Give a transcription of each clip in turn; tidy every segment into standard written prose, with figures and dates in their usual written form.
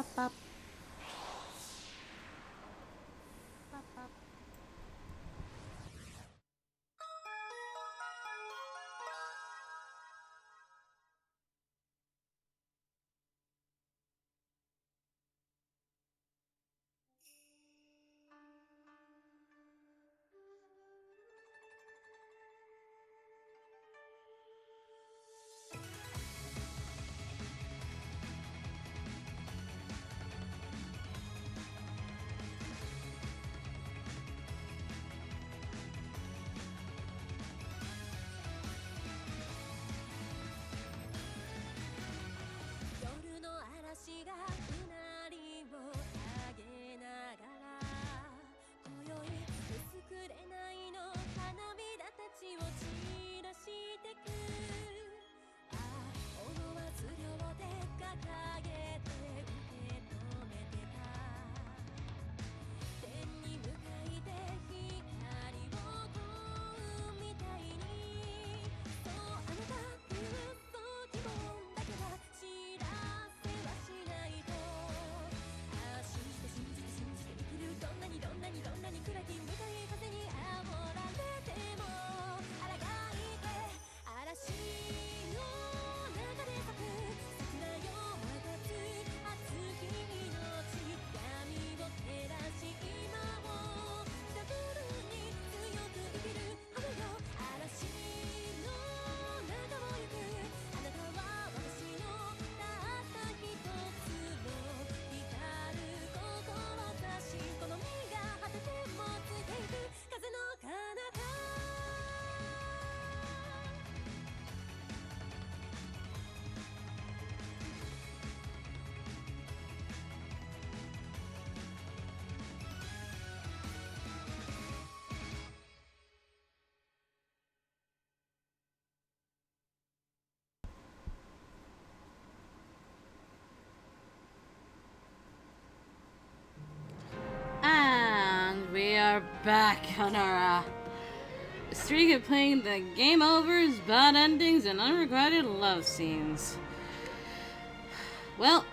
Bop, bop. Bop, bop. And we are back on our streak of playing the game overs, bad endings, and unrequited love scenes. Well,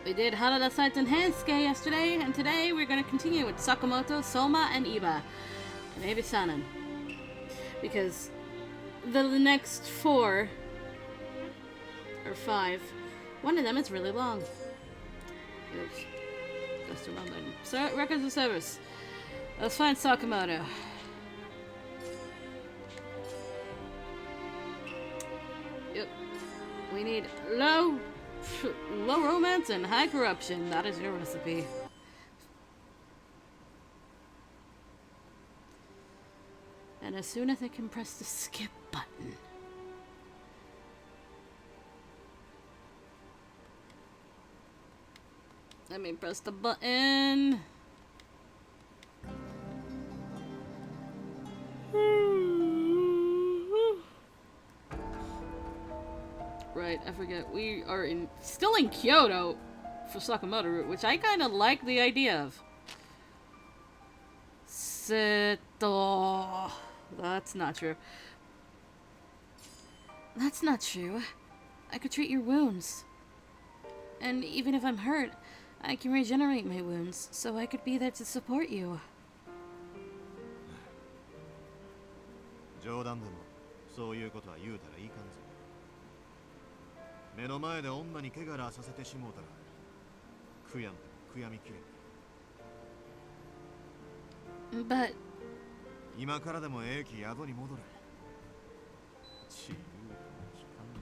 we did Harada Sights and Hansuke yesterday, and today we're going to continue with Sakamoto, Soma, and Iba. Maybe Sanan. Because the next 4 or 5, one of them is really long. Oops. That's the wrong button. So, records of service. Let's find Sakamoto. Yep. We need low romance and high corruption. That is your recipe. And as soon as I can press the skip button. Let me press the button. Right, I forget. We are still in Kyoto for Sakamoto route, which I kind of like the idea of. Seto. That's not true. That's not true. I could treat your wounds. And even if I'm hurt, I can regenerate my wounds, so I could be there to support you. 冗談でもそういうことは言うたらいかんぞ。目の前で女に怪我させてしもうたら悔やんでも悔やみきれん。But 今からでもええき宿に戻れ。自由の機関道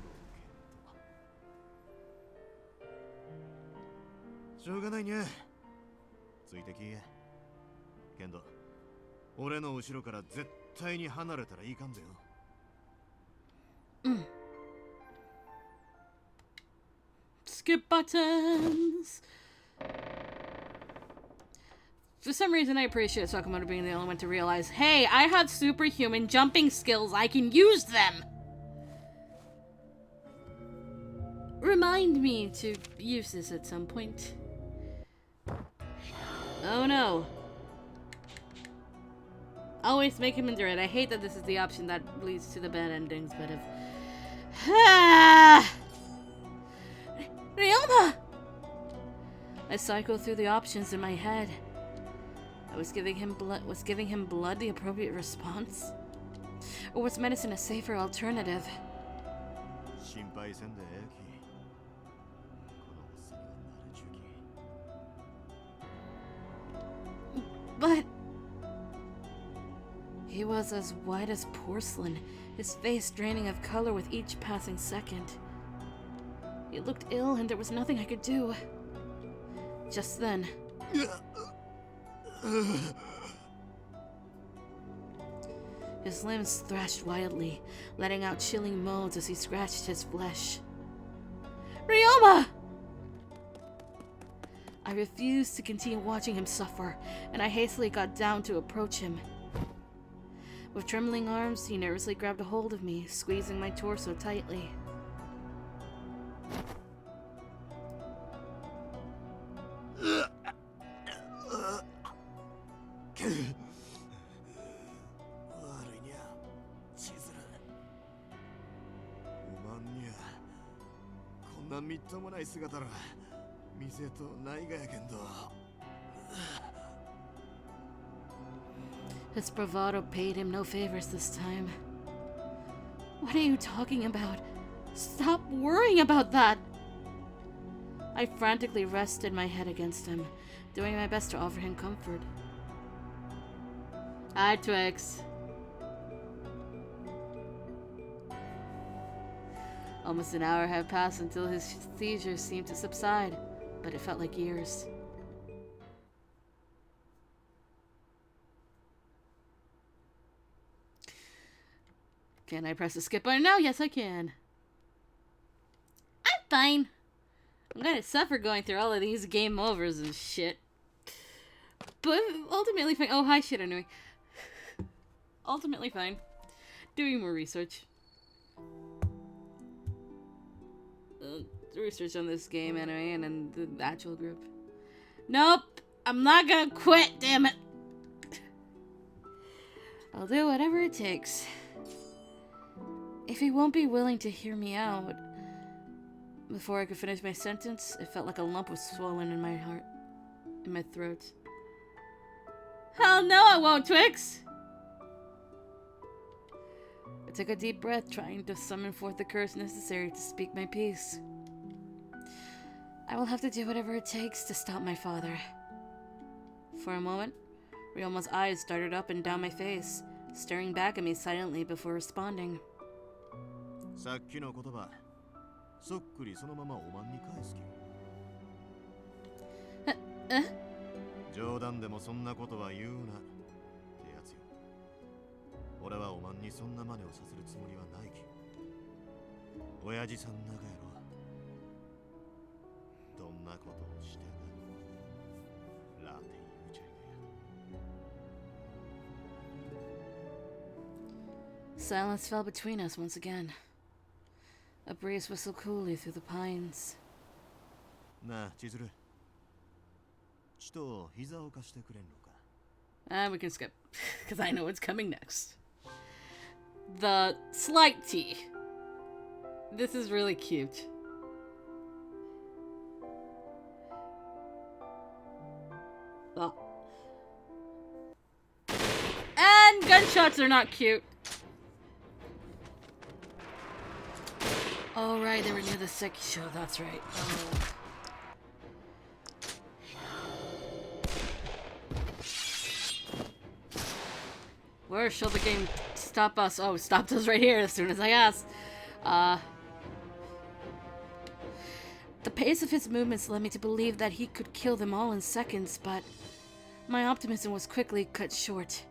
剣と。しょうがないにゃ。ついてきや。けんど、俺の後ろから絶対に離れたらいかんぜよ。Skip buttons! For some reason, I appreciate Sakamoto being the only one to realize, hey, I have superhuman jumping skills, I can use them! Remind me to use this at some point. Oh no. Always make him endure it. I hate that this is the option that leads to the bad endings, but if... Ah! Ryoma! I cycled through the options in my head. Was giving him blood the appropriate response? Or was medicine a safer alternative? But he was as white as porcelain, his face draining of color with each passing second. He looked ill and there was nothing I could do. Just then, his limbs thrashed wildly, letting out chilling moans as he scratched his flesh. Ryoma! I refused to continue watching him suffer, and I hastily got down to approach him. With trembling arms, he nervously grabbed a hold of me, squeezing my torso tightly. His bravado paid him no favors this time. What are you talking about? Stop worrying about that! I frantically rested my head against him, doing my best to offer him comfort. Hi, Twix. Almost an hour had passed until his seizures seemed to subside, but it felt like years. Can I press the skip button now? Yes, I can. I'm fine. I'm gonna suffer going through all of these game overs and shit. But ultimately fine. Oh, hi, shit, anyway. Ultimately fine. Doing more research. Research on this game anyway, and then the actual group. Nope! I'm not gonna quit, damn it! I'll do whatever it takes. If he won't be willing to hear me out... Before I could finish my sentence, it felt like a lump was swollen in my heart. In my throat. Hell no, I won't, Twix! I took a deep breath, trying to summon forth the courage necessary to speak my piece. I will have to do whatever it takes to stop my father. For a moment, Ryoma's eyes darted up and down my face, staring back at me silently before responding. Silence fell between us once again. A breeze whistled coolly through the pines. We can skip, because I know what's coming next. The slight tea. This is really cute. Oh. And gunshots are not cute. Oh, right, they were near the Seki show, that's right. Oh. Where shall the game stop us? Oh, it stopped us right here as soon as I asked. The pace of his movements led me to believe that he could kill them all in seconds, but my optimism was quickly cut short.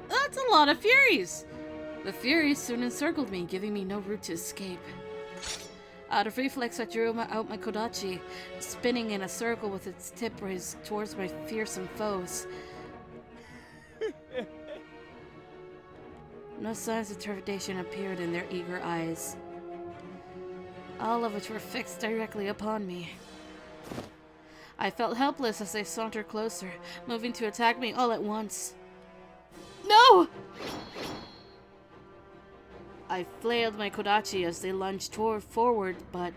That's a lot of Furies! The Furies soon encircled me, giving me no route to escape. Out of reflex, I drew out my Kodachi, spinning in a circle with its tip raised towards my fearsome foes. No signs of trepidation appeared in their eager eyes, all of which were fixed directly upon me. I felt helpless as they sauntered closer, moving to attack me all at once. No! I flailed my kodachi as they lunged forward, but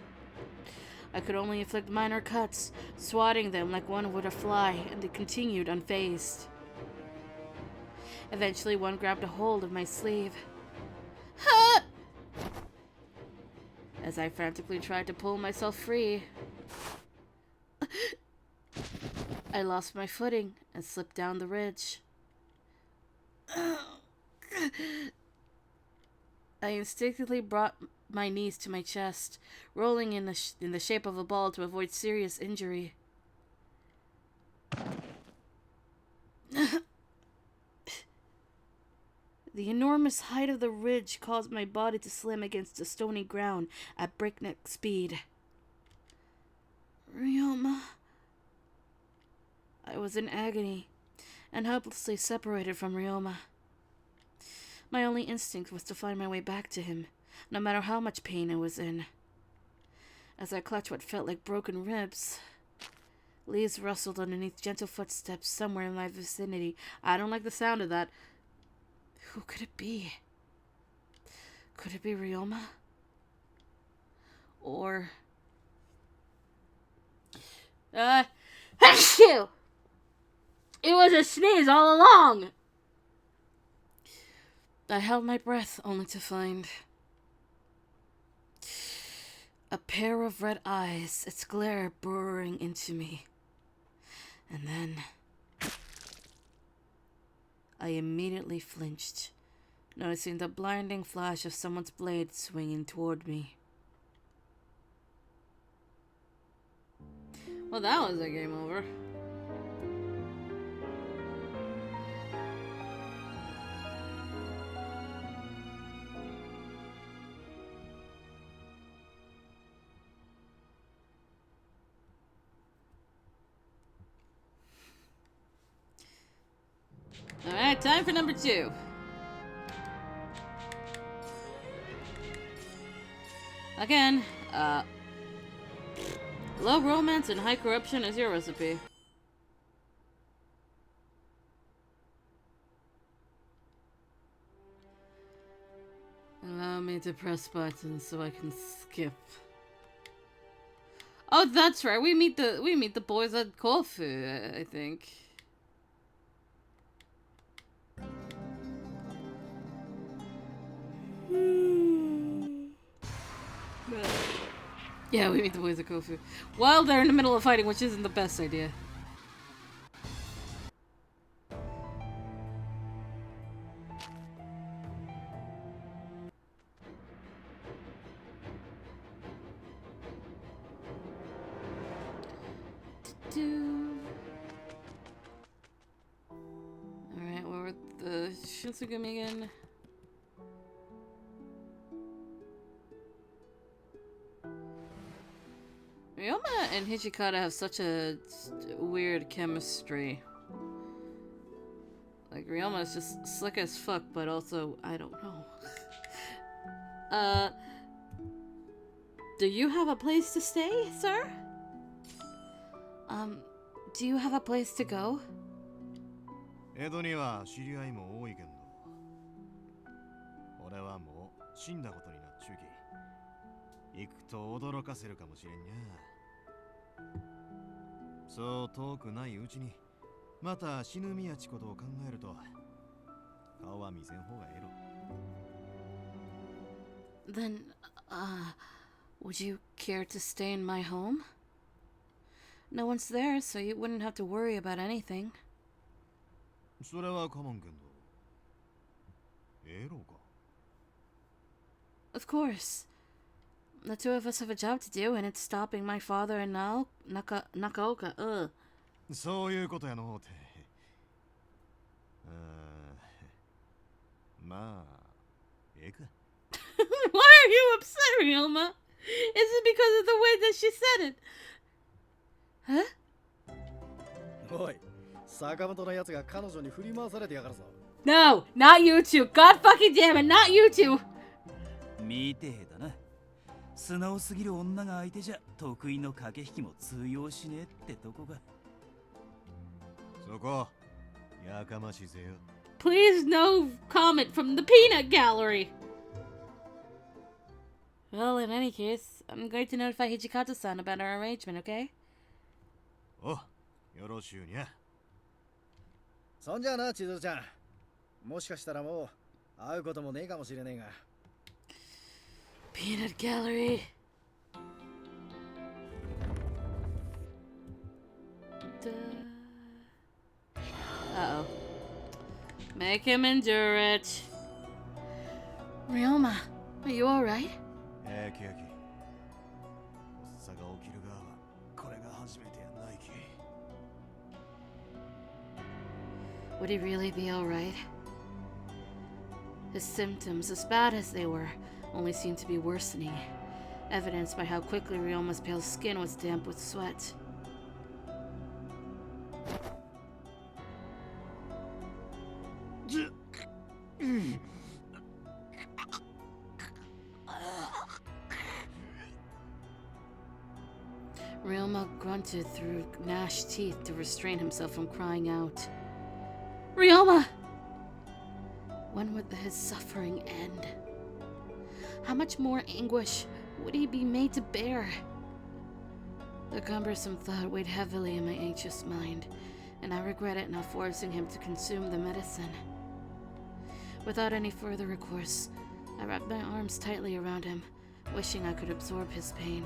I could only inflict minor cuts, swatting them like one would a fly, and they continued unfazed. Eventually, one grabbed a hold of my sleeve. As I frantically tried to pull myself free, I lost my footing and slipped down the ridge. I instinctively brought my knees to my chest, rolling in the shape of a ball to avoid serious injury. The enormous height of the ridge caused my body to slam against the stony ground at breakneck speed. Ryoma. I was in agony and helplessly separated from Ryoma. My only instinct was to find my way back to him, no matter how much pain I was in. As I clutched what felt like broken ribs, leaves rustled underneath gentle footsteps somewhere in my vicinity. I don't like the sound of that. Who could it be? Could it be Ryoma? Or... Achoo! It was a sneeze all along! I held my breath only to find a pair of red eyes, its glare burrowing into me. And then I immediately flinched, noticing the blinding flash of someone's blade swinging toward me. Well, that was a game over. Alright, time for number 2. Again, low romance and high corruption is your recipe. Allow me to press buttons so I can skip. Oh, that's right. We meet the boys at Kofu, I think. Yeah, we meet the boys at Kofu. While they're in the middle of fighting, which isn't the best idea. Alright, we're with the Shinsugumi again. Ryoma and Hijikata have such a weird chemistry. Like, Ryoma is just slick as fuck, but also, I don't know. Do you have a place to stay, sir? Do you have a place to go? 江戸には知り合いも多いけんど、俺はもう死んだことになっちゅうき、行くと驚かせるかもしれんにゃ。そう遠くないうちに、また死ぬみやちことを考えると、顔は見せん方がええろ。Then, would you care to stay in my home? No one's there, so you wouldn't have to worry about anything. それはかまんけんど、ええろうか。Of course. The two of us have a job to do, and it's stopping my father and Nakaoka. そういうことやのうて。まあ、ええか。Why are you upset, Ryoma? Is it because of the way that she said it? Huh? おい、坂本のやつが彼女に振り回されてやがるぞ。No, not you two. God fucking damn it, not you two. 見てだな。素直すぎる女が相手じゃ得意の駆け引きも通用しねえってとこが。そこやかましいぜよ。 Please no comment from the peanut gallery. Well, in any case, I'm going to notify Hijikata-san about our arrangement, okay? お、よろしゅうにゃ。そんじゃあな、千鶴ちゃん。もしかしたらもう会うこともねえかもしれねえが。Peanut gallery. Uh-oh. Make him endure it. Ryoma, are you alright? やきやき。発作が起きるが、これが初めてやないき。Would he really be alright? His symptoms, as bad as they were, only seemed to be worsening, evidenced by how quickly Ryoma's pale skin was damp with sweat. Ryoma grunted through gnashed teeth to restrain himself from crying out. Ryoma! When would his suffering end? How much more anguish would he be made to bear? The cumbersome thought weighed heavily in my anxious mind, and I regretted not forcing him to consume the medicine. Without any further recourse, I wrapped my arms tightly around him, wishing I could absorb his pain.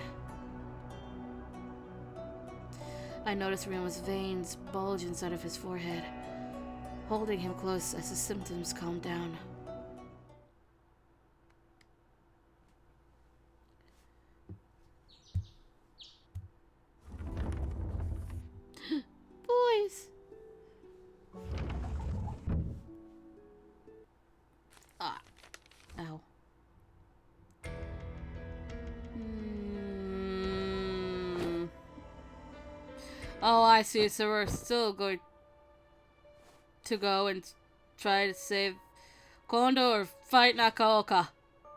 I noticed Ryoma's veins bulge inside of his forehead, holding him close as his symptoms calmed down. Boys! Ah. Ow. Oh, I see. So we're still going to go and try to save Kondo or fight Nakaoka,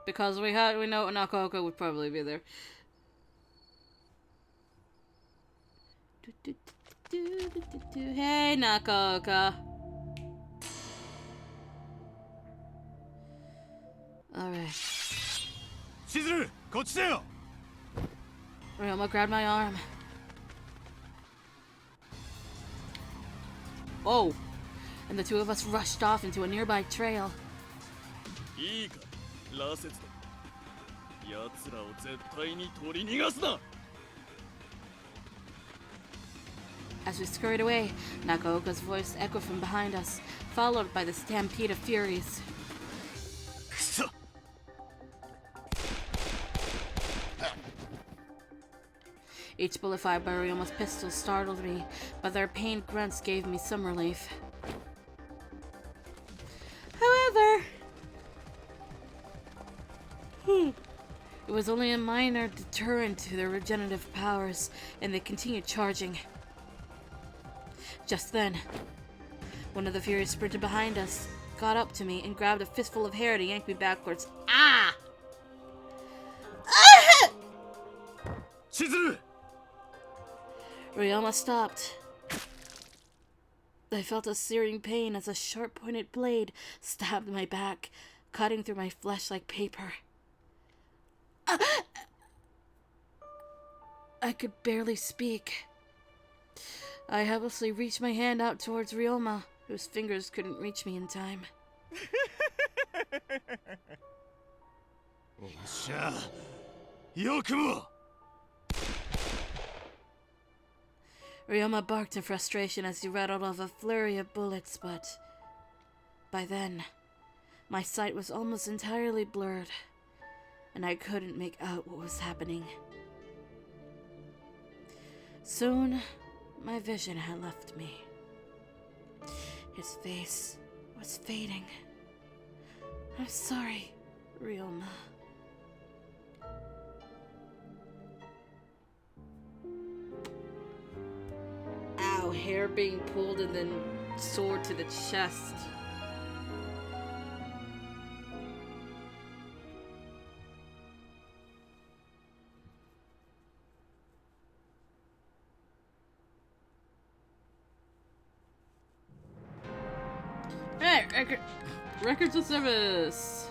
because we know Nakaoka would probably be there. Hey, Nakaoka. Alright. Shizuru, こっちだよ。 Ryoma grabbed my arm. Whoa! And the two of us rushed off into a nearby trail. いいか、羅刹だ。奴らを絶対に取り逃がすな。 As we scurried away, Nakaoka's voice echoed from behind us, followed by the stampede of furies. くそ。 Each bullet fired by Ryoma's pistol startled me, but their pained grunts gave me some relief. However, it was only a minor deterrent to their regenerative powers, and they continued charging. Just then, one of the Furies sprinted behind us, got up to me, and grabbed a fistful of hair to yank me backwards. Ah! Ah! Shizuru! Ryoma stopped. I felt a searing pain as a sharp-pointed blade stabbed my back, cutting through my flesh like paper. I could barely speak. I helplessly reached my hand out towards Ryoma, whose fingers couldn't reach me in time. おっしゃ、よくも。 Ryoma barked in frustration as he rattled off a flurry of bullets, but by then, my sight was almost entirely blurred, and I couldn't make out what was happening. Soon, my vision had left me. His face was fading. I'm sorry, Ryoma. Ow, hair being pulled and then sword to the chest. Hey, records of service.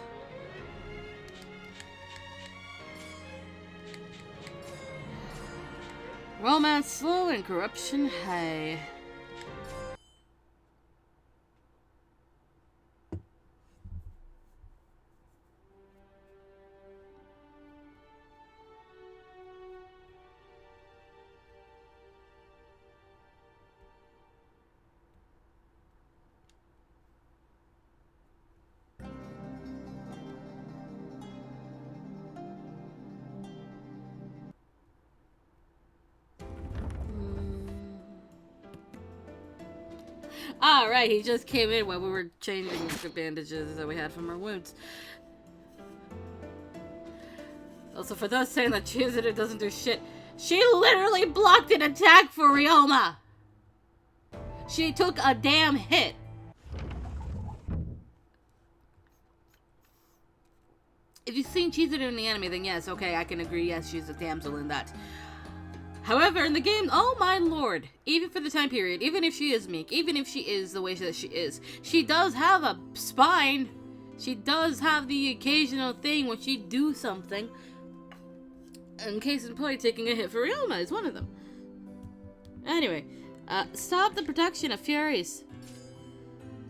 Romance low and corruption high. Ah, right, he just came in while we were changing the bandages that we had from our wounds. Also, for those saying that Chizuru doesn't do shit, she literally blocked an attack for Ryoma! She took a damn hit! If you've seen Chizuru in the anime, then yes, okay, I can agree, yes, she's a damsel in that. However, in the game, oh my lord, even for the time period, even if she is meek, even if she is the way that she does have a spine. She does have the occasional thing when she do something. And case in point, taking a hit for Ryoma is one of them. Anyway, stop the production of Furies.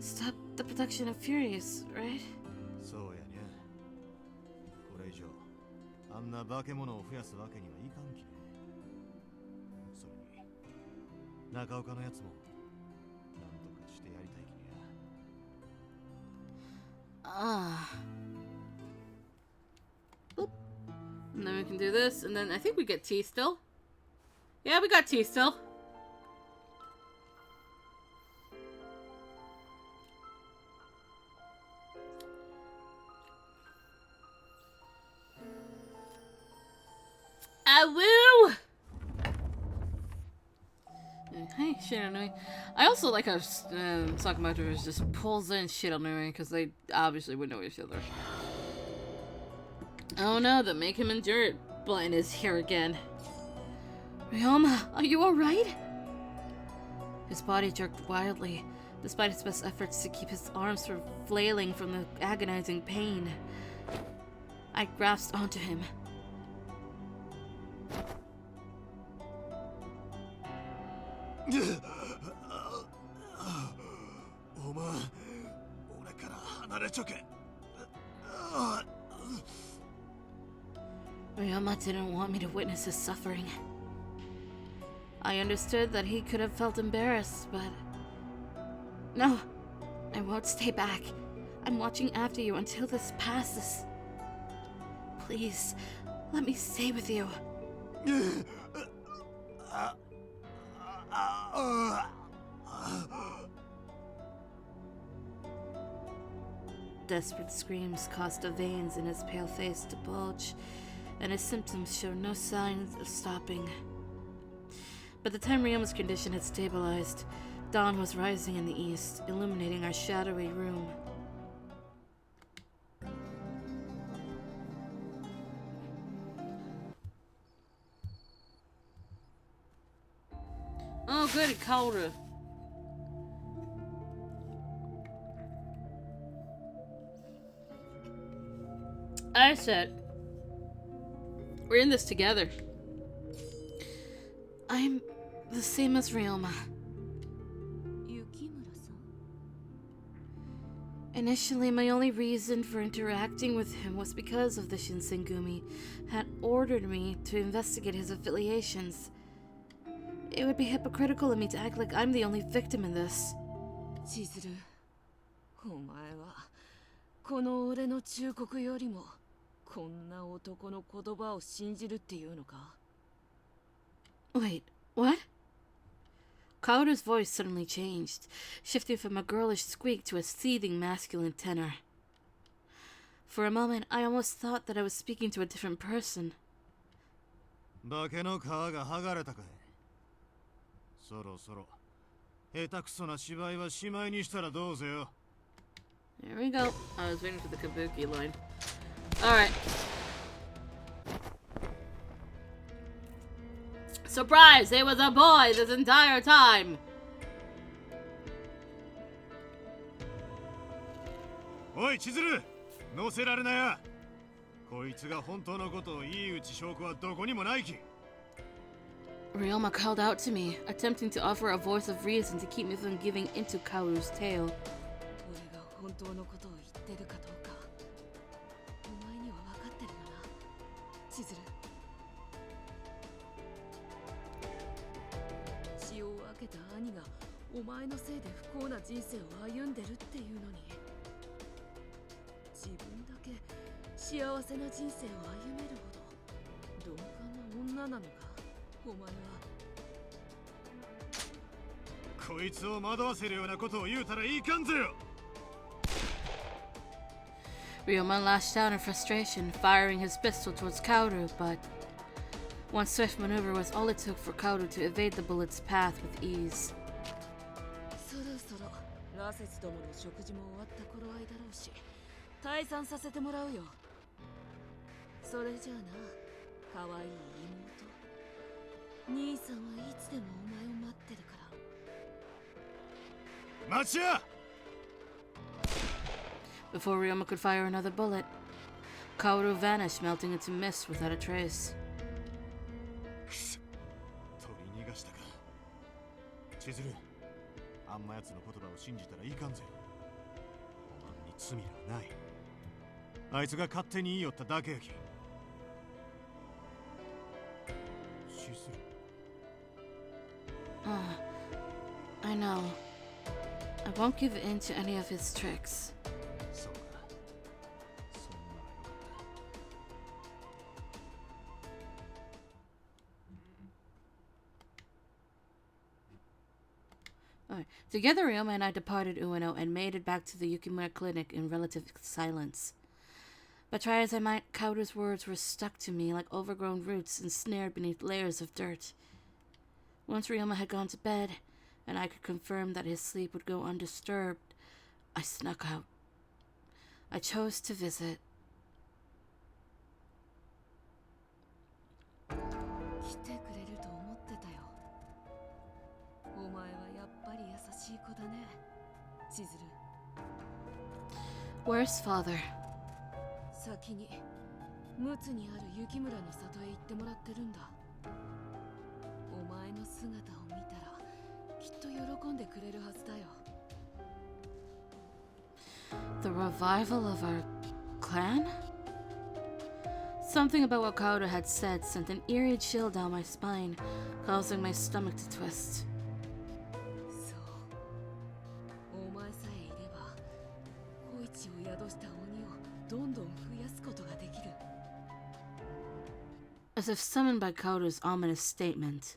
Stop the production of Furies, right? そうやにゃ。これ以上あんな化け物を増やすわけにはいかんきね。それに中岡のやつもなんとかしてやりたいきにゃ。Ah. Boop. And then we can do this, and then I think we get tea still. Yeah, we got tea still. Ah, woo! Hey, Shiranui. I also like how Sakamoto just pulls in Shiranui because they obviously would know each other. Oh no, that make him endure it. Blind is here again. Ryoma, are you alright? His body jerked wildly, despite his best efforts to keep his arms from flailing from the agonizing pain. I grasped onto him. Ryoma didn't want me to witness his suffering. I understood that he could have felt embarrassed, but... No, I won't stay back. I'm watching after you until this passes. Please, let me stay with you. Desperate screams caused the veins in his pale face to bulge, and his symptoms showed no signs of stopping. By the time Ryoma's condition had stabilized, dawn was rising in the east, illuminating our shadowy room. Oh, good, it called her. I said, we're in this together. I'm the same as Ryoma. Initially, my only reason for interacting with him was because of the Shinsengumi had ordered me to investigate his affiliations. It would be hypocritical of me to act like I'm the only victim in this. Chizuru, お前はこの俺の忠告よりもこんな男の言葉を信じるっていうのか? Wait, what? Kaoru's voice suddenly changed, shifting from a girlish squeak to a seething masculine tenor. For a moment, I almost thought that I was speaking to a different person. 化けの皮が剥がれたかい。そろそろ下手くそな芝居はしまいにしたらどうぜよ。 There we go. I was waiting for the kabuki line. Alright. Surprise! It was a boy this entire time! おい千鶴、乗せられなや。こいつが本当のことを言いうち証拠はどこにもないき。 Ryoma called out to me, attempting to offer a voice of reason to keep me from giving into Kaoru's tale. 俺が本当のことを言ってるかどうかお前には分かってるよな、千鶴。血を分けた兄がお前のせいで不幸な人生を歩んでるっていうのに、自分だけ幸せな人生を歩めるほど鈍感な女なのか、お前は。こいつを惑わせるようなことを言うたらいかんぜよ。 Ryoma lashed out in frustration, firing his pistol towards Kaoru, but one swift maneuver was all it took for Kaoru to evade the bullet's path with ease. そろそろラセツどもの食事も終わった頃合いだろうし、退散させてもらうよ。それじゃあな、可愛い妹。兄さんはいつでもお前を待ってるから。待ちや。 Before Ryoma could fire another bullet, Kaoru vanished, melting into mist without a trace. 取り逃がしたか。千鶴、あんまやつの言葉を信じたらいかんぜ。おまんに罪はない。あいつが勝手に言いよっただけやき。しする。 I know. I won't give in to any of his tricks. そうか。そんならよかった。 Alright. Together, Ryoma and I departed Ueno and made it back to the Yukimura clinic in relative silence. But try as I might, Kaoru's words were stuck to me like overgrown roots ensnared beneath layers of dirt. Once Ryoma had gone to bed, and I could confirm that his sleep would go undisturbed, I snuck out. I chose to visit. 来てくれると思ってたよ。お前はやっぱり優しい子だね、千鶴。 Where's father? 先に陸奥にある雪村の里へ行ってもらってるんだ。お前の姿を見たらきっと喜んでくれるはずだよ。 The revival of our clan? Something about what Kaoru had said sent an eerie chill down my spine, causing my stomach to twist. そう、お前さえいれば小一を宿した鬼をどんどん増やすことができる。 As if summoned by Kaoru's ominous statement.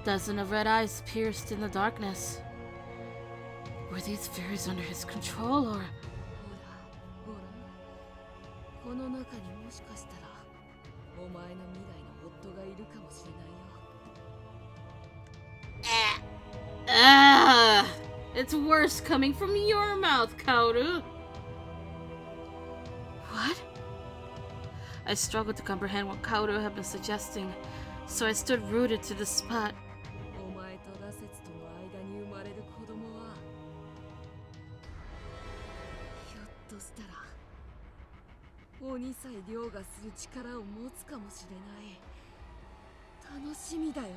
Dozen of red eyes pierced in the darkness. Were these fairies under his control, or...? ほら、この中にもしかしたらお前の未来の夫がいるかもしれないよ。It's worse coming from your mouth, Kaoru. What? I struggled to comprehend what Kaoru had been suggesting, so I stood rooted to the spot. お前と羅刹との間に生まれる子供はひょっとしたら鬼さえ凌駕する力を持つかもしれない。楽しみだよね。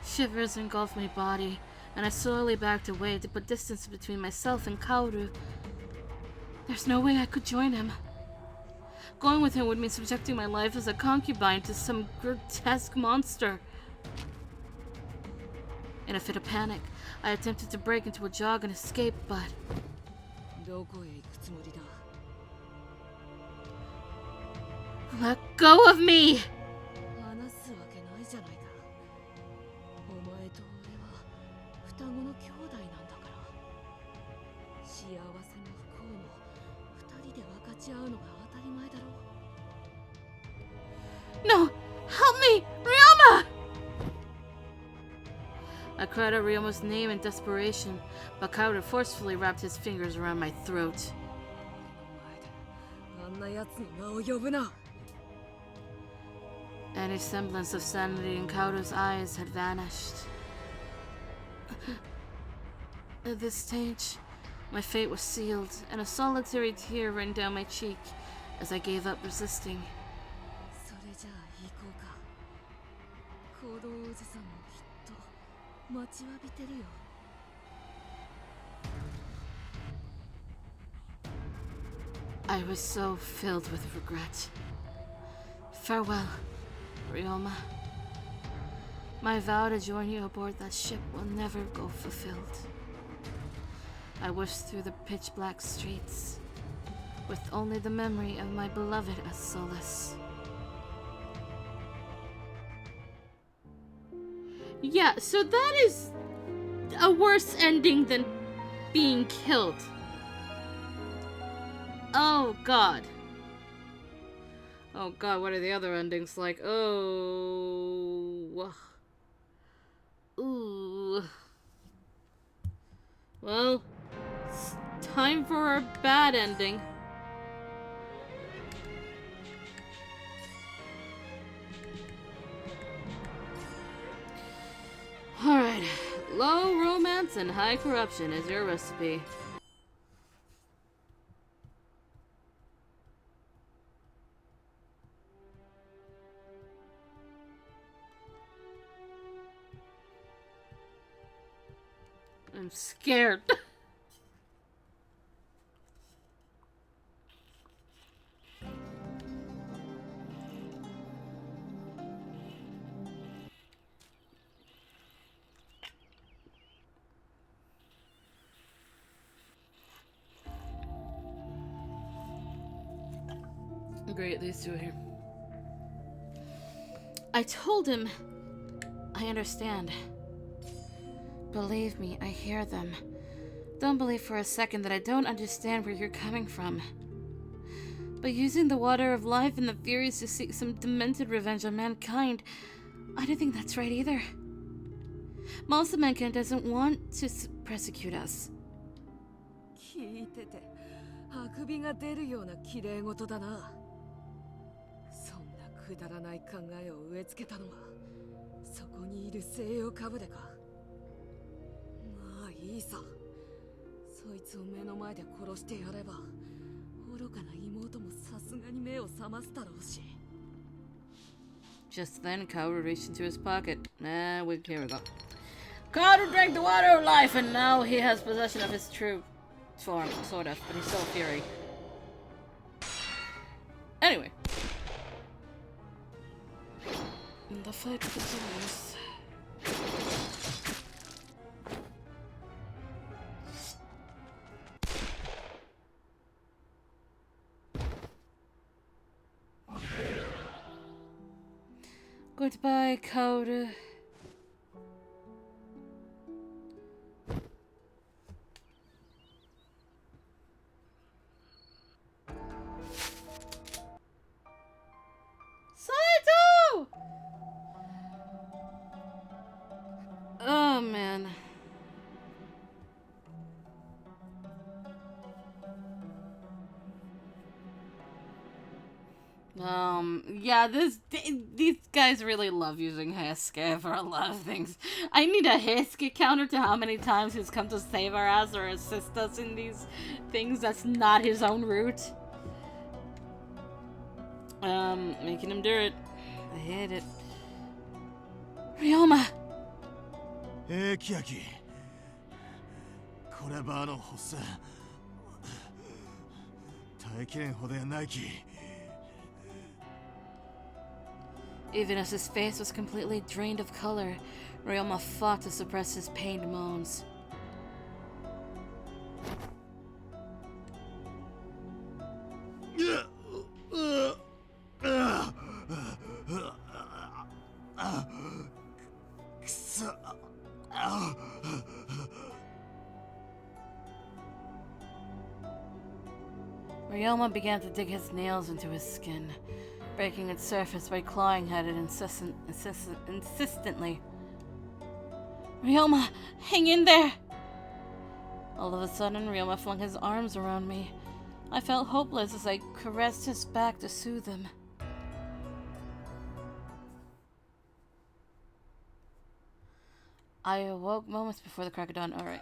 Shivers engulfed my body, and I slowly backed away to put distance between myself and Kaoru. There's no way I could join him. Going with him would mean subjecting my life as a concubine to some grotesque monster. In a fit of panic, I attempted to break into a jog and escape, but... どこへ行くつもりだ。 Let go of me! 話すわけないじゃないか。お前と俺は双子の兄弟なんだから。幸せも不幸も二人で分かち合うのが当たり前だろ。 No! Help me! Ryoma! I cried out Ryoma's name in desperation, but Kaoru forcefully wrapped his fingers around my throat. お前であんな奴の名を呼ぶな。Any semblance of sanity in Kaoru's eyes had vanished. At this stage, my fate was sealed, and a solitary tear ran down my cheek as I gave up resisting. それじゃあ行こうか。行動おじさんもきっと待ちわびてるよ。I was so filled with regret. Farewell, Ryoma. My vow to join you aboard that ship will never go fulfilled. I wished through the pitch-black streets, with only the memory of my beloved as solace. Yeah, so that is a worse ending than being killed. Oh god. Oh god, what are the other endings like? Oh. Ooh. Well, it's time for a bad ending. Alright, low romance and high corruption is your recipe. I'm scared. Great, these two are here. I told him I understand. Believe me, I hear them. Don't believe for a second that I don't understand where you're coming from. But using the water of life and the Furies to seek some demented revenge on mankind, I don't think that's right either. Most of mankind doesn't want to persecute us. 聞いてて、あくびが出るような綺麗事だな。そんなくだらない考えを植え付けたのは、そこにいる西洋カブレか。まあいいさ。そいつを目の前で殺してやれば、愚かな妹もさすがに目を覚ますだろうし。Just then, Kaoru reached into his pocket. Here we go. Kaoru drank the water of life, and now he has possession of his true form, sort of, but he's still a Fury. Anyway. The fight continues. Goodbye, Kaoru. Saito! Oh, man. Yeah, these guys really love using Heisuke for a lot of things. I need a Heisuke counter to how many times he's come to save our ass or assist us in these things that's not his own route. Making him do it. I hate it. Ryoma! キヤキこればの発作耐えきれんほどやないき Even as his face was completely drained of color, Ryoma fought to suppress his pained moans. Ryoma began to dig his nails into his skin, breaking its surface by clawing at it insistently. Ryoma, hang in there! All of a sudden, Ryoma flung his arms around me. I felt hopeless as I caressed his back to soothe him. I awoke moments before the crack of dawn. Alright.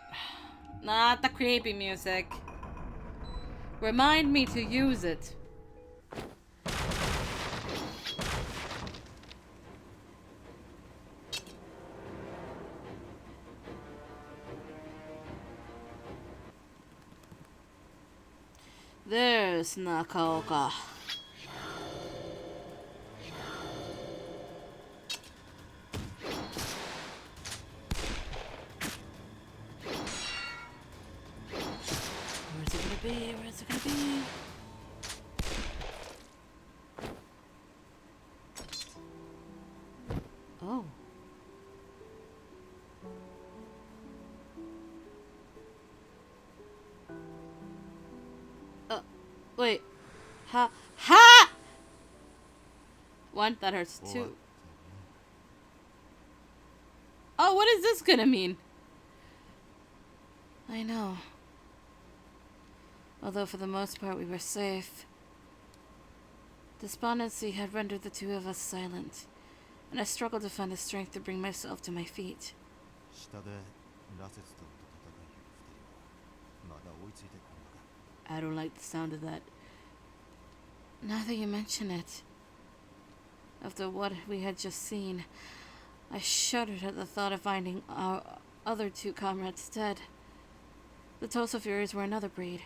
Not the creepy music. Remind me to use it. There's Nakaoka. Where's it gonna be? Where's it gonna be? Oh. Wait. Ha! One, that hurts. Two. Oh, what is this gonna mean? I know. Although for the most part we were safe. Despondency had rendered the two of us silent, and I struggled to find the strength to bring myself to my feet. 下で羅刹と戦い二人はまだ追いついてこんのか。 I don't like the sound of that. Now that you mention it, after what we had just seen, I shuddered at the thought of finding our other two comrades dead. The Tosa Furies were another breed,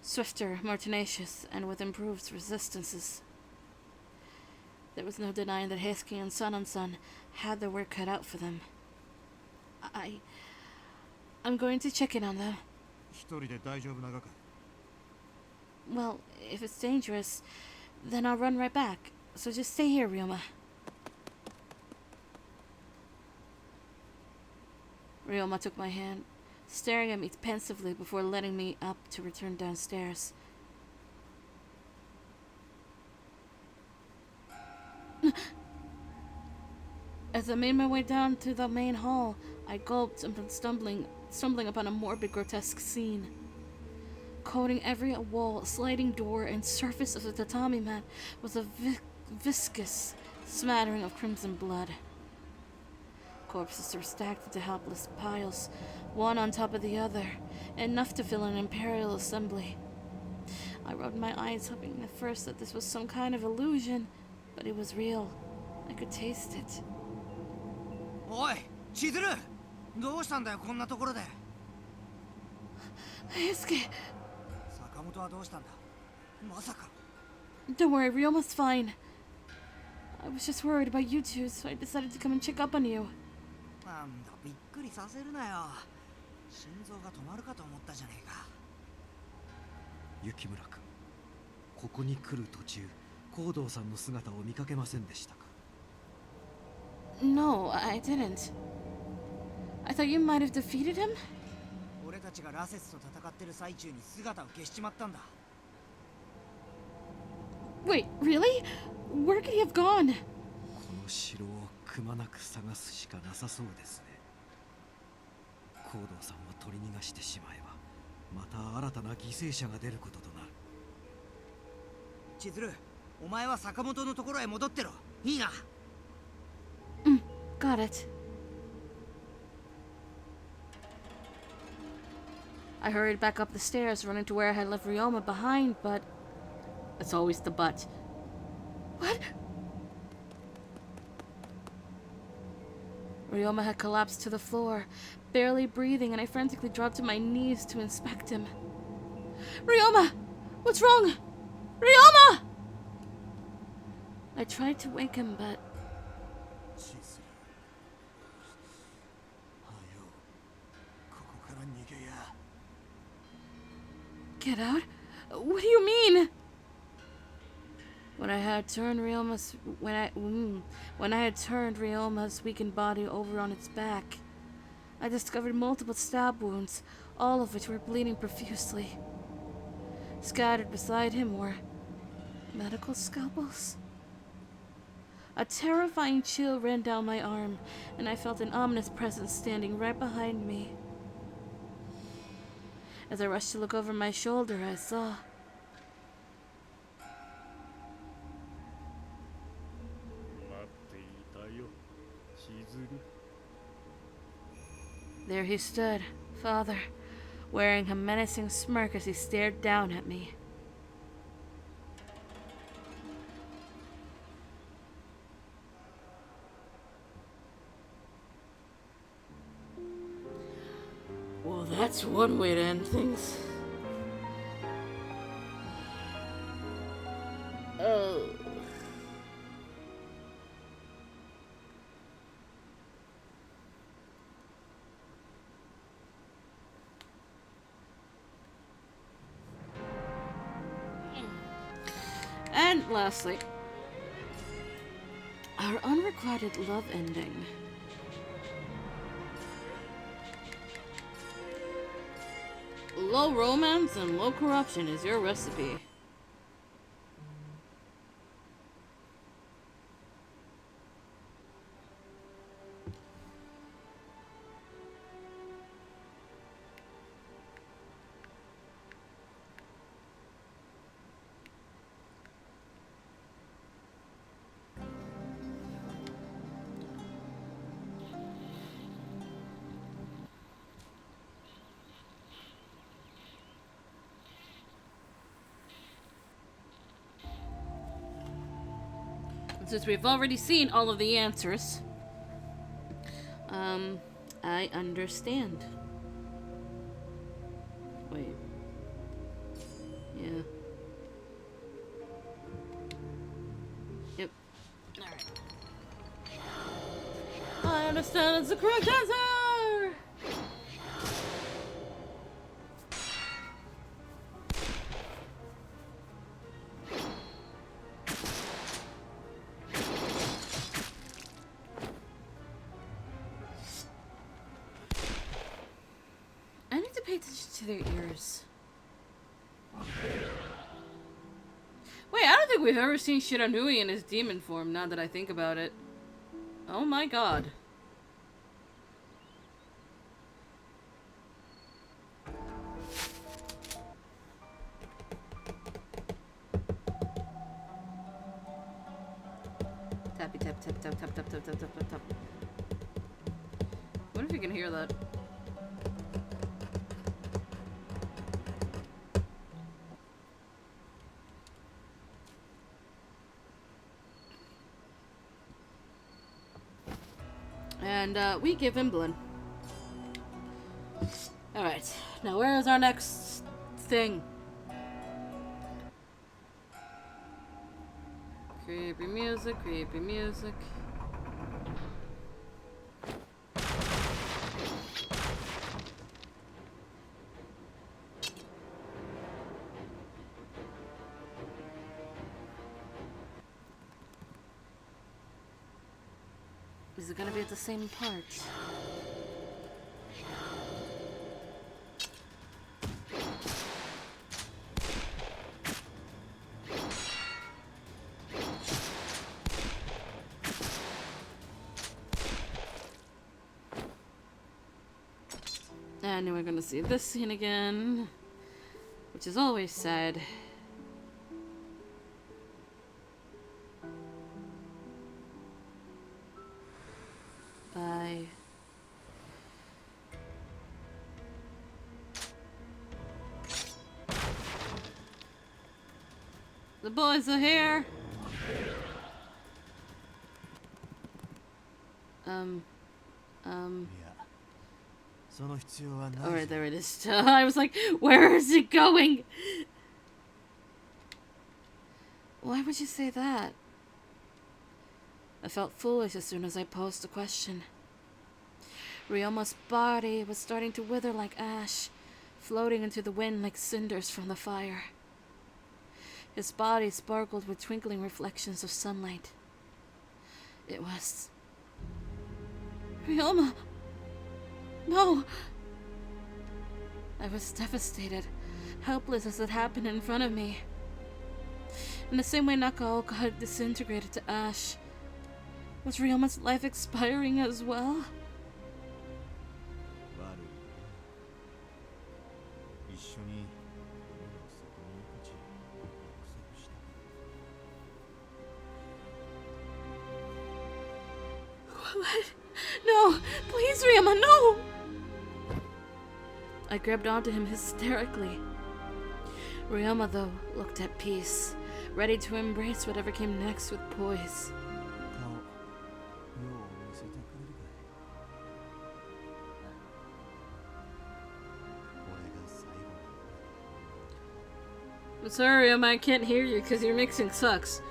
swifter, more tenacious, and with improved resistances. There was no denying that Heisuke and Son had their work cut out for them. I'm going to check in on them. 一人で大丈夫ながか。 Well, if it's dangerous, then I'll run right back. So just stay here, Ryoma. Ryoma took my hand, staring at me pensively before letting me up to return downstairs. As I made my way down to the main hall, I gulped and stumbling upon a morbid, grotesque scene. Coating every wall, sliding door, and surface of the tatami mat was a viscous smattering of crimson blood. Corpses were stacked into helpless piles, one on top of the other, enough to fill an imperial assembly. I rubbed my eyes, hoping at first that this was some kind of illusion, but it was real. I could taste it. おい、千鶴、どうしたんだよこんなところで。Heisuke, 坂本はどうしたんだ。まさか。 don't worry, Ryoma's fine. I was just worried about you two, so I decided to come and check up on you. なんだ、びっくりさせるなよ。心臓が止まるかと思ったじゃねえか。雪村君、ここに来る途中、光道さんの姿を見かけませんでしたか？ No, I didn't. I thought you might have defeated him? 俺たちが羅刹と戦ってる最中に姿を消しちまったんだ。 Wait, really? Where could he have gone? この城をくまなく探すしかなさそうですね。光道さんを取り逃がしてしまえば、また新たな犠牲者が出ることとなる。千鶴、お前は坂本のところへ戻ってろ。いいな。 Got it. I hurried back up the stairs, running to where I had left Ryoma behind, but... It's always the but. What? Ryoma had collapsed to the floor, barely breathing, and I frantically dropped to my knees to inspect him. Ryoma! What's wrong? Ryoma! I tried to wake him, but... 千鶴。はよ、ここから逃げや。 Get out? What do you mean? When I had turned Ryoma's weakened body over on its back, I discovered multiple stab wounds, all of which were bleeding profusely. Scattered beside him were medical scalpels. A terrifying chill ran down my arm, and I felt an ominous presence standing right behind me. As I rushed to look over my shoulder, I saw... 待っていたよ、千鶴。There he stood, father, wearing a menacing smirk as he stared down at me. Well, that's one way to end things. Oh. And lastly, our unrequited love ending. Low romance and low corruption is your recipe. Since we've already seen all of the answers, I understand. Wait. Yeah. Yep. Alright. I understand it's the correct answer! I need to pay attention to their ears. Wait, I don't think we've ever seen Shiranui in his demon form, now that I think about it. Oh my god. Tappy tap tap tap tap tap tap tap tap tap tap. What if you can hear that? And we give him blood. Alright, now where is our next thing? Creepy music, creepy music. Is it gonna be at the same part? And then we're gonna see this scene again, which is always sad. Bye. The boys are here. Alright, there it is. I was like, where is it going? Why would you say that? I felt foolish as soon as I posed the question. Ryoma's body was starting to wither like ash, floating into the wind like cinders from the fire. His body sparkled with twinkling reflections of sunlight. It was... Ryoma! No! I was devastated, helpless as it happened in front of me. In the same way Nakaoka had disintegrated to ash, was Ryoma's life expiring as well? What? No! Please, Ryoma, no! I grabbed onto him hysterically. Ryoma, though, looked at peace, ready to embrace whatever came next with poise. 顔よう見せてくれるかい。俺が最後に I'm sorry, Ryoma, I can't hear you because your mixing sucks.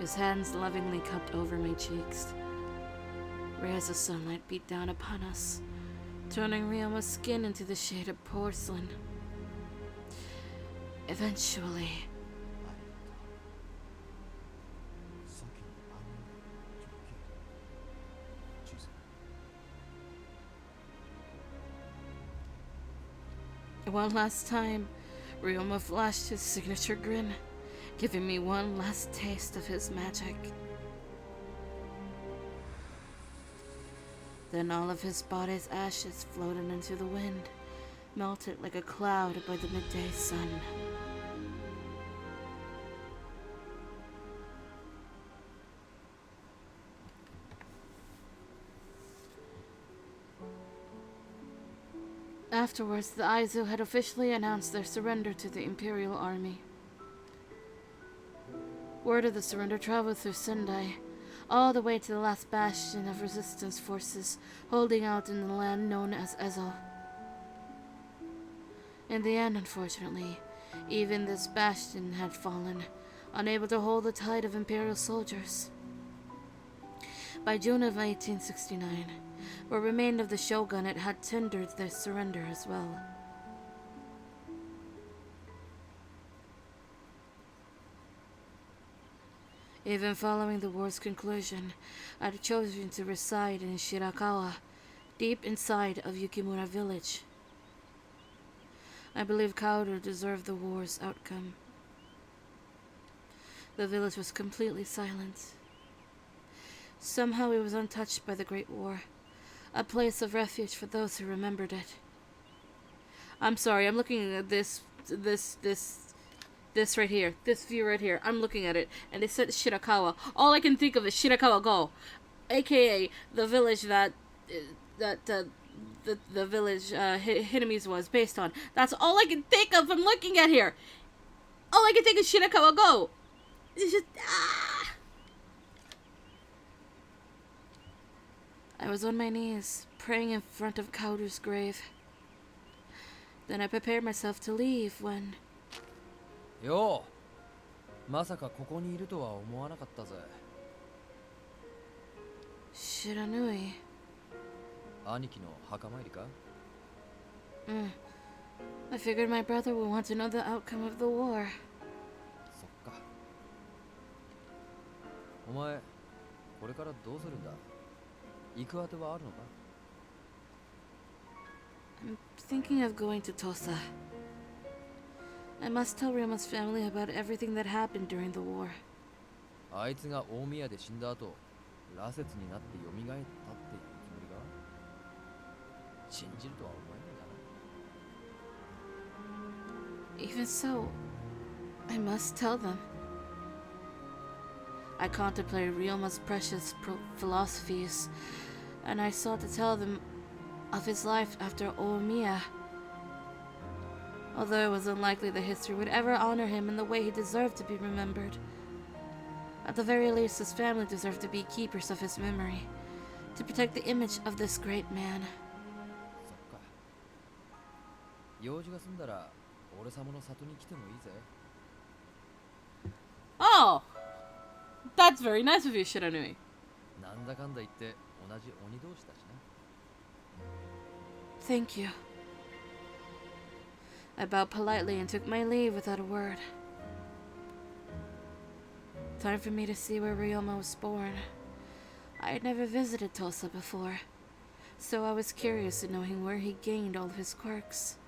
His hands lovingly cupped over my cheeks. Rays of sunlight beat down upon us, turning Ryoma's skin into the shade of porcelain. Eventually, 先にあの直径地図 one last time, Ryoma flashed his signature grin, giving me one last taste of his magic. Then all of his body's ashes floated into the wind, melted like a cloud by the midday sun. Afterwards, the Aizu had officially announced their surrender to the Imperial Army. Word of the surrender traveled through Sendai, all the way to the last bastion of resistance forces holding out in the land known as Ezo. In the end, unfortunately, even this bastion had fallen, unable to hold the tide of Imperial soldiers. By June of 1869, what remained of the shogunate had tendered their surrender as well. Even following the war's conclusion, I had chosen to reside in Shirakawa, deep inside of Yukimura village. I believe Kaoru deserved the war's outcome. The village was completely silent. Somehow it was untouched by the Great War, a place of refuge for those who remembered it. I'm sorry, I'm looking at this right here, this view right here. I'm looking at it, and it said Shirakawa. All I can think of is Shirakawa Go, aka the village that the village Hinamizu was based on. That's all I can think of from looking at here. All I can think is Shirakawa Go. It's just I was on my knees, praying in front of Kaoru's grave. Then I prepared myself to leave when... よう、まさかここにいるとは思わなかったぜ。Shiranui. 兄貴の墓参りか？ I figured my brother would want to know the outcome of the war. そっか。お前、これからどうするんだ？行くあてはあるのか？ I'm thinking of going to Tosa. I must tell Ryuma's family about everything that happened during the war. あいつが大宮で死んだ後、羅刹になって蘇ったっていうつもりか？信じるとは思えないかな。 Even so, I must tell them. I contemplated Ryuma's precious philosophies, and I sought to tell them of his life after Omiya. Although it was unlikely that history would ever honor him in the way he deserved to be remembered. At the very least, his family deserved to be keepers of his memory, to protect the image of this great man. そっか。用事が済んだら、俺様の里に来てもいいぜ。 Oh! That's very nice of you, Shiranui. なんだかんだ言って同じ鬼同士だしな。 Thank you. I bowed politely and took my leave without a word. Time for me to see where Ryoma was born. I had never visited Tosa before, so I was curious in knowing where he gained all of his quirks.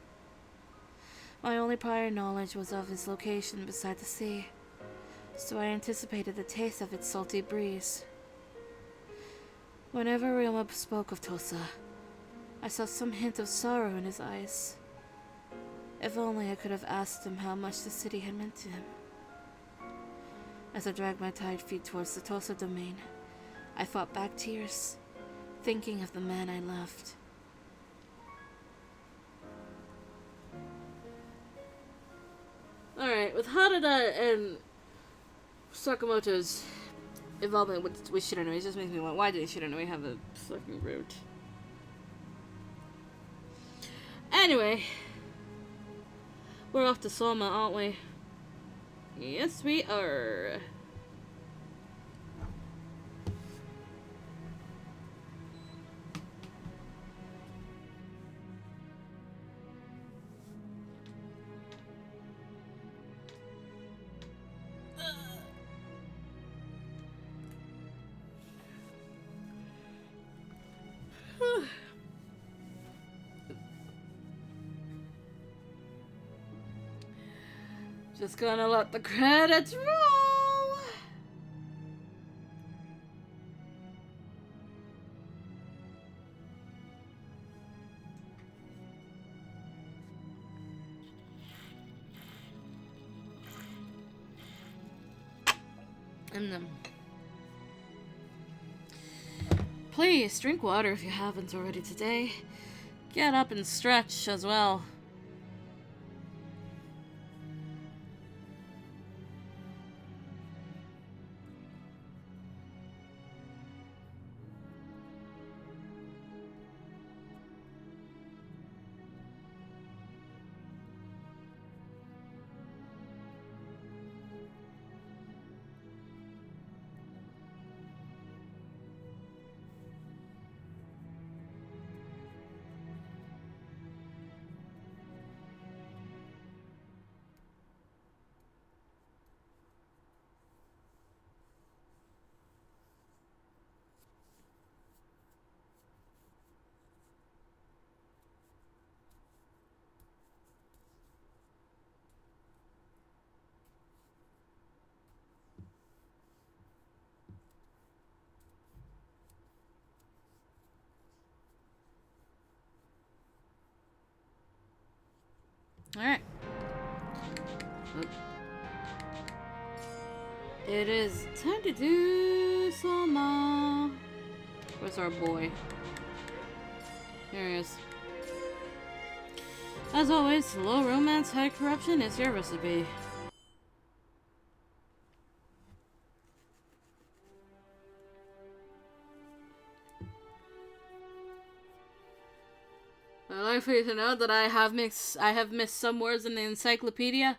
My only prior knowledge was of his location beside the sea, so I anticipated the taste of its salty breeze. Whenever Ryoma spoke of Tosa, I saw some hint of sorrow in his eyes. If only I could have asked him how much the city had meant to him. As I dragged my tired feet towards the Tosa domain, I fought back tears, thinking of the man I loved. Alright, with Harada and Sakamoto's involvement with Shiranui, it just makes me wonder, why did Shiranui have a fucking root? Anyway, we're off to Soma, aren't we? Yes, we are. Just gonna let the credits roll. And then, please drink water if you haven't already today. Get up and stretch as well. Alright. It is time to do Soma. Where's our boy? Here he is. As always, low romance, high corruption is your recipe. I'd like for you to know that I have missed some words in the encyclopedia,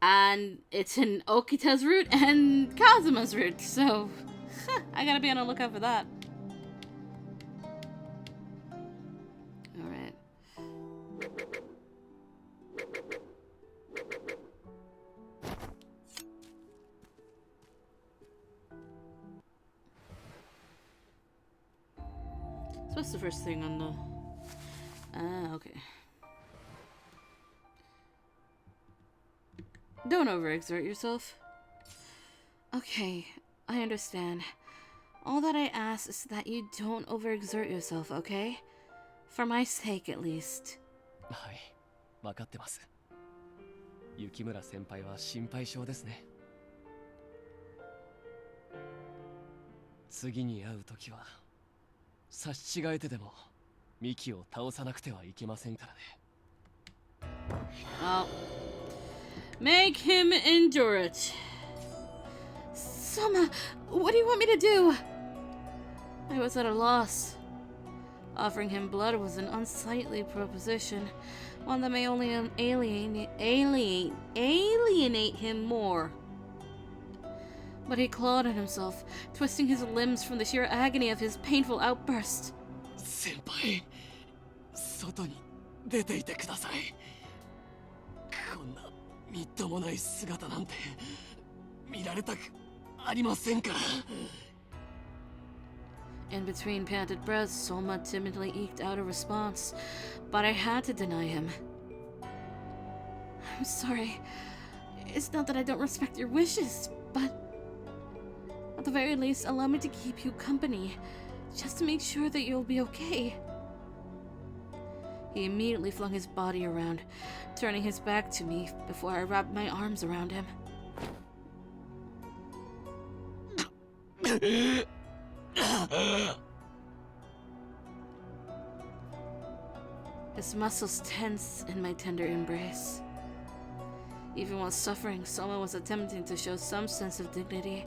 and it's in Okita's root and Kazuma's root, so I gotta be on the lookout for that. Alright. So what's the first thing on the... okay. Don't overexert yourself. Okay, I understand. All that I ask is that you don't overexert yourself, okay? For my sake, at least. はい、分かってます。雪村先輩は心配性ですね。次に会うときは差し違えてでもミキを倒さなくてはいけませんからね。Well, make him endure it. Soma, what do you want me to do? I was at a loss. Offering him blood was an unsightly proposition, one that may only alienate him more. But he clawed at himself, twisting his limbs from the sheer agony of his painful outburst. 先輩、外に出ていてください。こんなみっともない姿なんて見られたくありませんから。In between panted breaths, Soma timidly eked out a response, but I had to deny him. I'm sorry. It's not that I don't respect your wishes, but at the very least, allow me to keep you company, just to make sure that you'll be okay. He immediately flung his body around, turning his back to me before I wrapped my arms around him. His muscles tense in my tender embrace. Even while suffering, Soma was attempting to show some sense of dignity,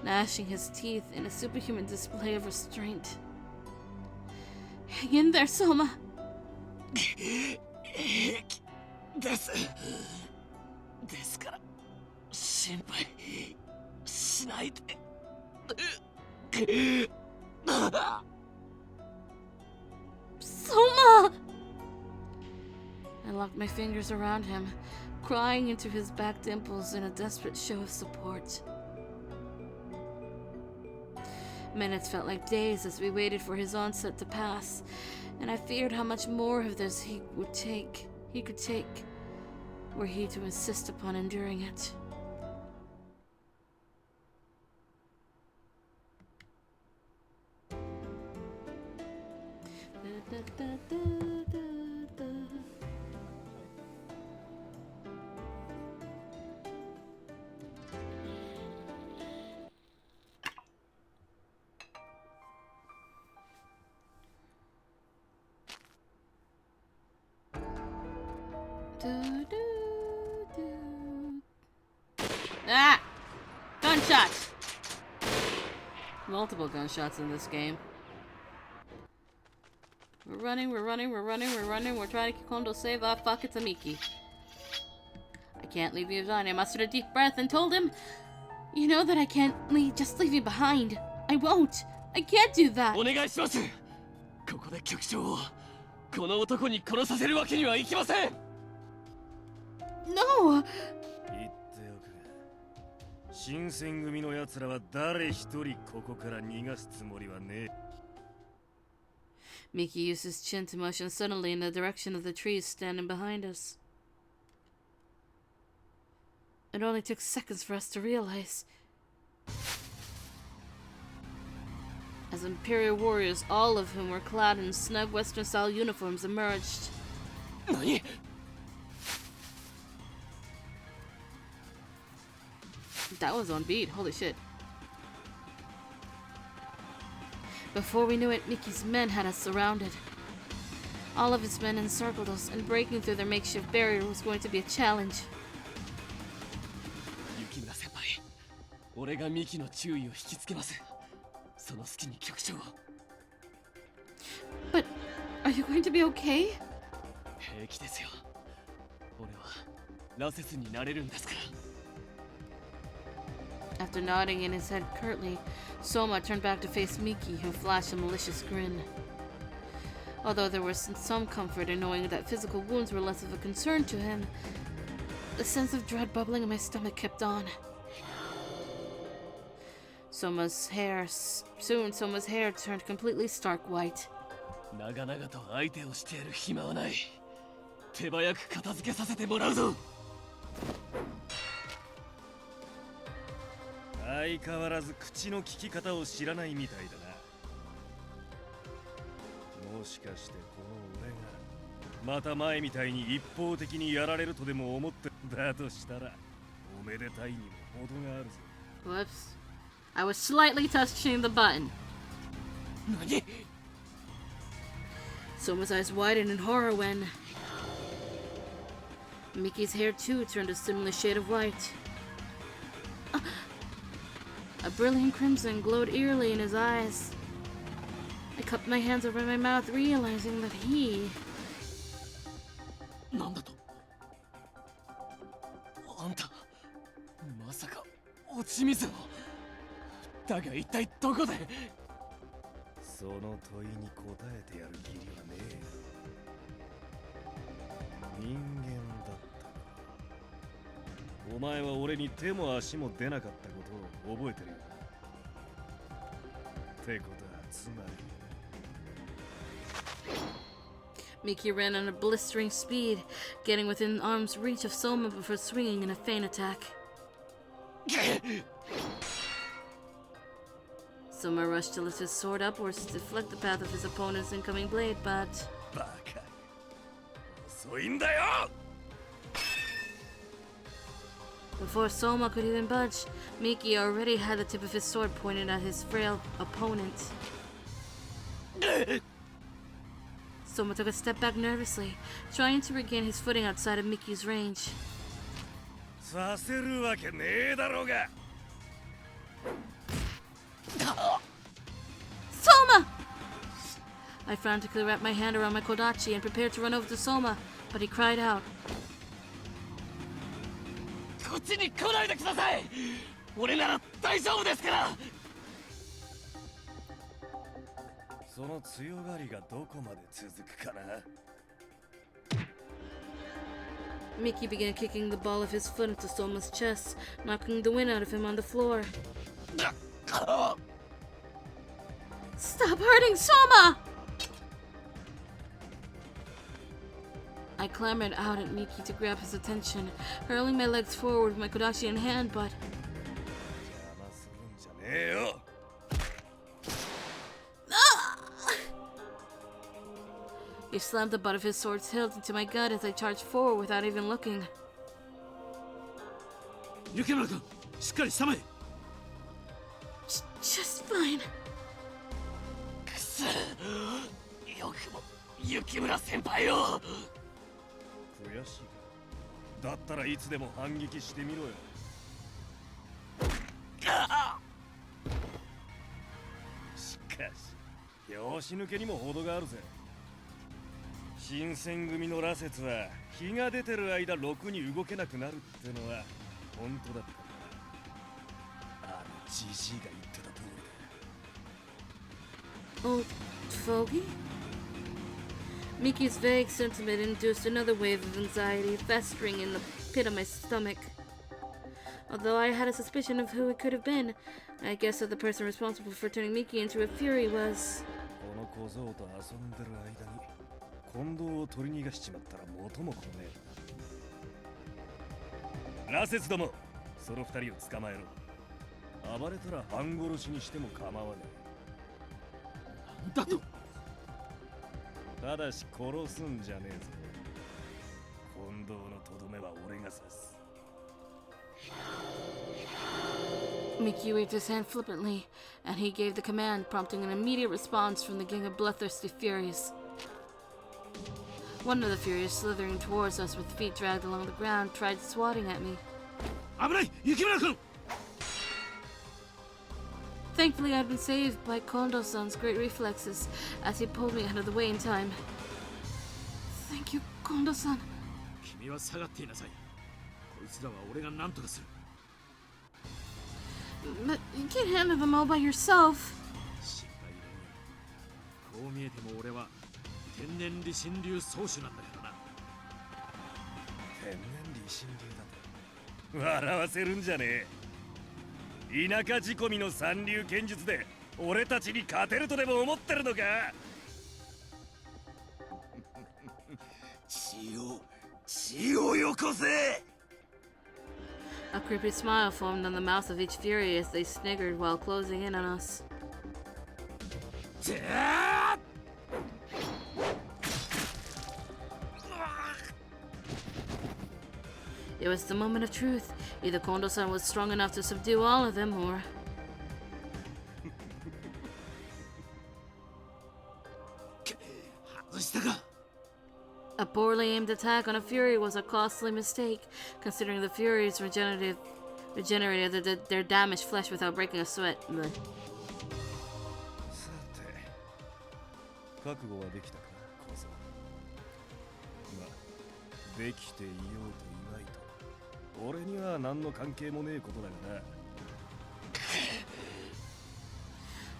gnashing his teeth in a superhuman display of restraint. Hang in there, Soma! ですから心配しないで。Soma! I locked my fingers around him, crying into his back dimples in a desperate show of support. Minutes felt like days as we waited for his onset to pass, and I feared how much more of this he could take, were he to insist upon enduring it. Ah! Gunshots! Multiple gunshots in this game. We're running. We're trying to keep Kondo save our fuck, it's a Miki. I can't leave you behind. I mustered a deep breath and told him, you know that I can't just leave you behind. I won't. I can't do that. お願いします。ここで局長をこの男に殺させるわけにはいきません。 No! 言っておくが、新選組の奴らは誰一人ここから逃がすつもりはねえ。 Miki used his chin to motion suddenly in the direction of the trees standing behind us. It only took seconds for us to realize. As Imperial warriors, all of whom were clad in snug Western-style uniforms, emerged. 何? That was on beat, holy shit. Before we knew it, Miki's men had us surrounded. All of his men encircled us, and breaking through their makeshift barrier was going to be a challenge. 雪村先輩、俺がミキの注意を引きつけます。その隙に局長を。But are you going to be okay? 平気ですよ。俺は羅刹になれるんですから。 After nodding in his head curtly, Soma turned back to face Miki, who flashed a malicious grin. Although there was some comfort in knowing that physical wounds were less of a concern to him, the sense of dread bubbling in my stomach kept on. Soma's hair turned completely stark white. 長々と相手をしてやる暇はない。手早く片付けさせてもらうぞ。 相変わらず口の利き方を知らないみたいだな。もしかしてこの俺がまた前みたいに一方的にやられるとでも思ってだとしたらおめでたいにも程があるぞ。 Whoops. I was slightly touching the button. 何? Soma's eyes widened in horror when Miki's hair too turned a similar shade of white. A brilliant crimson glowed eerily in his eyes. I cupped my hands over my mouth, realizing that he... なんだと? あんた、まさか落ち水を。だが一体どこで? その問いに答えてやる義理はねえ。人間だったか。お前は俺に手も足も出なかったことを覚えてるよな。ってことはつまり。 Miki ran on a blistering speed, getting within arm's reach of Soma before swinging in a feint attack. Soma rushed to lift his sword upwards to deflect the path of his opponent's incoming blade, but... バカ。遅いんだよ! Before Soma could even budge, Miki already had the tip of his sword pointed at his frail opponent. Soma took a step back nervously, trying to regain his footing outside of Miki's range. させるわけねえだろうが。Soma! I frantically wrapped my hand around my kodachi and prepared to run over to Soma, but he cried out. こっちに来ないでください。俺なら大丈夫ですから。その強がりがどこまで続くかな。Mickey began kicking the ball of his foot into Soma's chest, knocking the wind out of him on the floor. Stop hurting Soma! I clambered out at Mickey to grab his attention, hurling my legs forward with my kodachi in hand, but... 邪魔するんじゃねえよ。He slammed the butt of his sword's hilt into my gut as I charged forward without even looking. 雪村君、しっかりしたまえ。Just fine. くそ、よくも雪村先輩を。悔しいか。だったらいつでも反撃してみろよ。しかし、拍子抜けにも程があるぜ。新選組の羅刹は日が出てる間ろくに動けなくなるってのは本当だったんだ。あのジジイが言ってた通りだ。 Old fogey? Mickey's vague sentiment induced another wave of anxiety festering in the pit of my stomach. Although I had a suspicion of who it could have been, I guessed that the person responsible for turning Mickey into a fury was... この小僧と遊んでる間に近藤を取り逃がしちまったら元も子もねえ。羅刹ども、その二人を捕まえろ。暴れたら半殺しにしても構わねえ。だと。ただし殺すんじゃねえぞ。近藤のとどめは俺が刺す。Mickey waved his hand flippantly, and he gave the command, prompting an immediate response from the gang of bloodthirsty furies. One of the furies, slithering towards us with feet dragged along the ground, tried swatting at me. 危ない、雪村君。Thankfully, I'd been saved by Kondo-san's great reflexes as he pulled me out of the way in time. Thank you, Kondo-san. 君は下がっていなさい。こいつらは俺が何とかする。But you can't handle them all by yourself. 心配いらない。こう見えても俺は天然理心流宗主なんだからな。天然理心流だと笑わせるんじゃねえ。田舎仕込みの三流剣術で俺たちに勝てるとでも思ってるのか。血をよこせ。 A creepy smile formed on the mouths of each fury as they sniggered while closing in on us. It was the moment of truth. Either Kondo-san was strong enough to subdue all of them, or... A poorly aimed attack on a Fury was a costly mistake, considering the Furies regenerated their damaged flesh without breaking a sweat. さて、覚悟はできたか、小僧。まあ、できていようといまいと、俺には何の関係もねえことだがな。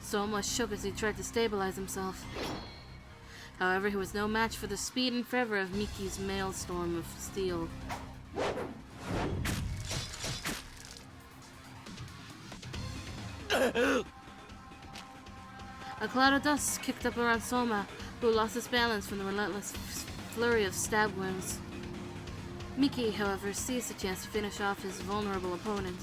Soma shook as he tried to stabilize himself. However, he was no match for the speed and fervor of Mickey's maelstrom of steel. A cloud of dust kicked up around Soma, who lost his balance from the relentless flurry of stab wounds. Mickey, however, seized the chance to finish off his vulnerable opponent.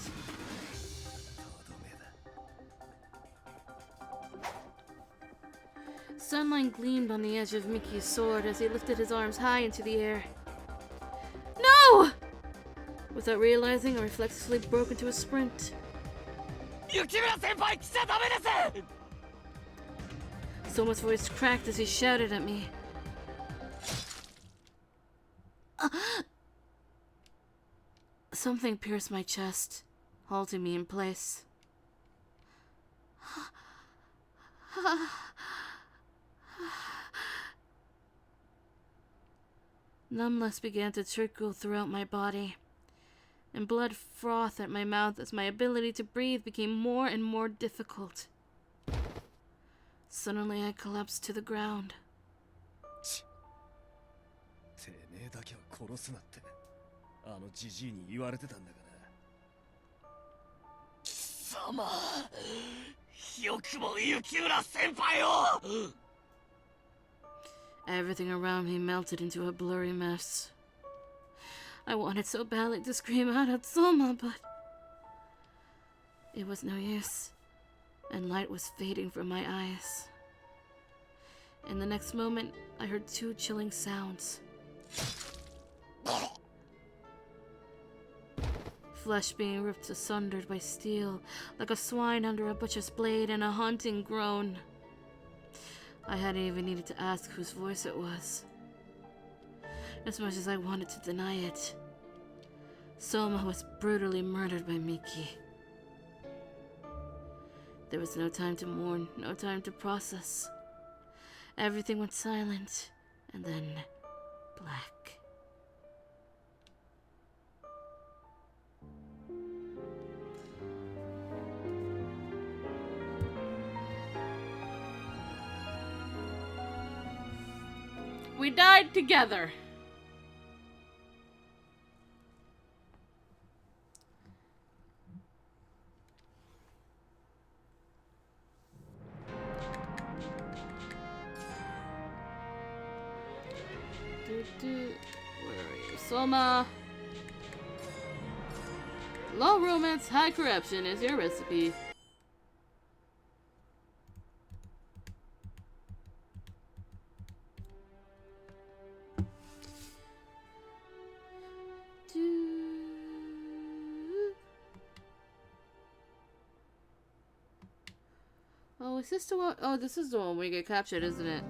Sunlight gleamed on the edge of Mickey's sword as he lifted his arms high into the air. No! Without realizing, I reflexively broke into a sprint. Soma's voice cracked as he shouted at me. Something pierced my chest, halting me in place. Numbness began to trickle throughout my body, and blood frothed at my mouth as my ability to breathe became more and more difficult. Suddenly, I collapsed to the ground. てめえだけは殺すなってあのジジイに言われてたんだから。貴様、よくも雪村先輩を。 Everything around me melted into a blurry mess. I wanted so badly to scream out at Soma, but it was no use, and light was fading from my eyes. In the next moment, I heard two chilling sounds. Flesh being ripped asunder by steel, like a swine under a butcher's blade, and a haunting groan. I hadn't even needed to ask whose voice it was, as much as I wanted to deny it. Soma was brutally murdered by Miki. There was no time to mourn, no time to process. Everything went silent, and then black. We died together. Where are you? Soma. Low romance, high corruption is your recipe. Oh, is this the one? Oh, this is the one where you get captured, isn't it?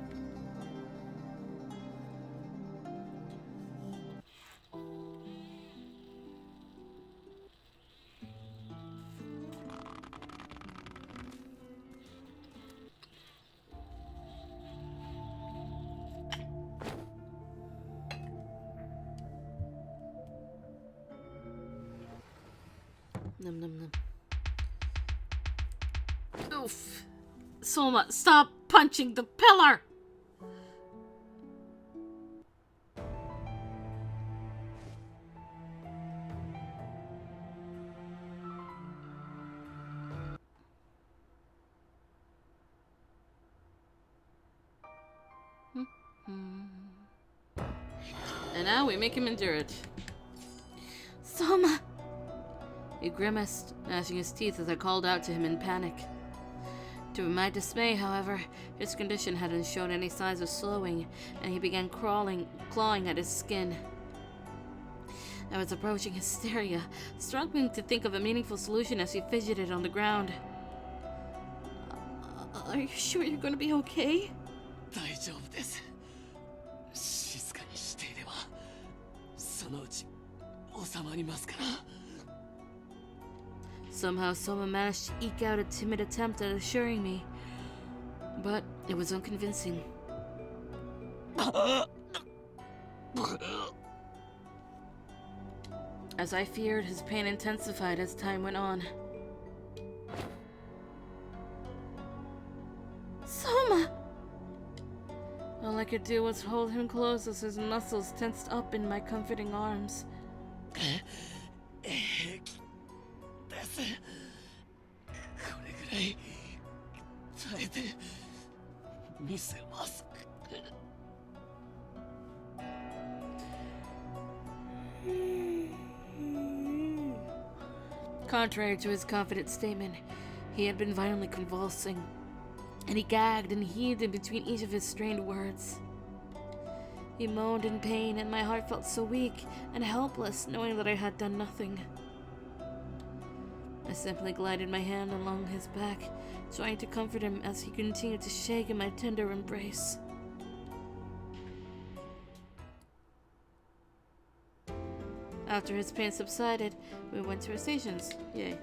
Num num num. Oof. Soma, stop punching the pillar! And now we make him endure it. Soma! He grimaced, gnashing his teeth as I called out to him in panic. To my dismay, however, his condition hadn't shown any signs of slowing, and he began clawing at his skin. I was approaching hysteria, struggling to think of a meaningful solution as he fidgeted on the ground. Are you sure you're going to be okay? 大丈夫です。静かにしていれば、そのうち収まりますから。 Somehow, Soma managed to eke out a timid attempt at assuring me, but it was unconvincing. As I feared, his pain intensified as time went on. Soma! All I could do was hold him close as his muscles tensed up in my comforting arms. これぐらい耐えてみせます。 Contrary to his confident statement, he had been violently convulsing, and he gagged and heaved in between each of his strained words. He moaned in pain, and my heart felt so weak and helpless, knowing that I had done nothing. I simply glided my hand along his back, trying to comfort him as he continued to shake in my tender embrace. After his pain subsided, we went to our stations. Yay.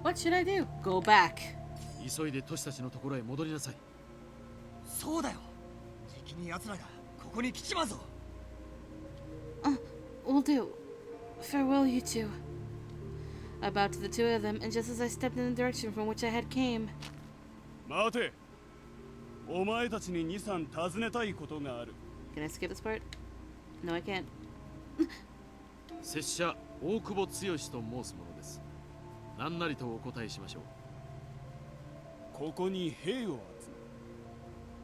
What should I do? Go back. 急いでトシたちのところへ戻りなさい。そうだよ。じきに奴らがここに来ちまうぞ。Will do. Farewell, you two. I bowed to the two of them, and just as I stepped in the direction from which I had came, 待て。お前たちに2、3尋ねたいことがある。 can I skip this part? No, I can't. 拙者大久保剛と申すものです。何なりとお答えしましょう。ここに兵を集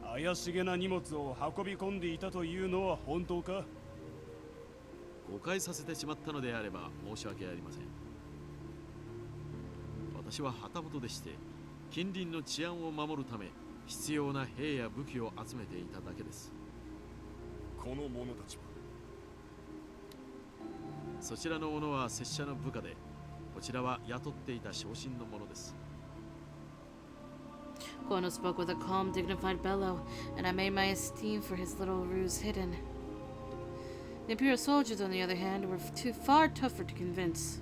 め、怪しげな荷物を運び込んでいたというのは本当か？誤解させてしまったのであれば申し訳ありません。私は旗本でして近隣の治安を守るため必要な兵や武器を集めていただけです。この者たちは？そちらの者は拙者の部下で、こちらは雇っていた昇進の者です。Kono spoke with a calm, dignified bellow, and I made my esteem for his little ruse hidden. The Imperial soldiers, on the other hand, were far tougher to convince.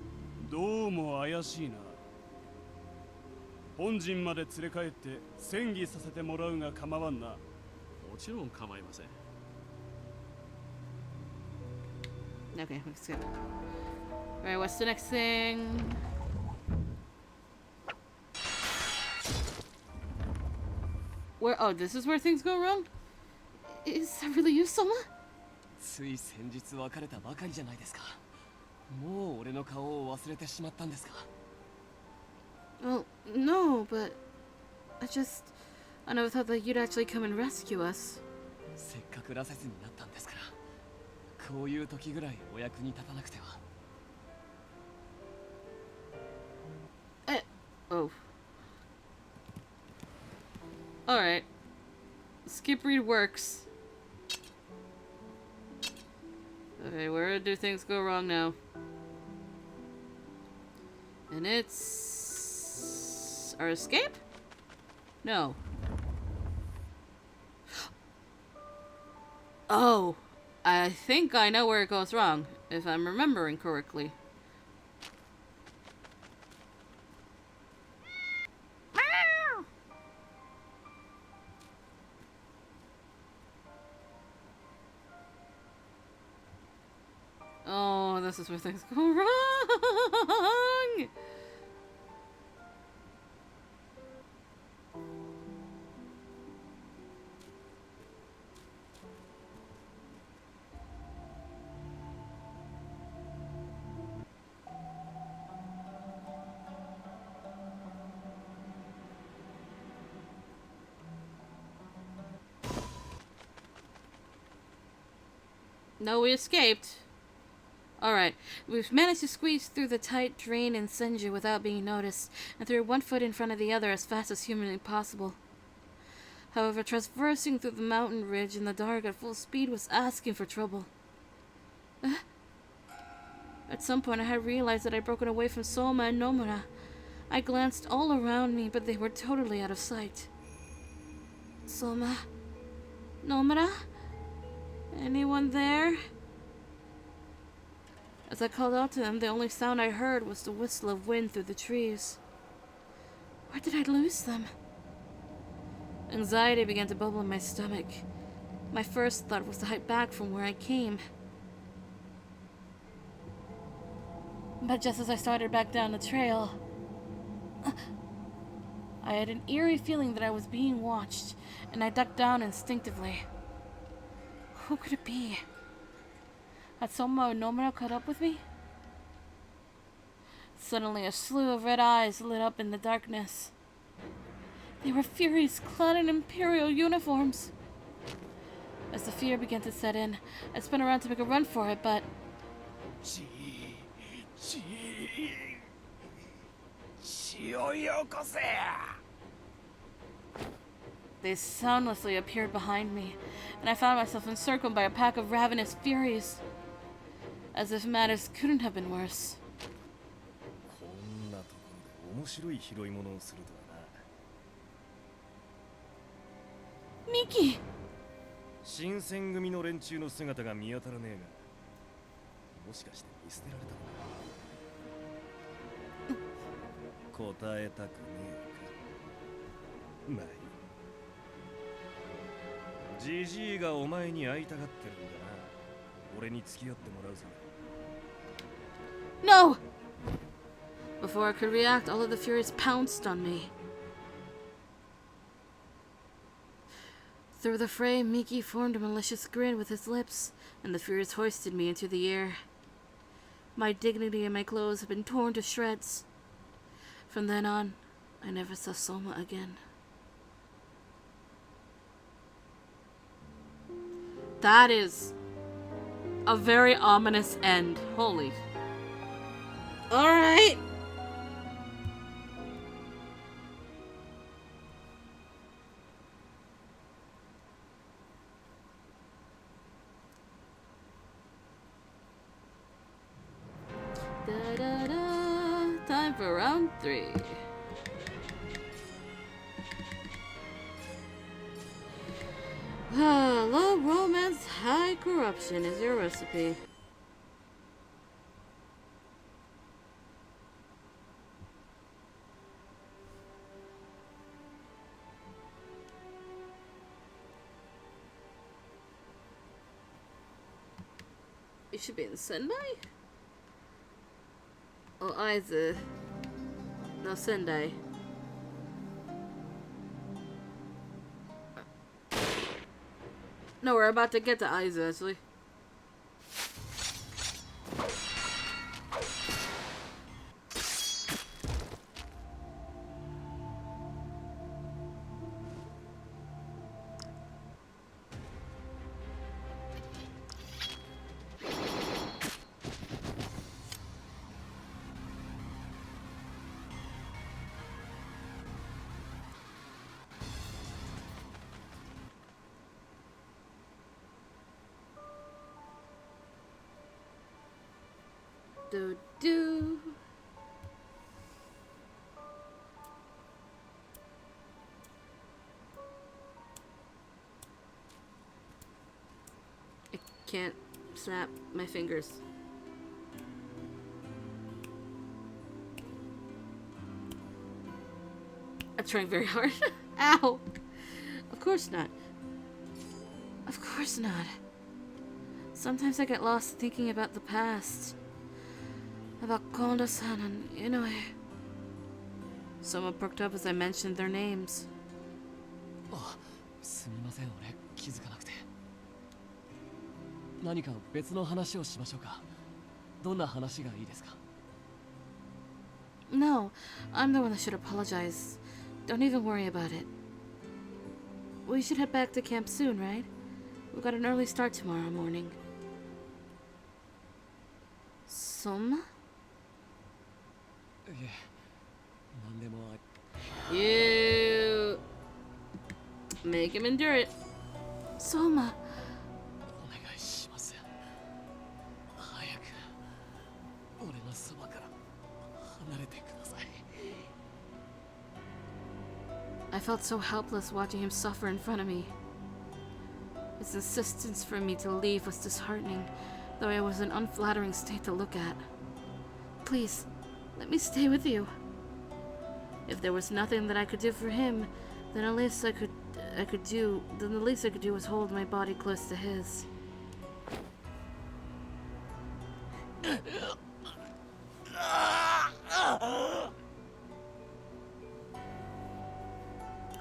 どうも怪しいな。本陣まで連れ帰って戦議させてもらうが構わんな。もちろん構いません。Okay, let's go. Alright, what's the next thing? Where? Oh, this is where things go wrong? Is that really you, Soma? つい先日別れたばかりじゃないですか。もう俺の顔を忘れてしまったんですか。 Well, no, but I never thought that you'd actually come and rescue us. せっかく羅刹になったんですから、こういう時ぐらいお役に立たなくては。Oh. Alright. Skip read works. Okay, where do things go wrong now? And it's... our escape? No. Oh. I think I know where it goes wrong, if I'm remembering correctly. Oh, this is where things go wrong! No, we escaped. Alright, we've managed to squeeze through the tight drain in Senju without being noticed, and threw one foot in front of the other as fast as humanly possible. However, traversing through the mountain ridge in the dark at full speed was asking for trouble. At some point I had realized that I'd broken away from Soma and Nomura. I glanced all around me, but they were totally out of sight. Soma? Nomura? Anyone there? As I called out to them, the only sound I heard was the whistle of wind through the trees. Where did I lose them? Anxiety began to bubble in my stomach. My first thought was to hike back from where I came. But just as I started back down the trail, I had an eerie feeling that I was being watched, and I ducked down instinctively. Who could it be? Had Soma or Nomura caught up with me? Suddenly, a slew of red eyes lit up in the darkness. They were Furies clad in Imperial uniforms. As the fear began to set in, I spun around to make a run for it, but they soundlessly appeared behind me, and I found myself encircled by a pack of ravenous Furies. As if matters couldn't have been worse. こんなところで面白い拾い物をするとはな。ミキ! 新選組の連中の姿が見当たらねえが、もしかして見捨てられたのか。答えたくねえか。まあいい。ジジイがお前に会いたがってるんだな。俺に付き合ってもらうぜ。No! Before I could react, all of the Furies pounced on me. Through the fray, Miki formed a malicious grin with his lips, and the Furies hoisted me into the air. My dignity and my clothes had been torn to shreds. From then on, I never saw Soma again. That is a very ominous end. Holy. Alright! Da-da-da. Time for round 3. Low romance, high corruption is your recipe. You should be in Sendai? Oh, Aizu. No, Sendai. No, we're about to get to Aizu, actually. Do. I can't snap my fingers. I'm trying very hard. Ow! Of course not. Of course not. Sometimes I get lost thinking about the past. About Kondo-san and Inoue. Someone perked up as I mentioned their names. あ、すみません、俺気づかなくて。何か別の話をしましょうか。どんな話がいいですか? No, I'm the one that should apologize. Don't even worry about it. We should head back to camp soon, right? We've got an early start tomorrow morning. Soma? You make him endure it. Soma. I felt so helpless watching him suffer in front of me. His insistence for me to leave was disheartening, though it was an unflattering state to look at. Please, let me stay with you. If there was nothing that I could do for him, then the least I could do was hold my body close to his.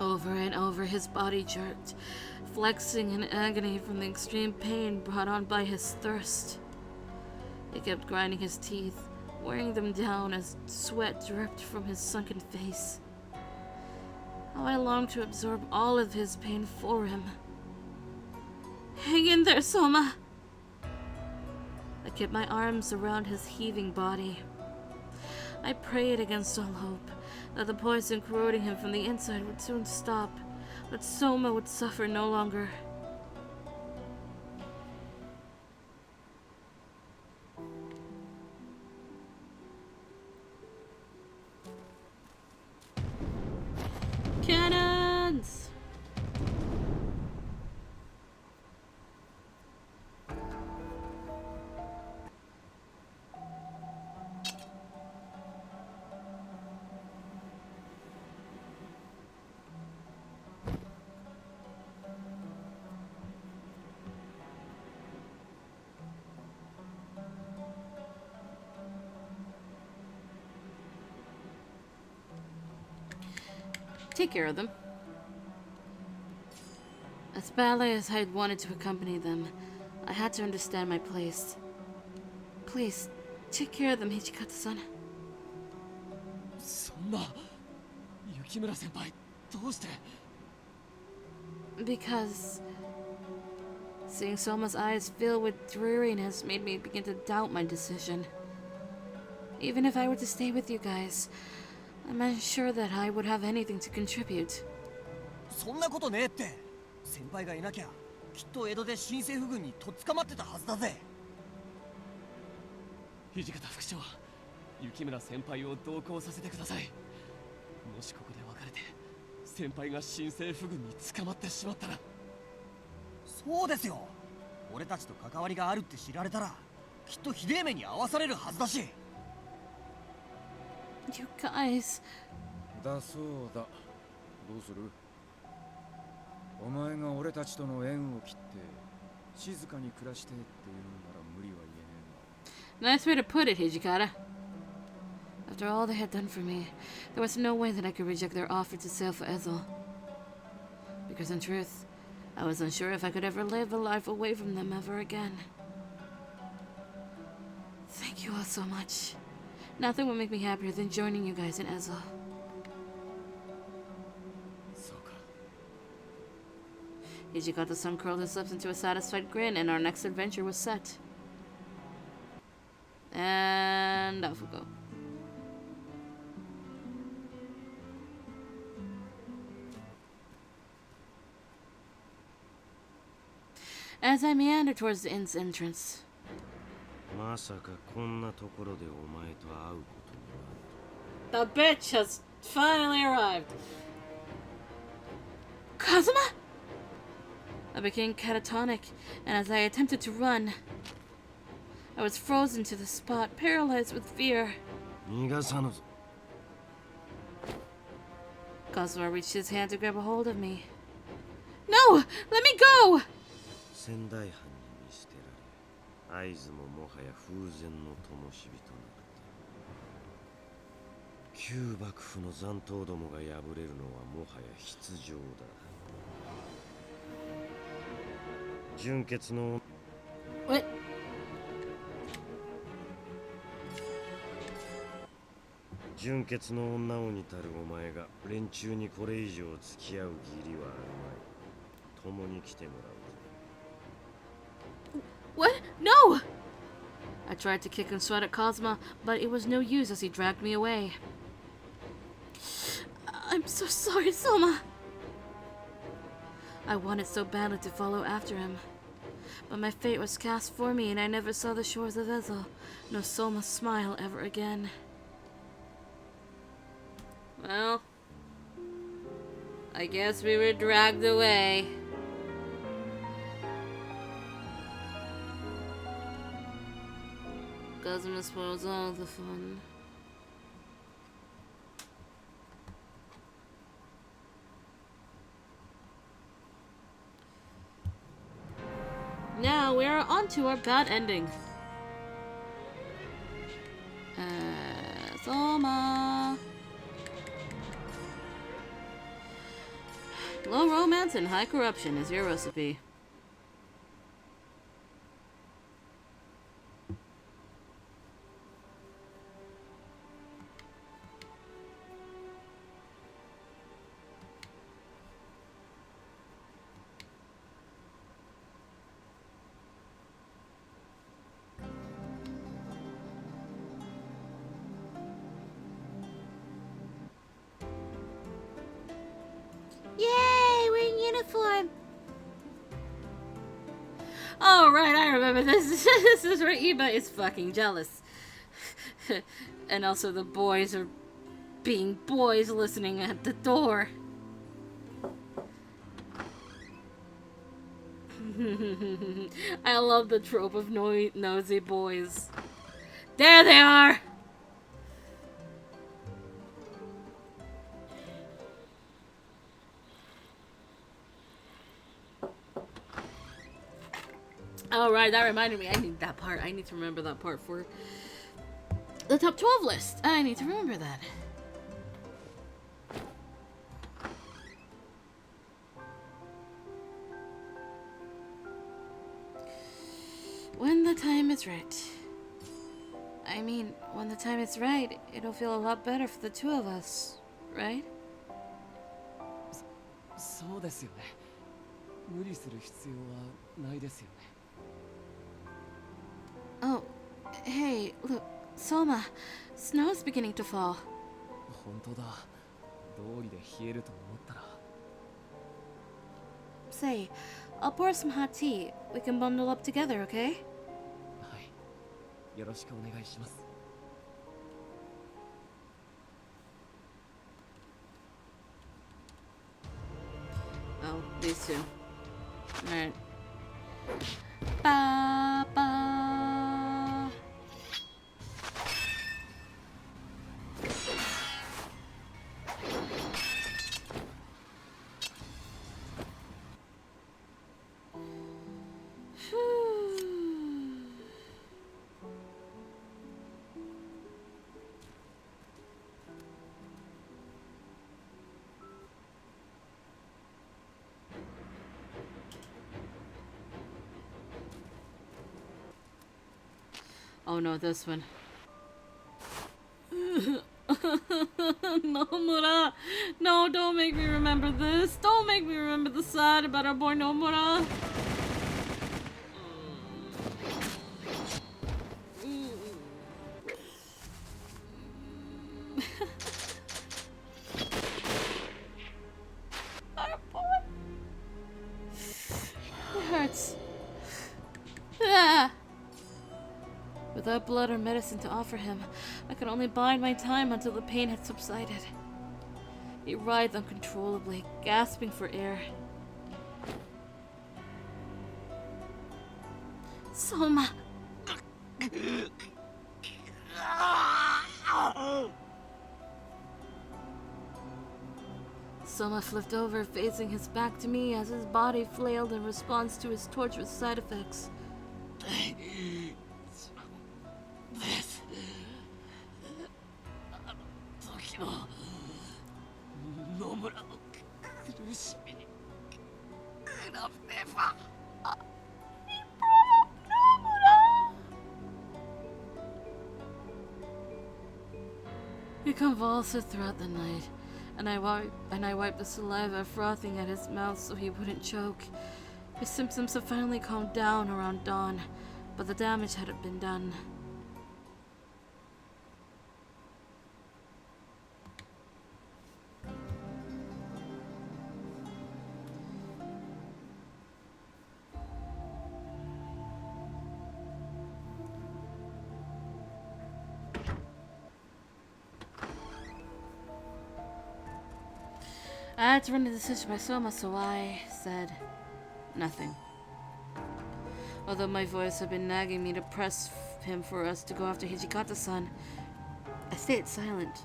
Over and over his body jerked, flexing in agony from the extreme pain brought on by his thirst. He kept grinding his teeth, wearing them down as sweat dripped from his sunken face. How I long to absorb all of his pain for him. Hang in there, Soma! I kept my arms around his heaving body. I prayed against all hope that the poison corroding him from the inside would soon stop, that Soma would suffer no longer. Cannons! Take care of them. As badly as I had wanted to accompany them, I had to understand my place. Please, take care of them, Hijikata-san. そんな雪村先輩どうして Because seeing Soma's eyes fill with dreariness made me begin to doubt my decision. Even if I were to stay with you guys, I'm unsure that I would have anything to contribute. そんなことねえって。先輩がいなきゃきっと江戸で新政府軍にとっ捕まってたはずだぜ。土方副長、雪村先輩を同行させてください。もしここで別れて先輩が新政府軍に捕まってしまったら。そうですよ。俺たちと関わりがあるって知られたらきっとひでえ目に遭わされるはずだし。 You guys. だそうだ。どうする？お前が俺たちとの縁を切って静かに暮らしてっていうなら無理は言えねえな。 Nice way to put it, Hijikata. After all they had done for me, there was no way that I could reject their offer to sail for Ezo. Because in truth, I was unsure if I could ever live a life away from them ever again. Thank you all so much. Nothing would make me happier than joining you guys in Ezo. そうか。 Hijikata-san curled his lips into a satisfied grin, and our next adventure was set. And off we go. As I meander towards the inn's entrance. まさかこんなところでお前と会うことになると。 The bitch has finally arrived. Kazuma? I became catatonic, and as I attempted to run, I was frozen to the spot, paralyzed with fear. 逃がさぬぞ。 Kazuma reached his hand to grab a hold of me. No! Let me go! 仙台藩に見捨てられ、会津ももはや風前の灯火となった。旧幕府の残党どもが敗れるのはもはや必定だ。純血の What? 純血の女を似たるお前が連中にこれ以上付き合う義理はあるまい。共に来てもらう。 What? No! I tried to kick and sweat at Kazuma, but it was no use as he dragged me away. I'm so sorry, Soma. I wanted so badly to follow after him, but my fate was cast for me and I never saw the shores of Ezo, nor Soma's smile ever again. Well, I guess we were dragged away. Kazuma spoils all the fun. Now we are on to our bad ending. Soma. Low romance and high corruption is your recipe. fine. Oh, right, I remember this. This is where Iba is fucking jealous. And also the boys are being boys listening at the door. I love the trope of nosy boys. There they are! Oh, right, that reminded me. I need that part. I need to remember that part for the top 12 list. I need to remember that. When the time is right. I mean, when the time is right, it'll feel a lot better for the two of us, right? そうですよね。無理する必要はないですよね。 Oh, hey, look, Soma, snow's beginning to fall. 本当だ。道理で冷えると思ったら。 Say, I'll pour some hot tea. We can bundle up together, okay? はい。よろしくお願いします。 Oh, these two. Alright. Ba ba. Oh no, this one. Nomura! No, don't make me remember this. Don't make me remember the sad about our boy Nomura. Our boy. It hurts. Ah. Without blood or medicine to offer him, I could only bide my time until the pain had subsided. He writhed uncontrollably, gasping for air. Soma! Soma flipped over, facing his back to me as his body flailed in response to his torturous side effects. 野村の苦しみに比べば。 He convulsed throughout the night, and I wiped the saliva frothing at his mouth so he wouldn't choke. His symptoms had finally calmed down around dawn, but the damage hadn't been done. I had to run a decision by Soma, so I said nothing. Although my voice had been nagging me to press him for us to go after Hijikata-san, I stayed silent.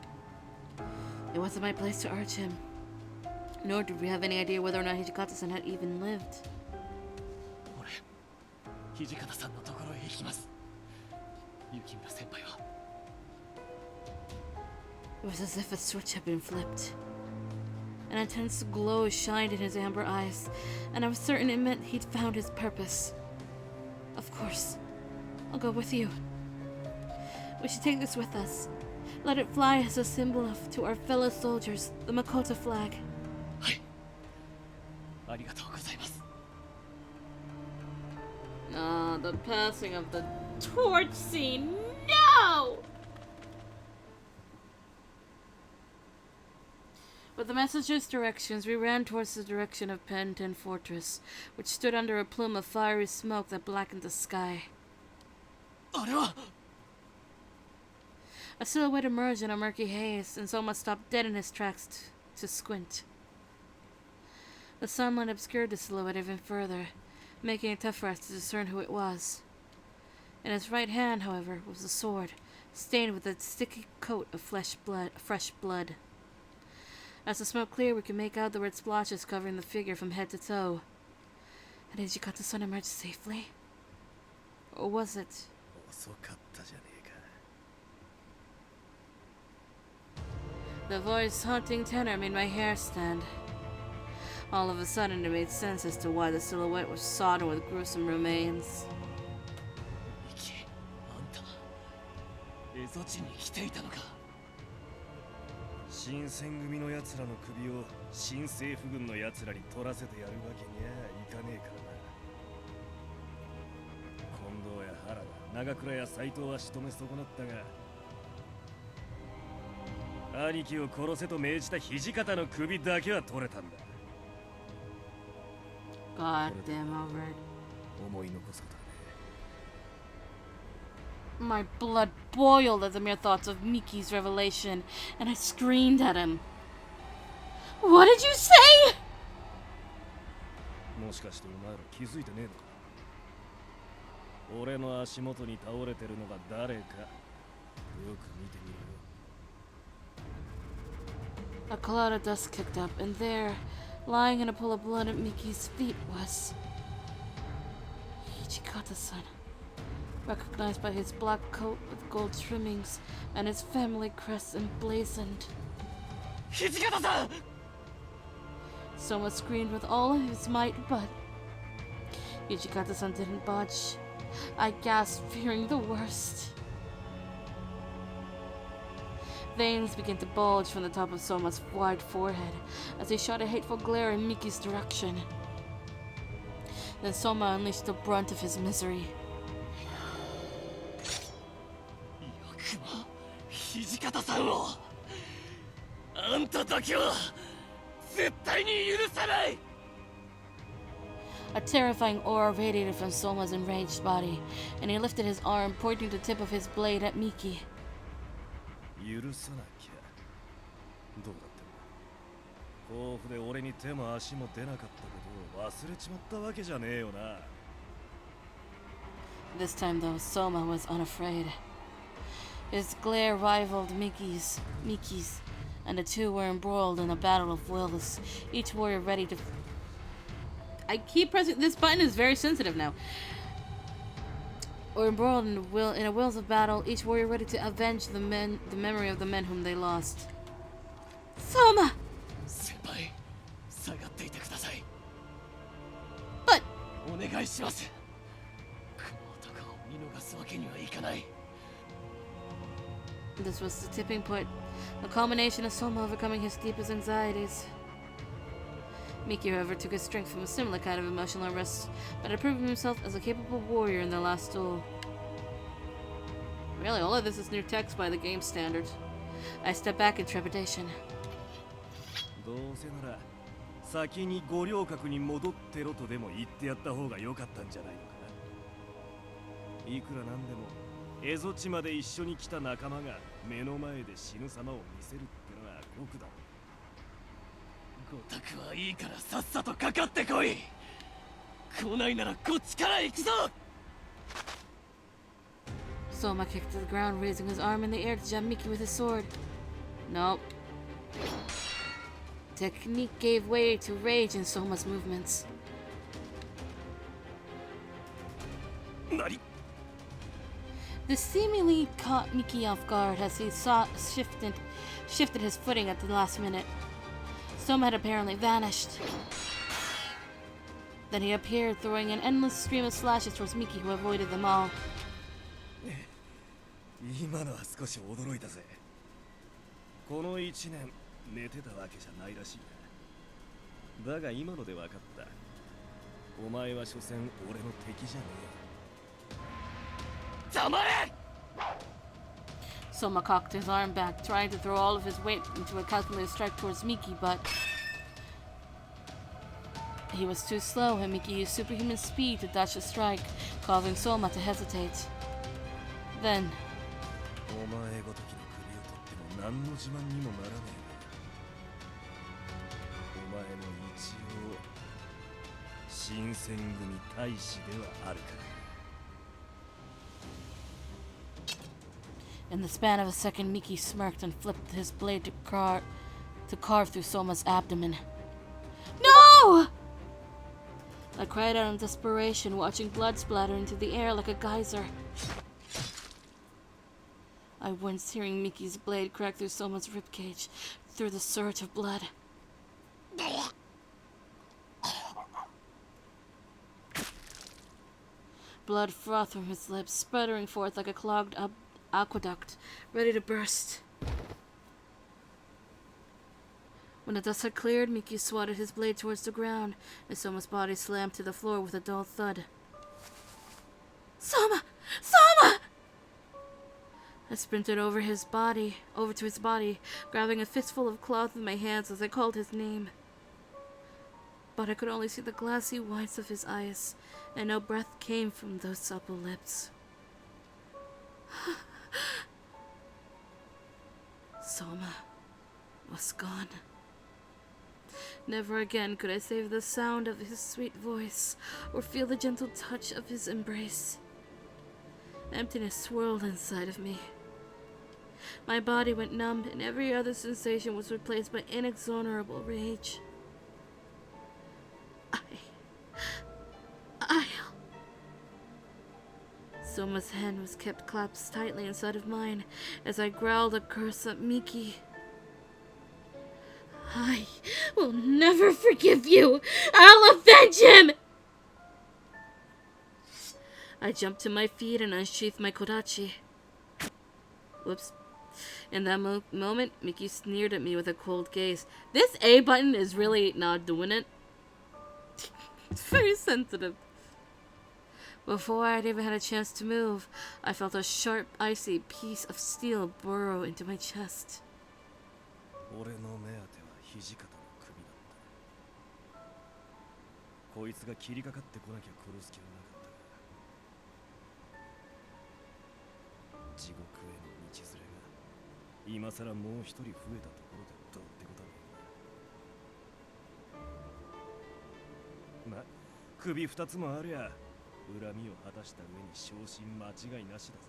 It wasn't my place to urge him, nor did we have any idea whether or not Hijikata-san had even lived. 俺、土方さんのところへ行きます。雪村先輩は。 It was as if a switch had been flipped. An intense glow shined in his amber eyes, and I was certain it meant he'd found his purpose. Of course, I'll go with you. We should take this with us. Let it fly as a symbol to our fellow soldiers, the Makoto flag. はい。ありがとうございます。 Ah, the passing of the torch scene. No! With the messenger's directions, we ran towards the direction of Penten Fortress, which stood under a plume of fiery smoke that blackened the sky. A silhouette emerged in a murky haze, and Soma stopped dead in his tracks to squint. The sunlight obscured the silhouette even further, making it tough for us to discern who it was. In his right hand, however, was a sword, stained with a sticky coat of fresh blood. As the smoke cleared, we could make out the red splotches covering the figure from head to toe. Had Hijikata-san emerged safely? Or was it? The voice-haunting tenor made my hair stand. All of a sudden, it made sense as to why the silhouette was sodden with gruesome remains. Miki, あんた、蝦夷地に来ていたのか。新選組の奴らの首を新政府軍の奴らに取らせてやるわけにはいかねえからな。近藤や原田、長倉や斎藤は仕留め損なったが、兄貴を殺せと命じた土方の首だけは取れたんだ。God damn, Albert. 思い残すことはね。My blood boiled at the mere thoughts of Miki's revelation, and I screamed at him. What did you say? もしかしてお前ら気づいてねえのか。俺の足元に倒れてるのが誰か、よく見てみろよ。A cloud of dust kicked up, and there, lying in a pool of blood at Miki's feet, was Hijikata-san, recognized by his black coat with gold trimmings and his family crest emblazoned. Hijikata-san! Soma screamed with all of his might, but Hijikata-san didn't budge. I gasped, fearing the worst. Veins began to bulge from the top of Soma's wide forehead as he shot a hateful glare in Miki's direction. Then Soma unleashed the brunt of his misery. よくも土方さんをあんただけは絶対に許さない。 A terrifying aura radiated from Soma's enraged body, and he lifted his arm, pointing the tip of his blade at Miki. 許さなきゃどうだって甲府で俺に手も足も出なかったことを忘れちまったわけじゃねえよな。 This time, though, Soma was unafraid. His glare rivaled Miki's, and the two were embroiled in a battle of wills, each warrior ready to... I keep pressing... This button is very sensitive now. Or embroiled in a wills of battle, each warrior ready to avenge the memory of the men whom they lost. Soma! 先輩、下がっていてください。 But... お願いします。この男を見逃すわけにはいかない。 This was the tipping point, the culmination of Soma overcoming his deepest anxieties. Miki, however, took his strength from a similar kind of emotional unrest, but had proven himself as a capable warrior in the last duel. Really, all of this is new text by the game standards. I stepped back in trepidation. どうせなら先に五稜郭に戻ってろとでも言ってやった方が良かったんじゃないのかな。いくらなんでも蝦夷地まで一緒に来た仲間が目の前で死ぬ様を見せるってのは酷だ。 ごたくはいいからさっさとかかってこい。来ないならこっちから行くぞ。 Soma kicked to the ground, raising his arm in the air to jab Miki with his sword. Nope. Technique gave way to rage in Soma's movements. 何? This seemingly caught Miki off guard as he shifted his footing at the last minute. Soma had apparently vanished. Then he appeared, throwing an endless stream of slashes towards Miki, who avoided them all. 今のは少し驚いたぜ。この1年寝てたわけじゃないらしいな。だが今ので分かった。お前は所詮俺の敵じゃねえ。黙れ! Soma cocked his arm back, trying to throw all of his weight into a calculated strike towards Miki, but he was too slow, and Miki used superhuman speed to dodge the strike, causing Soma to hesitate. Then, お前ごときの首を取っても何の自慢にもならねえ。お前も一応新選組大使ではあるから。in the span of a second, Miki smirked and flipped his blade to carve through Soma's abdomen. No! I cried out in desperation, watching blood splatter into the air like a geyser. I winced hearing Miki's blade crack through Soma's ribcage, through the surge of blood. Blood frothed from his lips, sputtering forth like a clogged up aqueduct, ready to burst. When the dust had cleared, Miki swatted his blade towards the ground, and Soma's body slammed to the floor with a dull thud. Soma! Soma! I sprinted over to his body, grabbing a fistful of cloth in my hands as I called his name. But I could only see the glassy whites of his eyes, and no breath came from those supple lips. Soma was gone. Never again could I save the sound of his sweet voice or feel the gentle touch of his embrace. Emptiness swirled inside of me. My body went numb, and every other sensation was replaced by inexorable rage. Soma's hand was kept clasped tightly inside of mine as I growled a curse at Miki. I will never forgive you! I'll avenge him! I jumped to my feet and unsheathed my kodachi. Whoops. In that moment, Miki sneered at me with a cold gaze. This A button is really not doing it. It's very sensitive. Before I'd even had a chance to move, I felt a sharp, icy piece of steel burrow into my chest. 俺の目当ては土方の首だった。こいつが切りかかってこなきゃ殺す気はなかったが、地獄への道連れが今さらもう一人増えたところでどうってことはねえな。ま、首二つもありゃ恨みを果たした上に昇進間違いなしだぜ。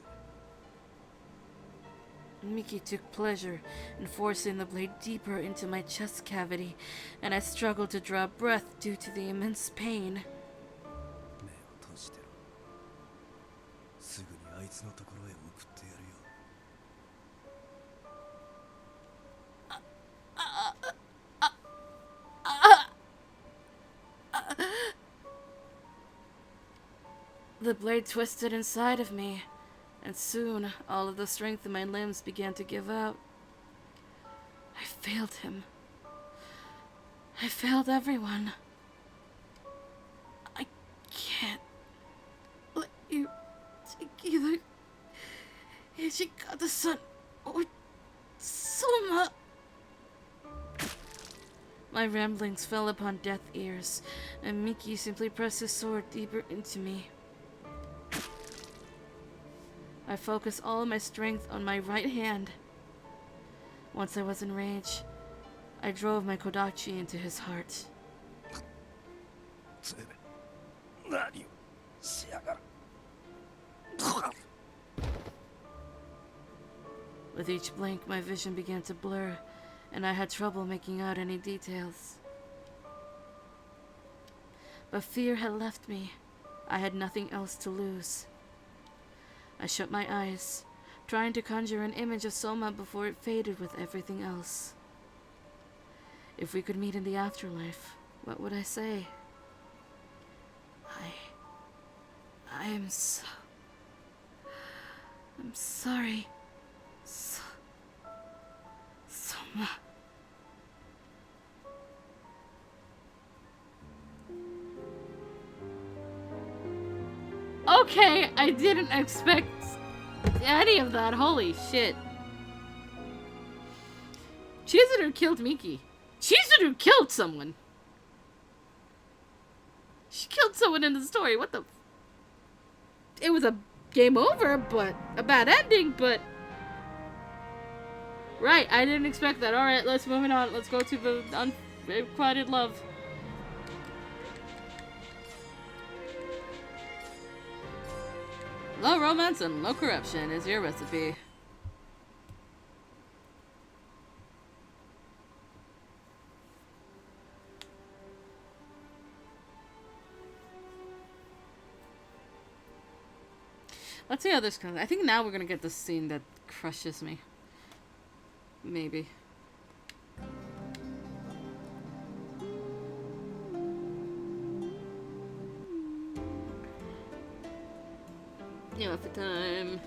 Miki took pleasure in forcing the blade deeper into my chest cavity, and I struggled to draw breath due to the immense pain. 目を閉じてろ。すぐにあいつのところへ送ってやるよ。The blade twisted inside of me, and soon all of the strength in my limbs began to give out. I failed him. I failed everyone. I can't let you take either Hijikata-san or Soma. My ramblings fell upon deaf ears, and Miki simply pressed his sword deeper into me. I focused all of my strength on my right hand. Once I was in rage, I drove my kodachi into his heart. With each blink, my vision began to blur, and I had trouble making out any details. But fear had left me. I had nothing else to lose. I shut my eyes, trying to conjure an image of Soma before it faded with everything else. If we could meet in the afterlife, what would I say? I'm sorry. Soma. Okay, I didn't expect any of that. Holy shit. Chizuru killed Miki. Chizuru killed someone. She killed someone in the story. What the? It was a game over, but a bad ending, but... Right, I didn't expect that. Alright, let's move on. Let's go to the unrequited love. Low romance and low corruption is your recipe. Let's see how this goes. I think now we're gonna get the scene that crushes me. Maybe. Yeah, for time.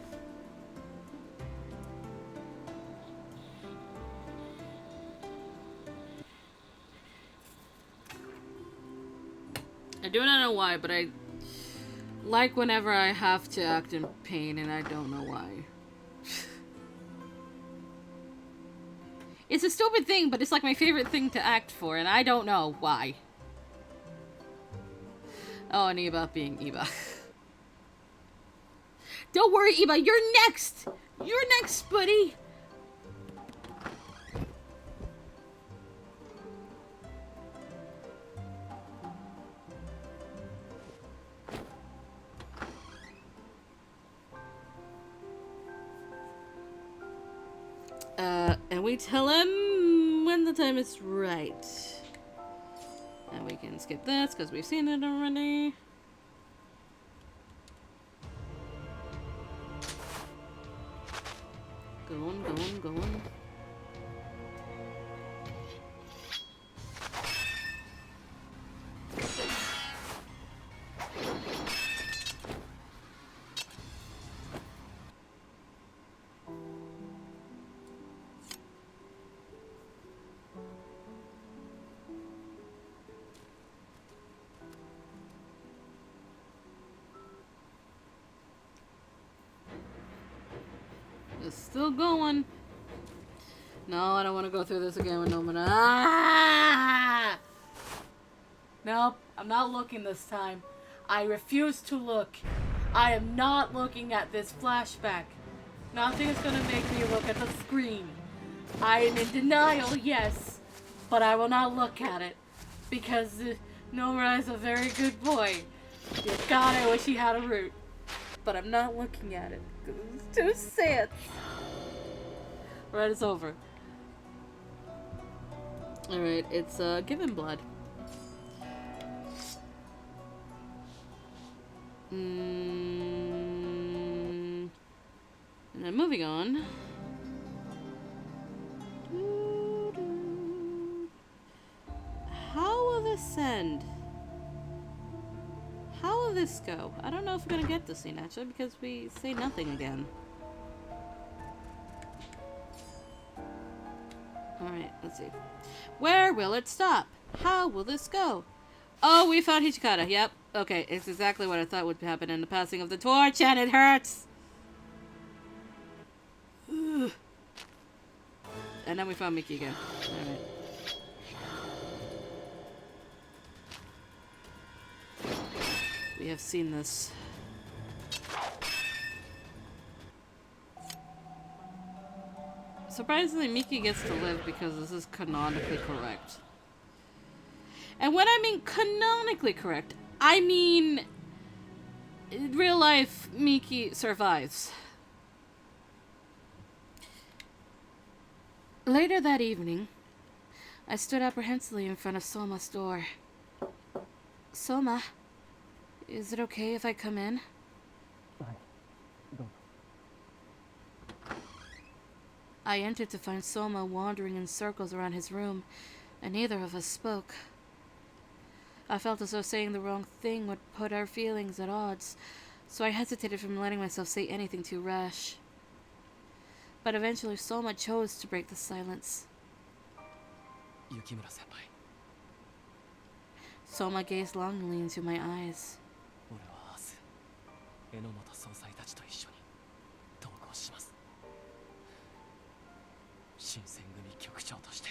I do not know why, but I like whenever I have to act in pain, and I don't know why. It's a stupid thing, but it's like my favorite thing to act for, and I don't know why. Oh, and Iba being Iba. Don't worry, Iba, you're next! You're next, buddy! And we tell him when the time is right. And we can skip this because we've seen it already. Go on, go on, go on. It's still going. No, I don't want to go through this again with Nomina. Ah! Nope, I'm not looking this time. I refuse to look. I am not looking at this flashback. Nothing is going to make me look at the screen. I am in denial, yes, but I will not look at it. Because Nomura is a very good boy. God, I wish he had a root. But I'm not looking at it. It's too sad. Alright, it's over. Alright, it's Given Blood. And then moving on. How will this end? How will this go? I don't know if we're gonna get this scene actually because we say nothing again. Alright, let's see. Where will it stop? How will this go? Oh, we found Hijikata. Yep. Okay, it's exactly what I thought would happen in the passing of the torch, and it hurts! Ugh. And then we found Miki again. Alright. We have seen this. Surprisingly, Miki gets to live because this is canonically correct. And when I mean canonically correct, I mean in real life, Miki survives. Later that evening, I stood apprehensively in front of Soma's door. Soma, is it okay if I come in? I entered to find Soma wandering in circles around his room, and neither of us spoke. I felt as though saying the wrong thing would put our feelings at odds, so I hesitated from letting myself say anything too rash. But eventually Soma chose to break the silence. Yukimura-senpai. Soma gazed longingly into my eyes. 俺は明日、榎本総裁たちと一緒に登校します。新選組局局長として。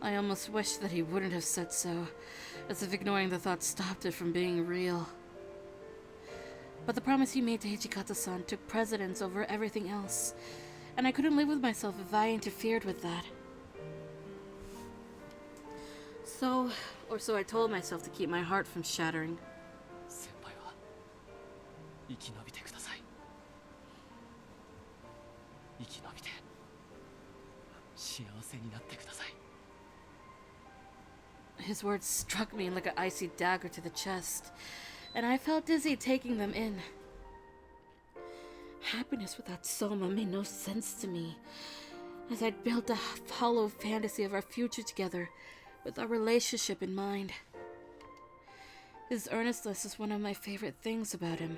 I almost wish that he wouldn't have said so, as if ignoring the thought stopped it from being real. But the promise he made to Hijikata-san took precedence over everything else, and I couldn't live with myself if I interfered with that. So I told myself to keep my heart from shattering. 先輩は生き延びてください。生き延びて幸せになってください。 His words struck me like an icy dagger to the chest, and I felt dizzy taking them in. Happiness without Soma made no sense to me, as I'd built a hollow fantasy of our future together, with our relationship in mind. His earnestness is one of my favorite things about him,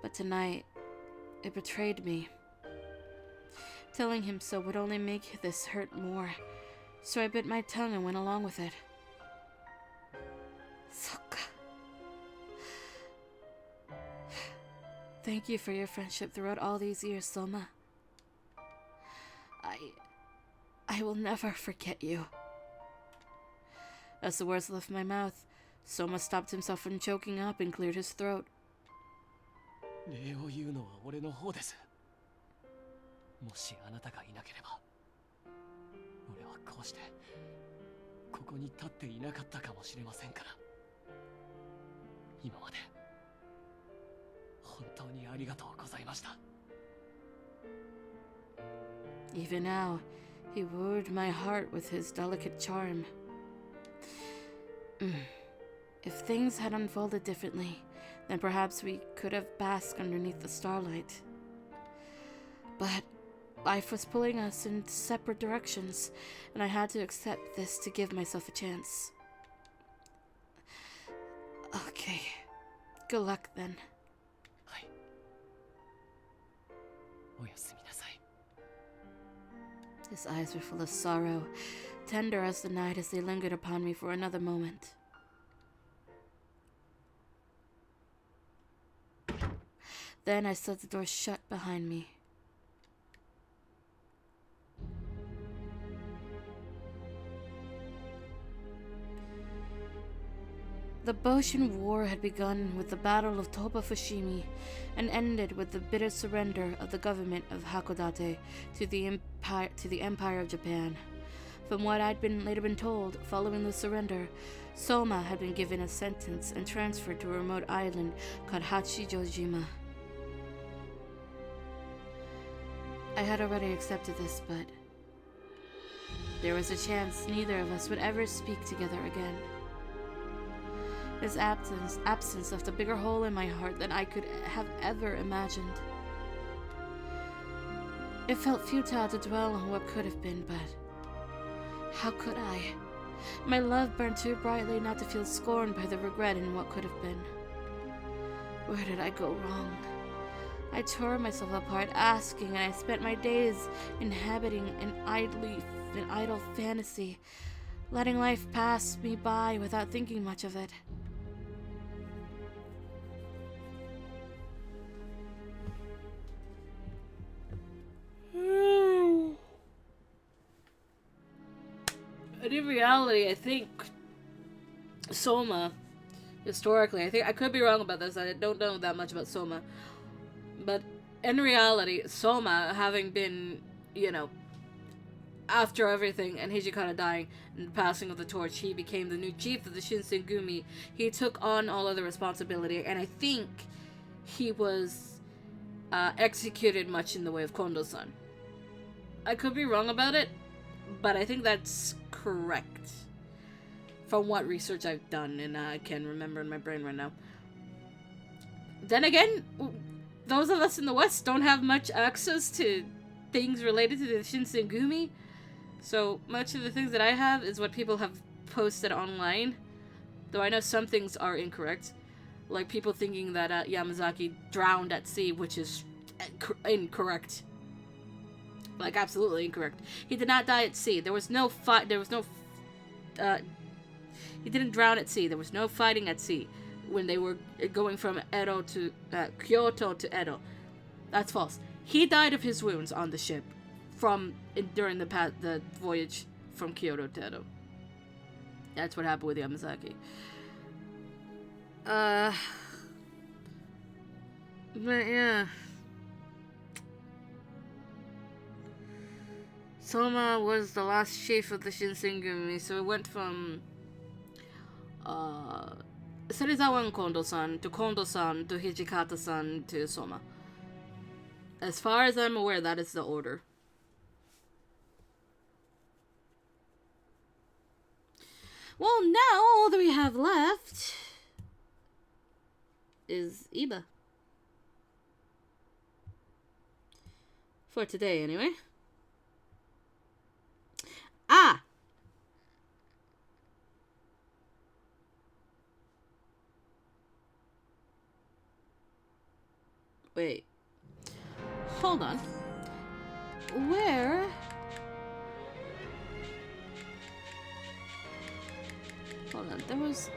but tonight, it betrayed me. Telling him so would only make this hurt more, so I bit my tongue and went along with it. Sokka. Thank you for your friendship throughout all these years, Soma. I will never forget you. As the words left my mouth, Soma stopped himself from choking up and cleared his throat. 礼を言うのは俺の方です。もしあなたがいなければ、俺はこうしてここに立っていなかったかもしれませんから。今まで本当にありがとうございました。 Even now, he wooed my heart with his delicate charm. If things had unfolded differently, then perhaps we could have basked underneath the starlight. But life was pulling us in separate directions, and I had to accept this to give myself a chance. Okay. Good luck then. はい。おやすみなさい。 His eyes were full of sorrow, tender as the night as they lingered upon me for another moment. Then I saw the door shut behind me. The Boshin War had begun with the Battle of Toba Fushimi and ended with the bitter surrender of the government of Hakodate to the Empire of Japan. From what I'd later been told, following the surrender, Soma had been given a sentence and transferred to a remote island called Hachijojima. I had already accepted this, but there was a chance neither of us would ever speak together again. His absence left a bigger hole in my heart than I could have ever imagined. It felt futile to dwell on what could have been, but how could I? My love burned too brightly not to feel scorned by the regret in what could have been. Where did I go wrong? I tore myself apart asking, and I spent my days inhabiting an idle fantasy, letting life pass me by without thinking much of it. And in reality, I think Soma, historically, I could be wrong about this, I don't know that much about Soma, but in reality, Soma, having been, after everything and Hijikata dying and the passing of the torch, he became the new chief of the Shinsengumi. He took on all of the responsibility, and I think he was executed much in the way of Kondo-san. I could be wrong about it, but I think that's correct from what research I've done, and I can remember in my brain right now. Then again, those of us in the West don't have much access to things related to the Shinsengumi, so much of the things that I have is what people have posted online, though I know some things are incorrect, like people thinking that Yamazaki drowned at sea, which is incorrect. Like, absolutely incorrect. He did not die at sea. There was no fight. He didn't drown at sea. There was no fighting at sea when they were going from Edo to Kyoto to Edo. That's false. He died of his wounds on the ship during the voyage from Kyoto to Edo. That's what happened with Yamazaki. But yeah. Soma was the last chief of the Shinsengumi, so it went from Serizawa and Kondo-san to Kondo-san to Hijikata-san to Soma. As far as I'm aware, that is the order. Well, now all that we have left is Iba. For today, anyway. Ah! Wait. Hold on. Where? Hold on. There was...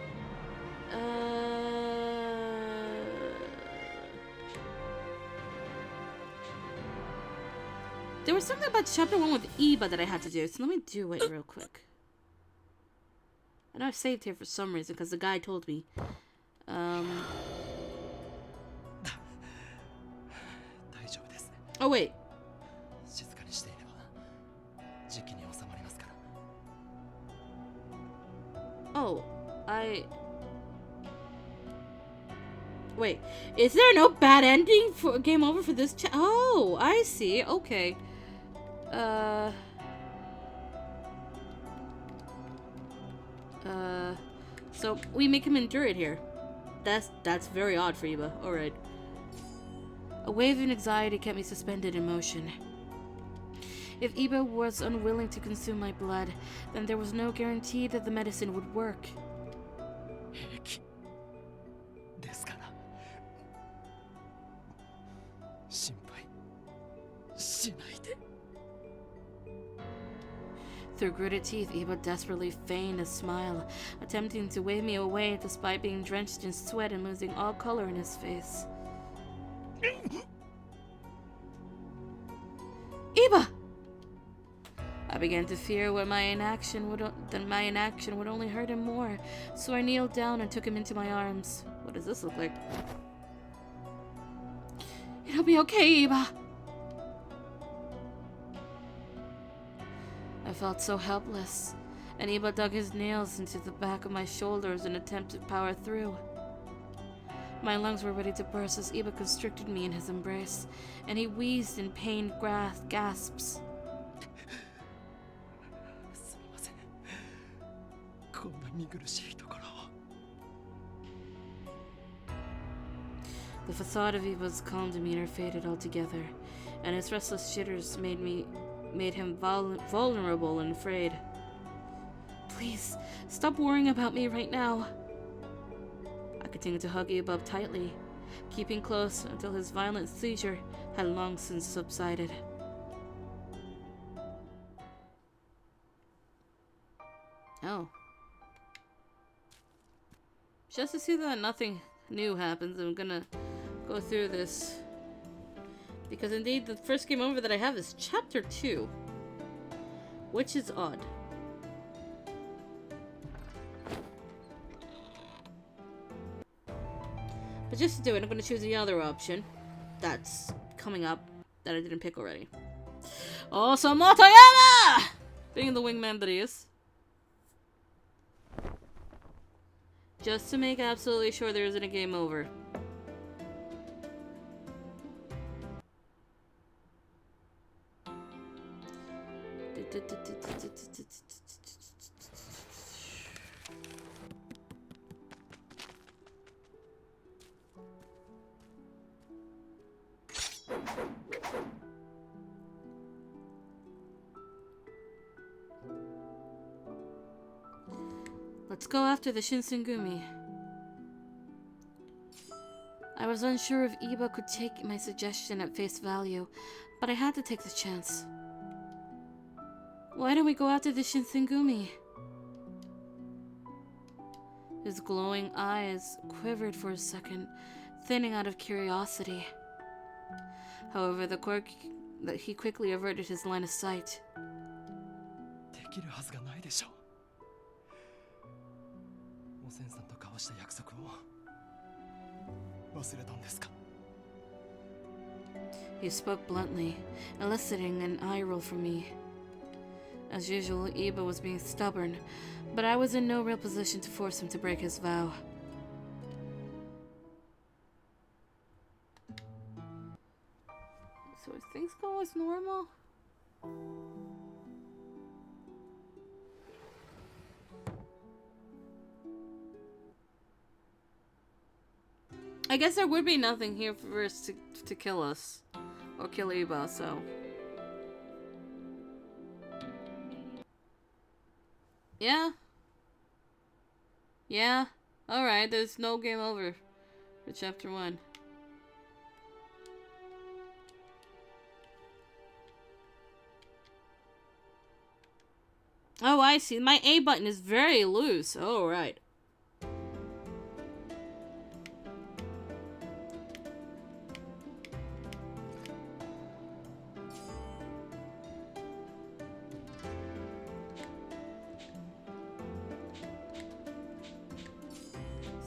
There was something about chapter 1 with Iba that I had to do, so let me do it real quick. I know I saved here for some reason, because the guy told me. Oh, wait. Oh, Wait, is there no bad ending for game over for this Oh, I see. Okay. So we make him endure it here. That's very odd for Iba. Alright. A wave of anxiety kept me suspended in motion. If Iba was unwilling to consume my blood, then there was no guarantee that the medicine would work. Through gritted teeth, Iba desperately feigned a smile, attempting to wave me away despite being drenched in sweat and losing all color in his face. Iba! I began to fear that my inaction would only hurt him more, so I kneeled down and took him into my arms. What does this look like? It'll be okay, Iba! I felt so helpless, and Iba dug his nails into the back of my shoulders in an attempt to power through. My lungs were ready to burst as Iba constricted me in his embrace, and he wheezed in pained gasps. The facade of Iba's calm demeanor faded altogether, and his restless jitters made him vulnerable and afraid. Please, stop worrying about me right now. I continued to hug Iba tightly, keeping close until his violent seizure had long since subsided. Oh. Just to see that nothing new happens, I'm gonna go through this. Because indeed, the first game over that I have is Chapter 2. Which is odd. But just to do it, I'm going to choose the other option that's coming up that I didn't pick already. Also, Motoyama! Being the wingman that he is. Just to make absolutely sure there isn't a game over. Let's go after the Shinsengumi. I was unsure if Iba could take my suggestion at face value, but I had to take the chance. Why don't we go after the Shinsengumi? His glowing eyes quivered for a second, thinning out of curiosity. However, that he quickly averted his line of sight. できるはずがないでしょう。おせんさんと交わした約束を忘れたんですか？ He spoke bluntly, eliciting an eye roll from me. As usual, Iba was being stubborn, but I was in no real position to force him to break his vow. So if things go as normal? I guess there would be nothing here for us to kill us. Or kill Iba, so... Yeah. Yeah. Alright, there's no game over for chapter 1. Oh, I see. My A button is very loose. Oh, right.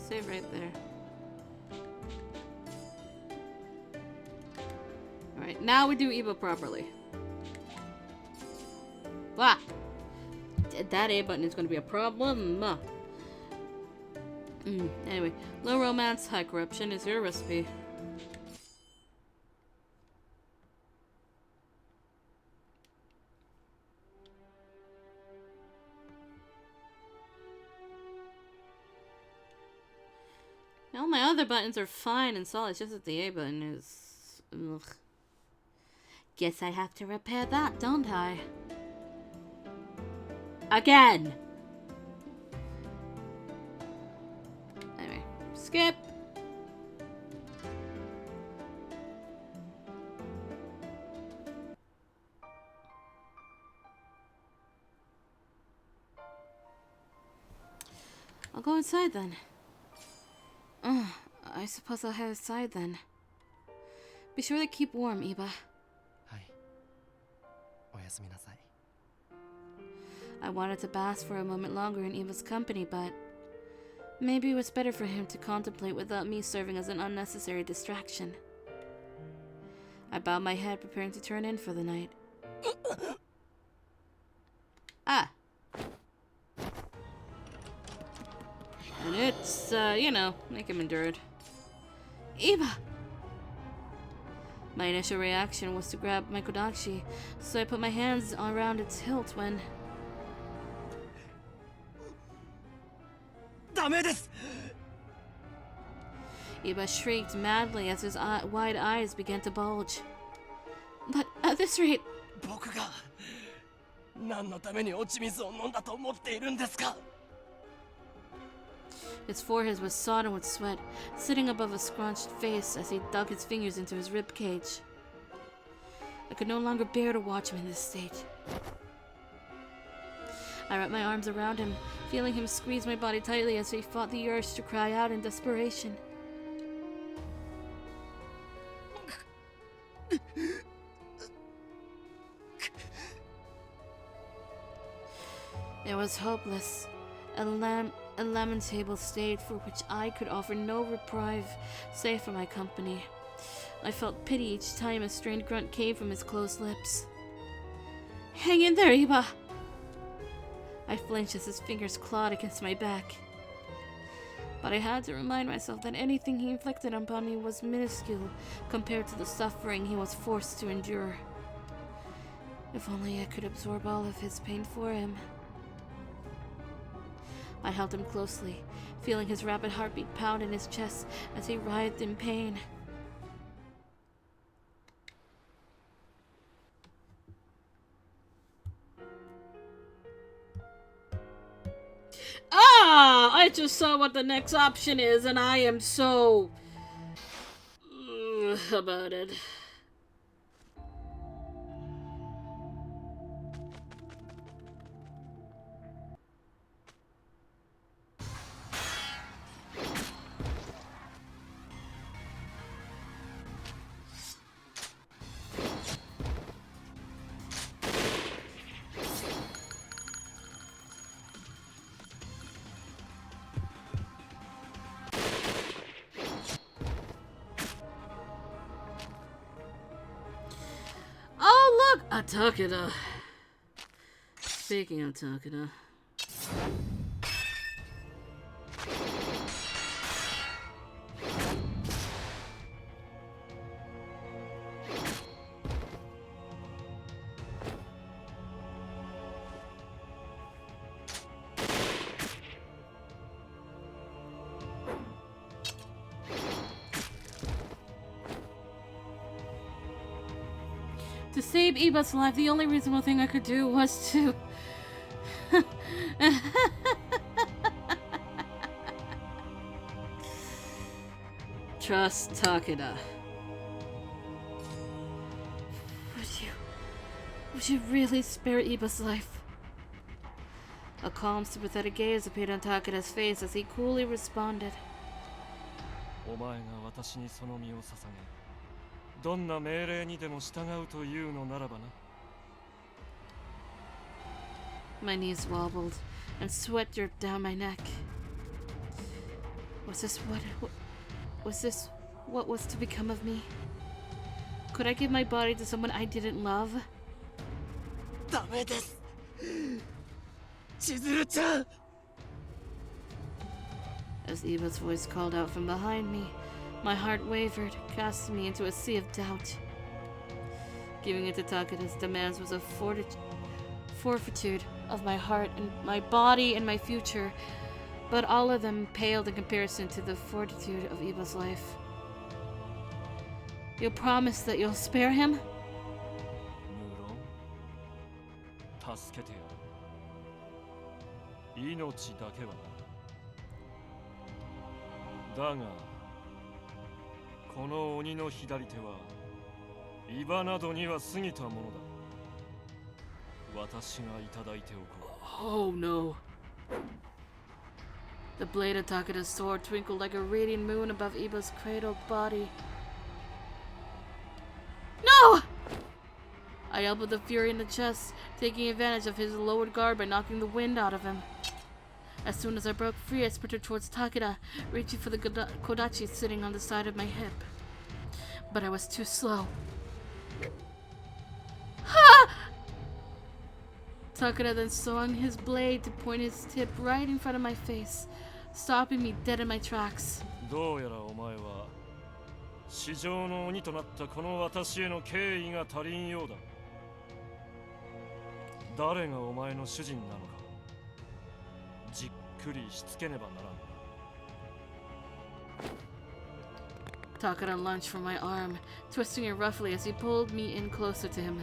Save right there. Alright, now we do Iba properly. Wow. That A button is going to be a problem. Anyway, low romance, high corruption is your recipe. All my other buttons are fine and solid, it's just that the A button is... Ugh. Guess I have to repair that, don't I? Again! Anyway, skip! I'll go inside then. I suppose I'll head outside then. Be sure to keep warm, Iba. はい。おやすみなさい。 I wanted to bask for a moment longer in Iba's company, but maybe it was better for him to contemplate without me serving as an unnecessary distraction. I bowed my head, preparing to turn in for the night. Ah. And it's, you know, make him endure it. Iba! My initial reaction was to grab my kodachi, so I put my hands around its hilt when... ダメです! Iba shrieked madly as his wide eyes began to bulge. But at this rate... 僕が何のために落ち水を飲んだと思っているんですか? His forehead was sodden with sweat, sitting above a scrunched face as he dug his fingers into his rib cage. I could no longer bear to watch him in this state. I wrapped my arms around him, feeling him squeeze my body tightly as he fought the urge to cry out in desperation. It was hopeless. A lamentable state for which I could offer no reprieve save for my company. I felt pity each time a strained grunt came from his closed lips. Hang in there, Iba! I flinched as his fingers clawed against my back. But I had to remind myself that anything he inflicted upon me was minuscule compared to the suffering he was forced to endure. If only I could absorb all of his pain for him. I held him closely, feeling his rapid heartbeat pound in his chest as he writhed in pain. Ah! I just saw what the next option is, and I am so... about it. Ah, Takeda. Speaking of Takeda. To save Iba's life, the only reasonable thing I could do was to... trust Takeda. Would you really spare Iba's life? A calm, sympathetic gaze appeared on Takeda's face as he coolly responded. お前が私にその身を捧げ、どんな命令にでも従うというのならばな。My knees wobbled, and sweat dripped down my neck. Was this what was to become of me? Could I give my body to someone I didn't love? ダメです。千鶴ちゃん。 As Eva's voice called out from behind me, my heart wavered, casting me into a sea of doubt. Giving in to Takeda's demands was a forfeiture of my heart and my body and my future, but all of them paled in comparison to the fortitude of Eva's life. You'll promise that you'll spare him? 助けてやる。命だけはな。だが、この鬼の左手は、イバなどには過ぎたものだ。私がいただいておこう。Oh no. The blade of Takeda's sword twinkled like a radiant moon above Iba's cradled body. No! I elbowed the Fury in the chest, taking advantage of his lowered guard by knocking the wind out of him. As soon as I broke free, I sprinted towards Takeda, reaching for the Kodachi sitting on the side of my hip. But I was too slow. Ha! Takeda then swung his blade to point his tip right in front of my face, stopping me dead in my tracks. どうやらお前は史上の鬼となったこの私への敬意が足りんようだ。誰がお前の主人なのか、じっくりしつけねばならん。Takeda lunged for my arm, twisting it roughly as he pulled me in closer to him.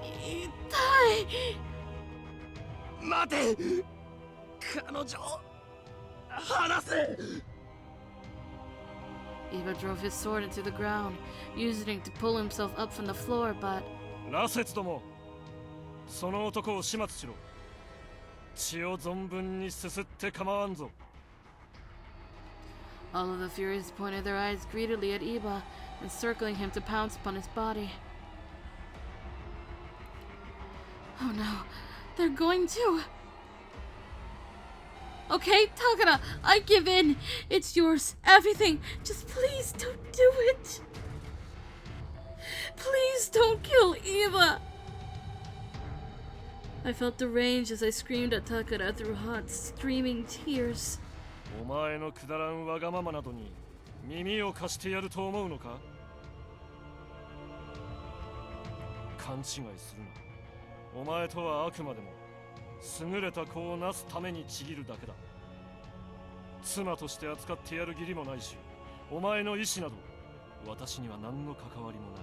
痛い。待て。彼女。離せ。 Iba drove his sword into the ground, using it to pull himself up from the floor, but... 羅刹ども、その男を始末しろ。血を存分にすすって構わんぞ。All of the Furies pointed their eyes greedily at Iba, encircling him to pounce upon his body. Oh no, they're going to... Okay, Takeda, I give in. It's yours. Everything. Just please don't do it. Please don't kill Eva. I felt deranged as I screamed at Takeda through hot, streaming tears. お前のくだらんわがままなどに耳を貸してやると思うのか？勘違いするな。お前とはあくまでも優れた子をなすためにちぎるだけだ。妻として扱ってやる義理もないし、お前の意思など私には何の関わりもない。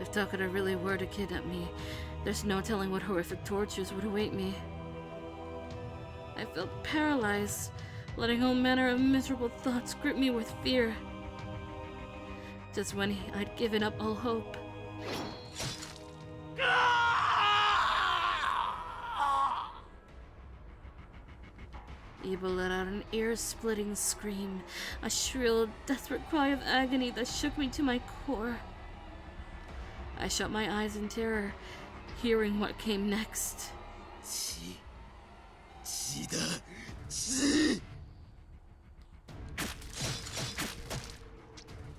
If Takeda really were to kidnap me, there's no telling what horrific tortures would await me. I felt paralyzed, letting all manner of miserable thoughts grip me with fear. Just when I'd given up all hope. Iba let out an ear-splitting scream, a shrill, desperate cry of agony that shook me to my core. I shut my eyes in terror, hearing what came next. 血だ。血。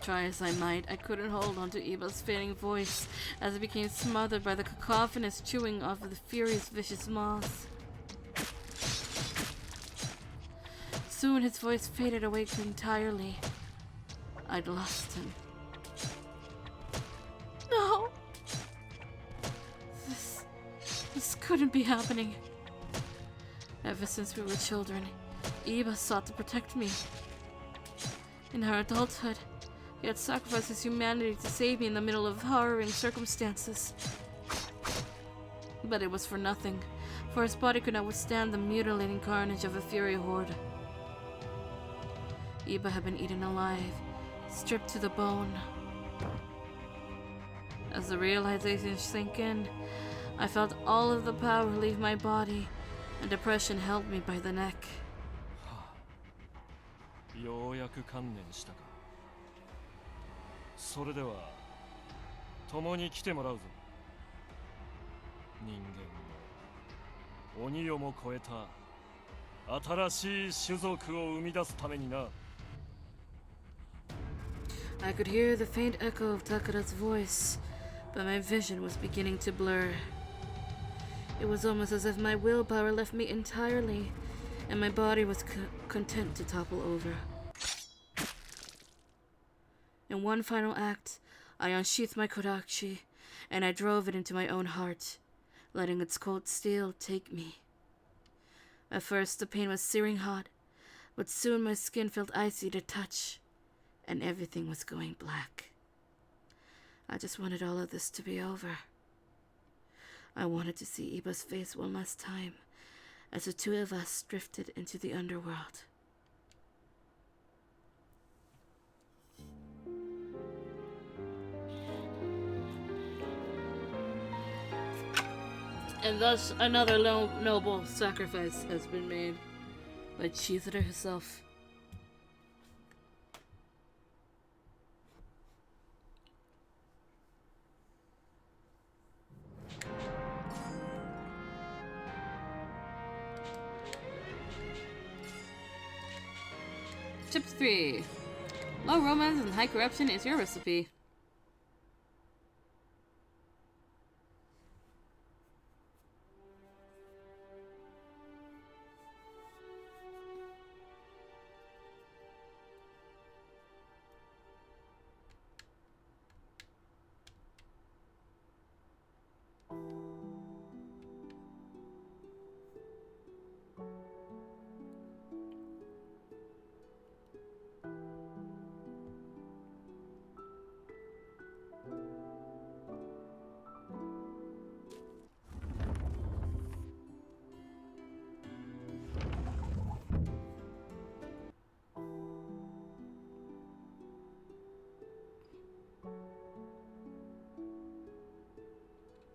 Try as I might, I couldn't hold on to Iba's fading voice as it became smothered by the cacophonous chewing of the furious vicious maws. Soon his voice faded away entirely. I'd lost him. No! This couldn't be happening. Ever since we were children, Iba sought to protect me. In her adulthood, he had sacrificed his humanity to save me in the middle of harrowing circumstances. But it was for nothing, for his body could not withstand the mutilating carnage of a fury horde. Iba had been eaten alive, stripped to the bone. As the realization sank in, I felt all of the power leave my body, and depression held me by the neck. ようやく観念したか。それでは共に来てもらうぞ。人間の鬼をも超えた新しい種族を生み出すためにな。I could hear the faint echo of Takara's voice, but my vision was beginning to blur. It was almost as if my willpower left me entirely, and my body was content to topple over. In one final act, I unsheathed my kodachi, and I drove it into my own heart, letting its cold steel take me. At first, the pain was searing hot, but soon my skin felt icy to touch, and everything was going black. I just wanted all of this to be over. I wanted to see Iba's face one last time, as the two of us drifted into the underworld. And thus another noble sacrifice has been made by Chizuru herself. Tip 3. Low romance and high corruption is your recipe.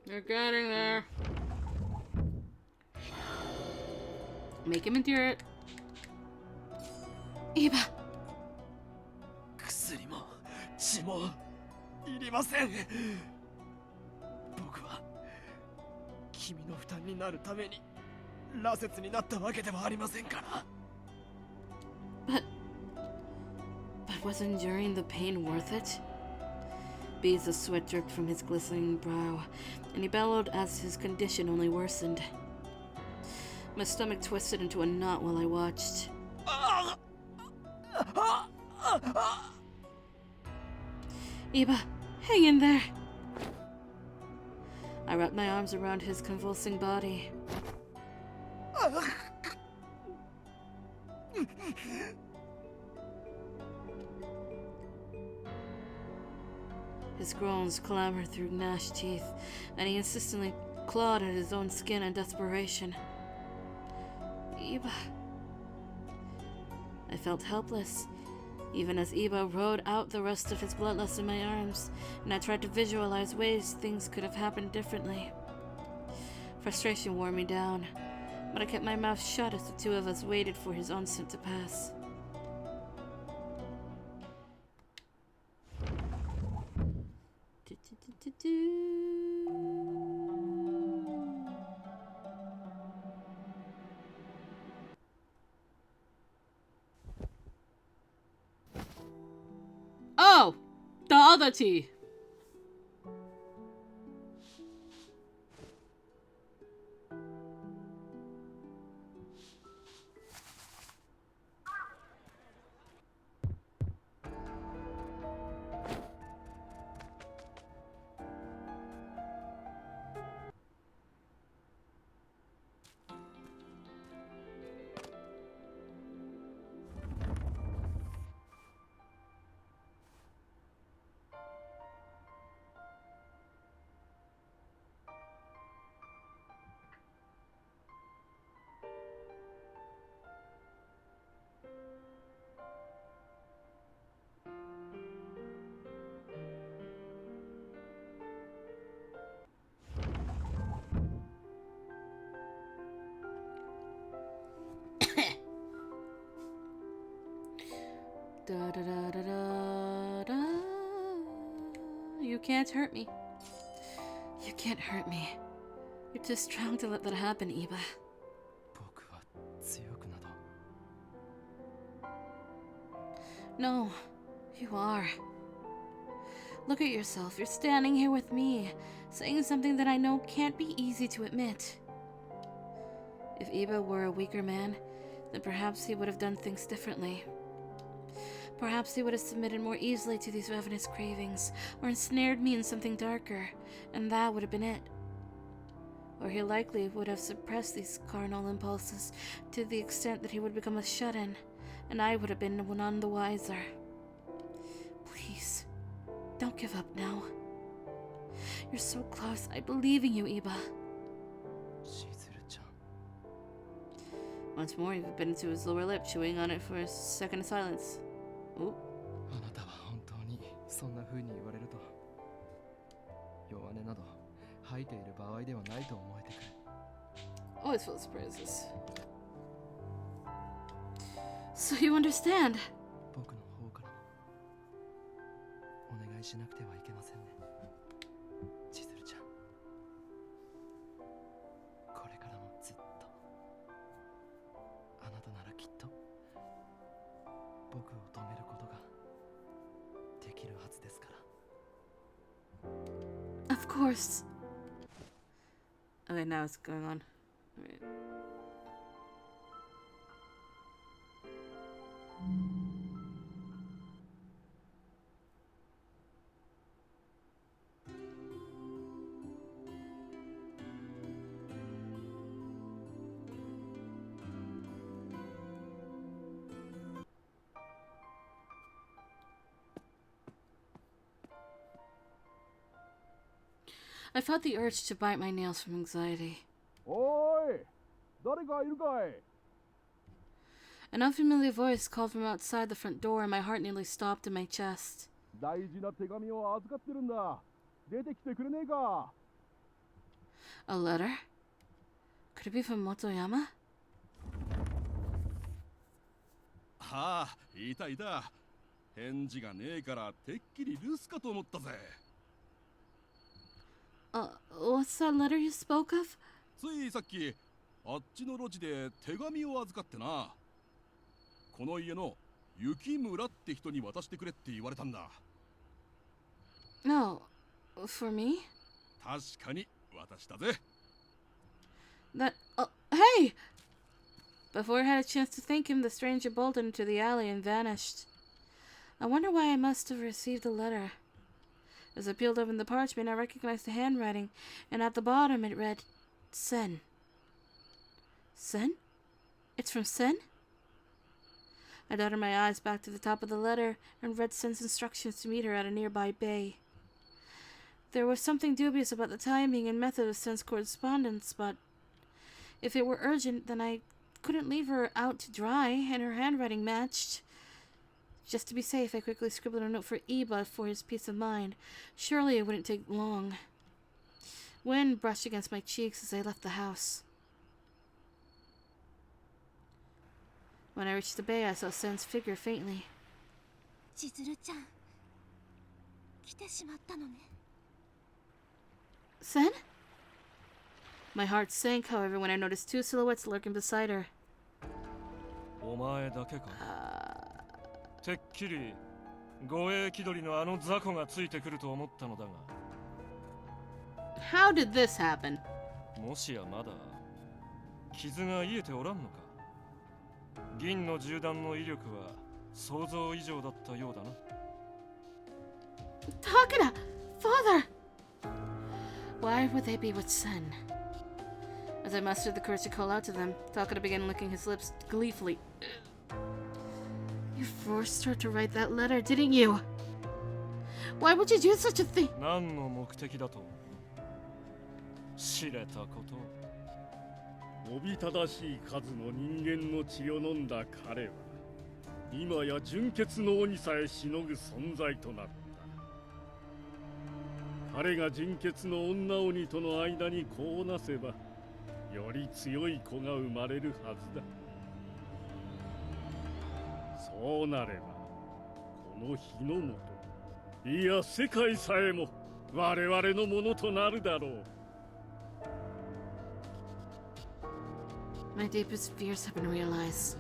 You're getting there. Make him endure it. Iba! 薬も血もいりません。僕は君の負担になるために羅刹になったわけではありませんから。But was enduring the pain worth it? Beads of sweat dripped from his glistening brow, and he bellowed as his condition only worsened. My stomach twisted into a knot while I watched. Iba, hang in there! I wrapped my arms around his convulsing body. His groans clamored through gnashed teeth, and he insistently clawed at his own skin in desperation. Iba. I felt helpless, even as Iba rode out the rest of his bloodlust in my arms, and I tried to visualize ways things could have happened differently. Frustration wore me down, but I kept my mouth shut as the two of us waited for his onset to pass. Oh! all the tea. Da, da, da, da, da, da. You can't hurt me. You can't hurt me. You're too strong to let that happen, Iba. 僕は強くなど No, you are. Look at yourself. You're standing here with me, saying something that I know can't be easy to admit. If Iba were a weaker man, then perhaps he would have done things differently. Perhaps he would have submitted more easily to these ravenous cravings, or ensnared me in something darker, and that would have been it. Or he likely would have suppressed these carnal impulses to the extent that he would become a shut-in, and I would have been none the wiser. Please, don't give up now. You're so close. I believe in you, Iba. しずるちゃん Once more, you've bitten into his lower lip, chewing on it for a second of silence. Ooh. あなたは本当にそんな風に言われると弱音など吐いている場合ではないと思えてくる Always full of surprises. So you understand? 僕の方からもお願いしなくてはいけませんね千鶴ちゃんこれからもずっとあなたならきっと僕を止めることができるはずですから Of course. Okay, now it's going on. Alright. I felt the urge to bite my nails from anxiety. おーい誰かいるかい An unfamiliar voice called from outside the front door, and my heart nearly stopped in my chest. 大事な手紙を預かってるんだ出てきてくれねえか A letter? Could it be from Motoyama? はあいたいた返事がねえからてっきり留守かと思ったぜ What's that letter you spoke of? ついさっきあっちの路地で手紙を預かってなこの家の雪村って人に渡してくれって言われたんだ No. For me? 確かに渡したぜ That. Hey! Before I had a chance to thank him, the stranger bolted into the alley and vanished. I wonder why I must have received a letter. As I peeled open the parchment, I recognized the handwriting, and at the bottom it read, Sen. Sen? It's from Sen? I darted my eyes back to the top of the letter and read Sen's instructions to meet her at a nearby bay. There was something dubious about the timing and method of Sen's correspondence, but if it were urgent, then I couldn't leave her out to dry, and her handwriting matched. Just to be safe, I quickly scribbled a note for Iba for his peace of mind. Surely it wouldn't take long. Wind brushed against my cheeks as I left the house. When I reached the bay, I saw Sen's figure faintly. 千鶴ちゃん来てしまったのね Sen? My heart sank, however, when I noticed two silhouettes lurking beside her. お前だけかてっきり護衛気取りのあの雑魚がついてくると思ったのだが。 How did this happen? もしやまだ傷が癒えておらんのか。銀の銃弾の威力は想像以上だったようだな。 Takeda! Father! Why would they be with Sen? As I mustered the courage to call out to them, Takeda began licking his lips gleefully. You forced her to write that letter, didn't you? Why would you do such a thing? 何の目的だと知れたこと。おびただしい数の人間の血を飲んだ彼は今や純血の鬼さえしのぐ存在となった。彼が純血の女鬼との間に子をなせばより強い子が生まれるはずだ。そうなればこの日の本、いや世界さえも我々のものとなるだろう。 My deepest fears have been realized.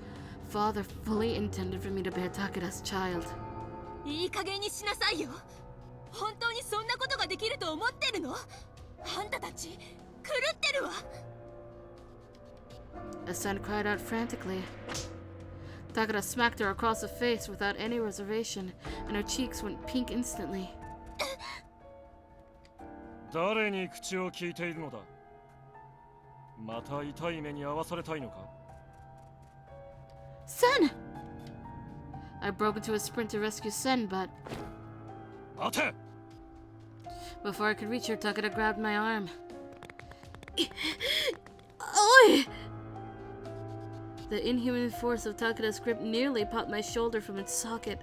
Father fully intended for me to bear Takeda's child. いい加減にしなさいよ。本当にそんなことができると思ってるの？あんたたち狂ってるわ。 A son cried out frantically. Takeda smacked her across the face without any reservation, and her cheeks went pink instantly. 誰に口を聞いているのだ。また痛い目に遭わされたいのか。 Sen! I broke into a sprint to rescue Sen, but 待て! Before I could reach her, Takeda grabbed my arm. Oi! The inhuman force of Takeda's grip nearly popped my shoulder from its socket.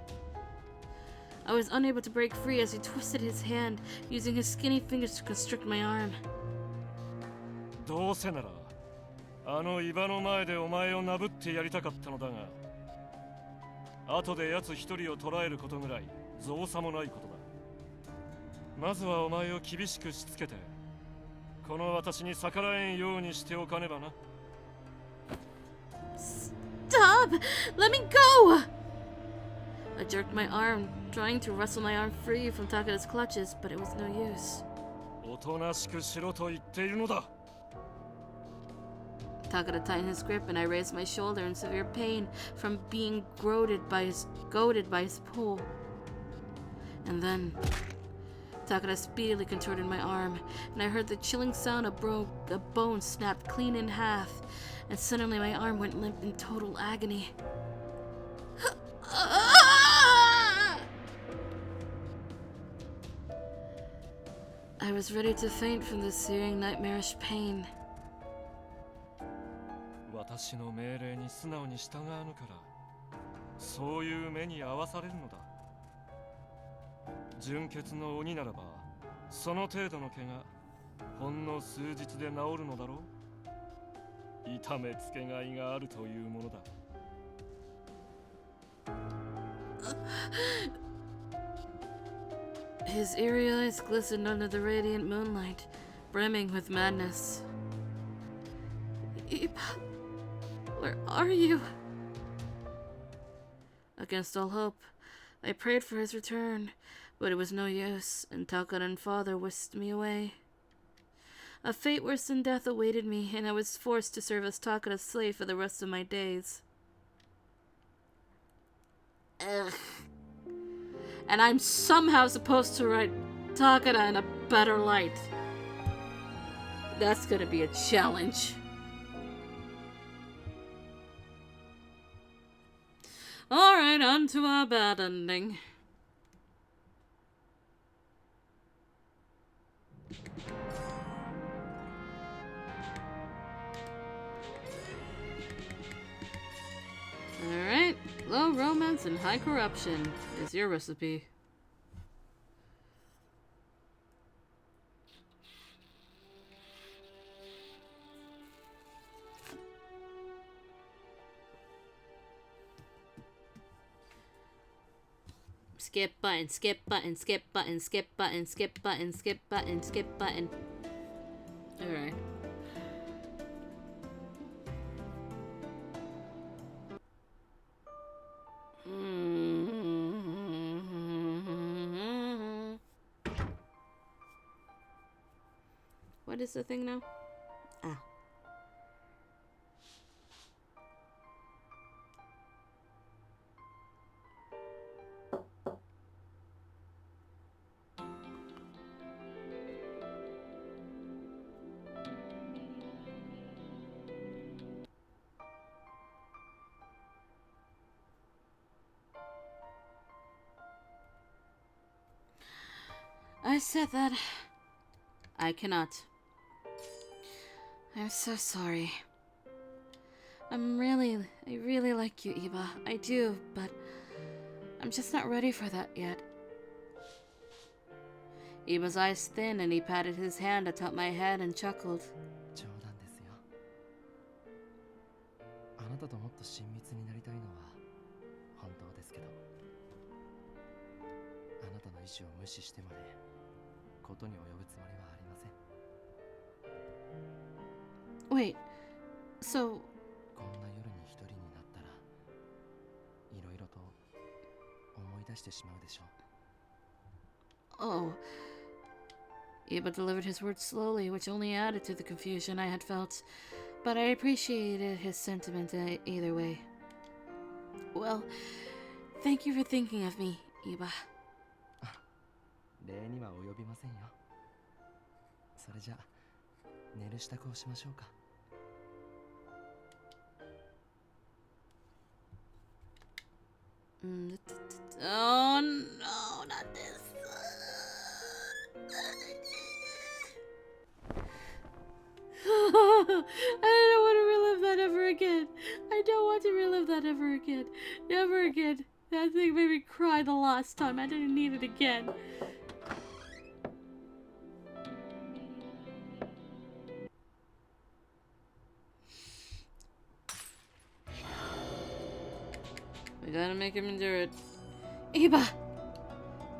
I was unable to break free as he twisted his hand, using his skinny fingers to constrict my arm. どうせならあの岩の前でお前をなぶってやりたかったのだが、後で奴一人を捕らえることぐらい造作もないことだ。まずはお前を厳しくしつけて、この私に逆らえんようにしておかねばな。 Stop! Let me go! I jerked my arm, trying to wrestle my arm free from Takeda's clutches, but it was no use. おとなしくしろと言っているのだ。 Takeda tightened his grip, and I raised my shoulder in severe pain from being goaded by his pull. And then Takeda speedily contorted my arm, and I heard the chilling sound of a bone snapped clean in half, and suddenly my arm went limp in total agony. I was ready to faint from the searing nightmarish pain. 私の命令に素直に従わぬから、そういう目に遭わされるのだ。純血の鬼ならば、その程度の怪我、ほんの数日で治るのだろう。痛めつけがいがあるというものだ。His eerie eyes glistened under the radiant moonlight, brimming with madness. Iba, where are you? Against all hope, I prayed for his return, but it was no use, and Takeda and father whisked me away. A fate worse than death awaited me, and I was forced to serve as Takeda's slave for the rest of my days. Ugh. And I'm somehow supposed to write Takeda in a better light. That's gonna be a challenge. Alright, on to our bad ending. Alright, low romance and high corruption is your recipe. Skip button, skip button, skip button, skip button, skip button, skip button, skip button. Alright. What is the thing now? Ah. I said that I cannot. I'm so sorry. I really like you, Iba. I do, but I'm just not ready for that yet. Iba's eyes thinned and he patted his hand atop my head and chuckled. 冗談ですよ。あなたともっと親密になりたいのは本当ですけど、あなたの意思を無視してまでことに及ぶつもりはありません。Wait, so こんな夜に一人になったらいろいろと思い出してしまうでしょう。 oh. Iba delivered his words slowly, which only added to the confusion I had felt, but I appreciated his sentiment either way. Well, thank you for thinking of me, Iba. 礼には及びませんよ。それじゃ寝る支度をしましょうか。Oh no, not this. I don't want to relive that ever again. I don't want to relive that ever again. Never again. That thing made me cry the last time. I didn't need it again. We gotta make him endure it. Iba!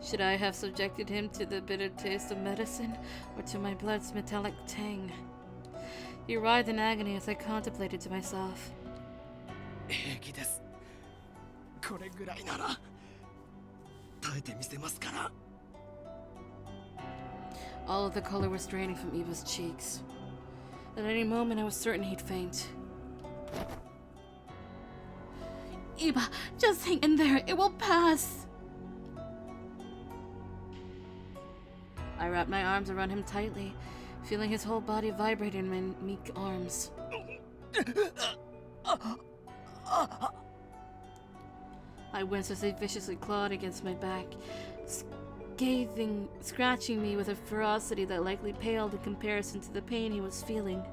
Should I have subjected him to the bitter taste of medicine, or to my blood's metallic tang? He writhed in agony as I contemplated to myself. 平気です。これぐらいなら耐えてみせますから。 All of the color was draining from Eva's cheeks. At any moment, I was certain he'd faint. Eva, just hang in there. It will pass. I wrapped my arms around him tightly, feeling his whole body vibrate in my meek arms. I winced as he viciously clawed against my back, scratching me with a ferocity that likely paled in comparison to the pain he was feeling.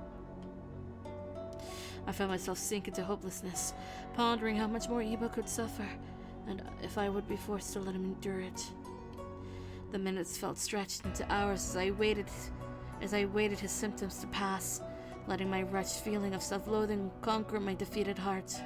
I felt myself sink into hopelessness, pondering how much more Iba could suffer, and if I would be forced to let him endure it. The minutes felt stretched into hours as I waited his symptoms to pass, letting my wretched feeling of self-loathing conquer my defeated heart.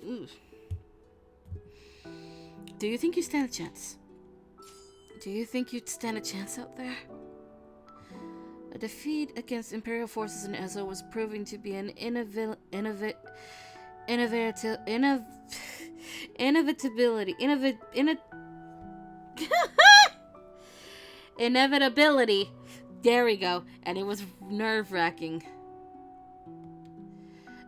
Ooh. Do you think you stand a chance? Do you think you'd stand a chance out there? A defeat against Imperial forces in Ezo was proving to be an inevitability. There we go. And it was nerve-wracking.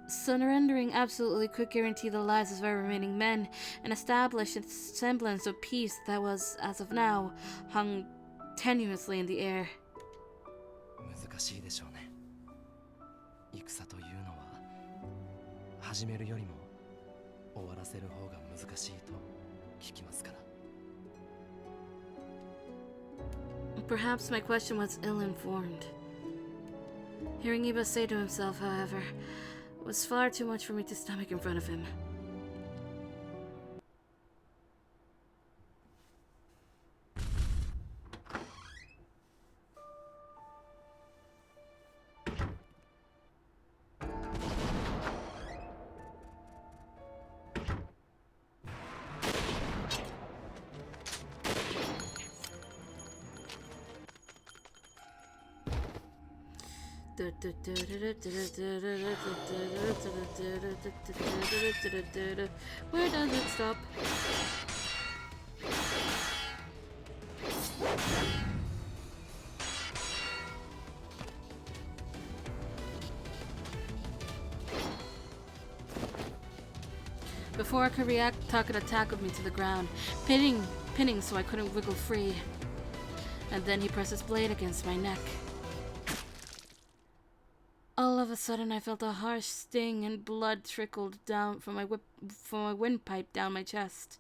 Surrendering absolutely could guarantee the lives of our remaining men and establish a semblance of peace that was, as of now, hung tenuously in the air. 難しいでしょうね。戦というのは始めるよりも終わらせる方が難しいと聞きますから。 Perhaps my question was ill-informed. Hearing Iba say to himself, however, was far too much for me to stomach in front of him. Where does it stop? Before I could react, Takada tackled me to the ground, pinning so I couldn't wiggle free. And then he pressed his blade against my neck. All of a sudden, I felt a harsh sting and blood trickled down from my windpipe down my chest.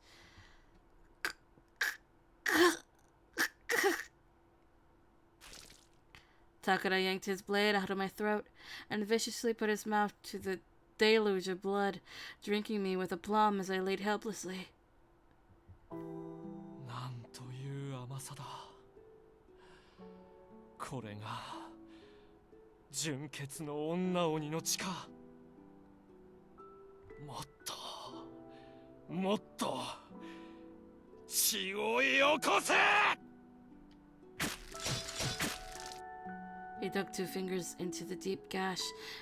Takada yanked his blade out of my throat and viciously put his mouth to the deluge of blood, drinking me with aplomb as I laid helplessly. なんという甘さだ。これが純潔の女鬼の血か。もっともっと血をよこせ。 He dug 2 fingers into the deep gash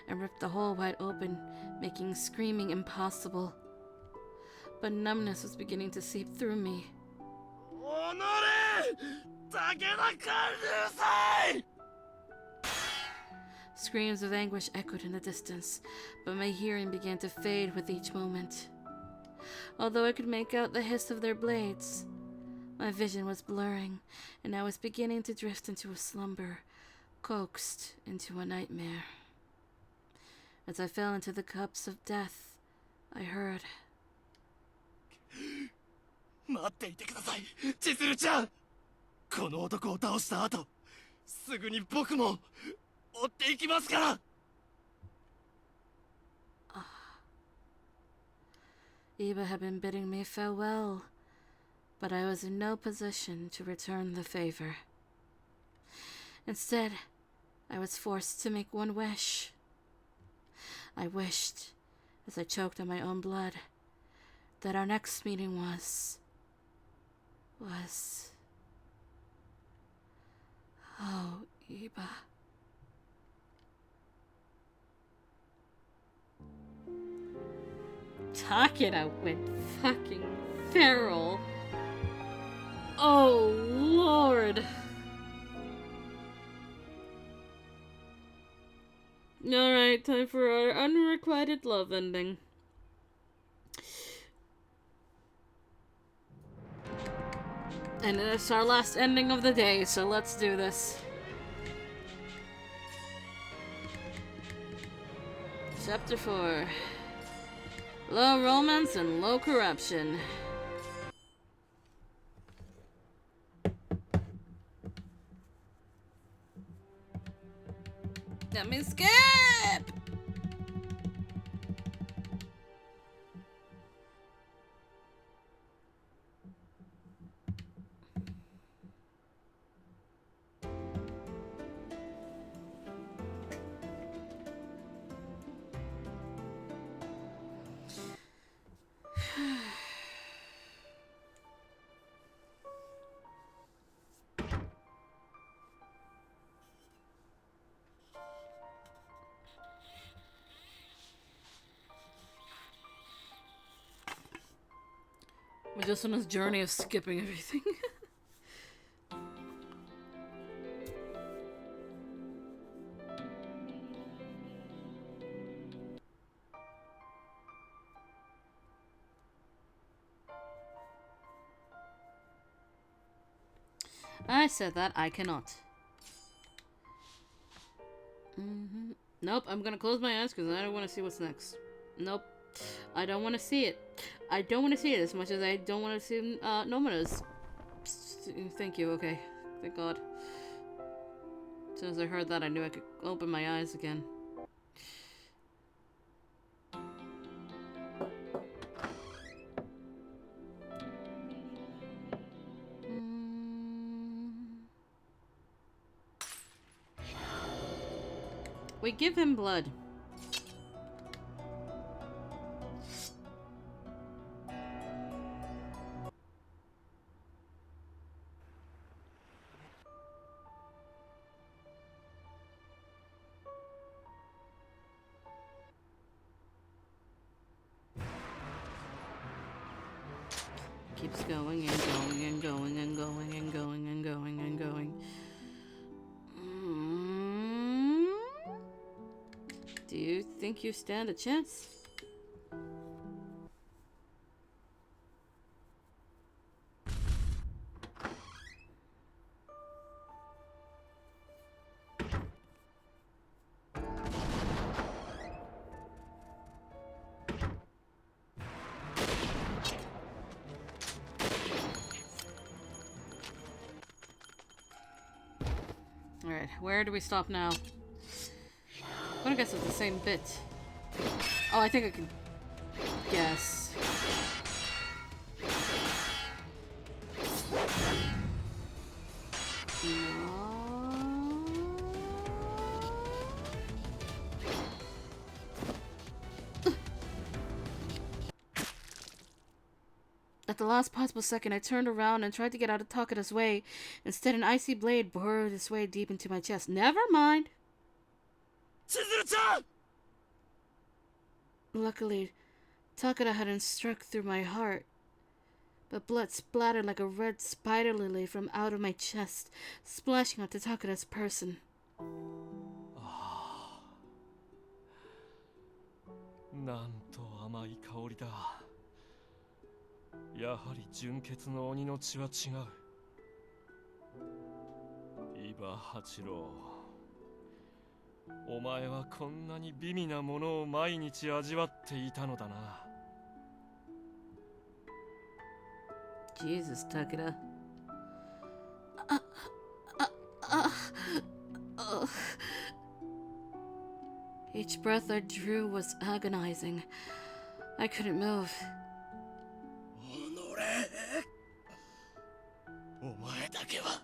and ripped the hole wide open, making screaming impossible. But numbness was beginning to seep through me. Screams of anguish echoed in the distance, but my hearing began to fade with each moment. Although I could make out the hiss of their blades, my vision was blurring, and I was beginning to drift into a slumber, coaxed into a nightmare. As I fell into the cups of death, I heard. 待っていてください、千鶴ちゃん。この男を倒した後、すぐに僕も追っていきますから。Iba had been bidding me farewell, but I was in no position to return the favor. Instead, I was forced to make one wish. I wished, as I choked on my own blood, that our next meeting was... Oh, Iba. Takeda went fucking feral. Oh, Lord. Alright, time for our unrequited love ending. And it's our last ending of the day, so let's do this. Chapter 4. Low romance and low corruption. Let me skip! We're just on this journey of skipping everything. I said that I cannot. Nope, I'm gonna close my eyes because I don't want to see what's next. Nope. I don't want to see it. I don't want to see it as much as I don't want to see Nomina's. Thank you, okay. Thank God. As soon as I heard that, I knew I could open my eyes again. We give him blood. keeps going and going and going and going and going and going and going. Do you think you stand a chance? Alright, where do we stop now? I'm gonna guess it's the same bit. Oh, I think I can guess. At the last possible second, I turned around and tried to get out of Takeda's way. Instead, an icy blade bored its way deep into my chest. Never mind! Chizuru-chan! Luckily, Takeda hadn't struck through my heart, but blood splattered like a red spider lily from out of my chest, splashing onto Takeda's person. なんと甘い香りだ。やはり純血の鬼の血は違う。伊庭八郎、お前はこんなに美味なものを毎日味わっていたのだな。Jesus, Takeda. Each breath I drew was agonizing. I couldn't move. お前だけは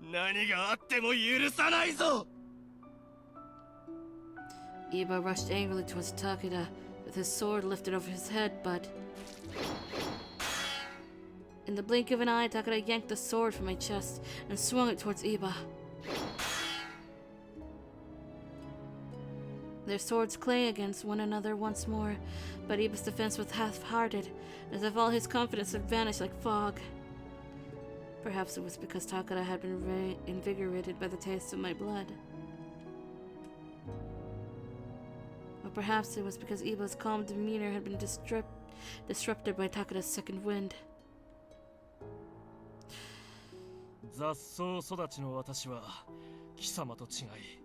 何があっても許さないぞ。 Iba rushed angrily towards Takeda, with his sword lifted over his head, but... In the blink of an eye, Takeda yanked the sword from my chest and swung it towards Iba. Their swords clanged against one another once more, but Iba's defense was half-hearted, as if all his confidence had vanished like fog. Perhaps it was because Takeda had been invigorated by the taste of my blood. Or perhaps it was because Iba's calm demeanor had been disrupted by Takeda's second wind. 雑草育ちの私は貴様と違い、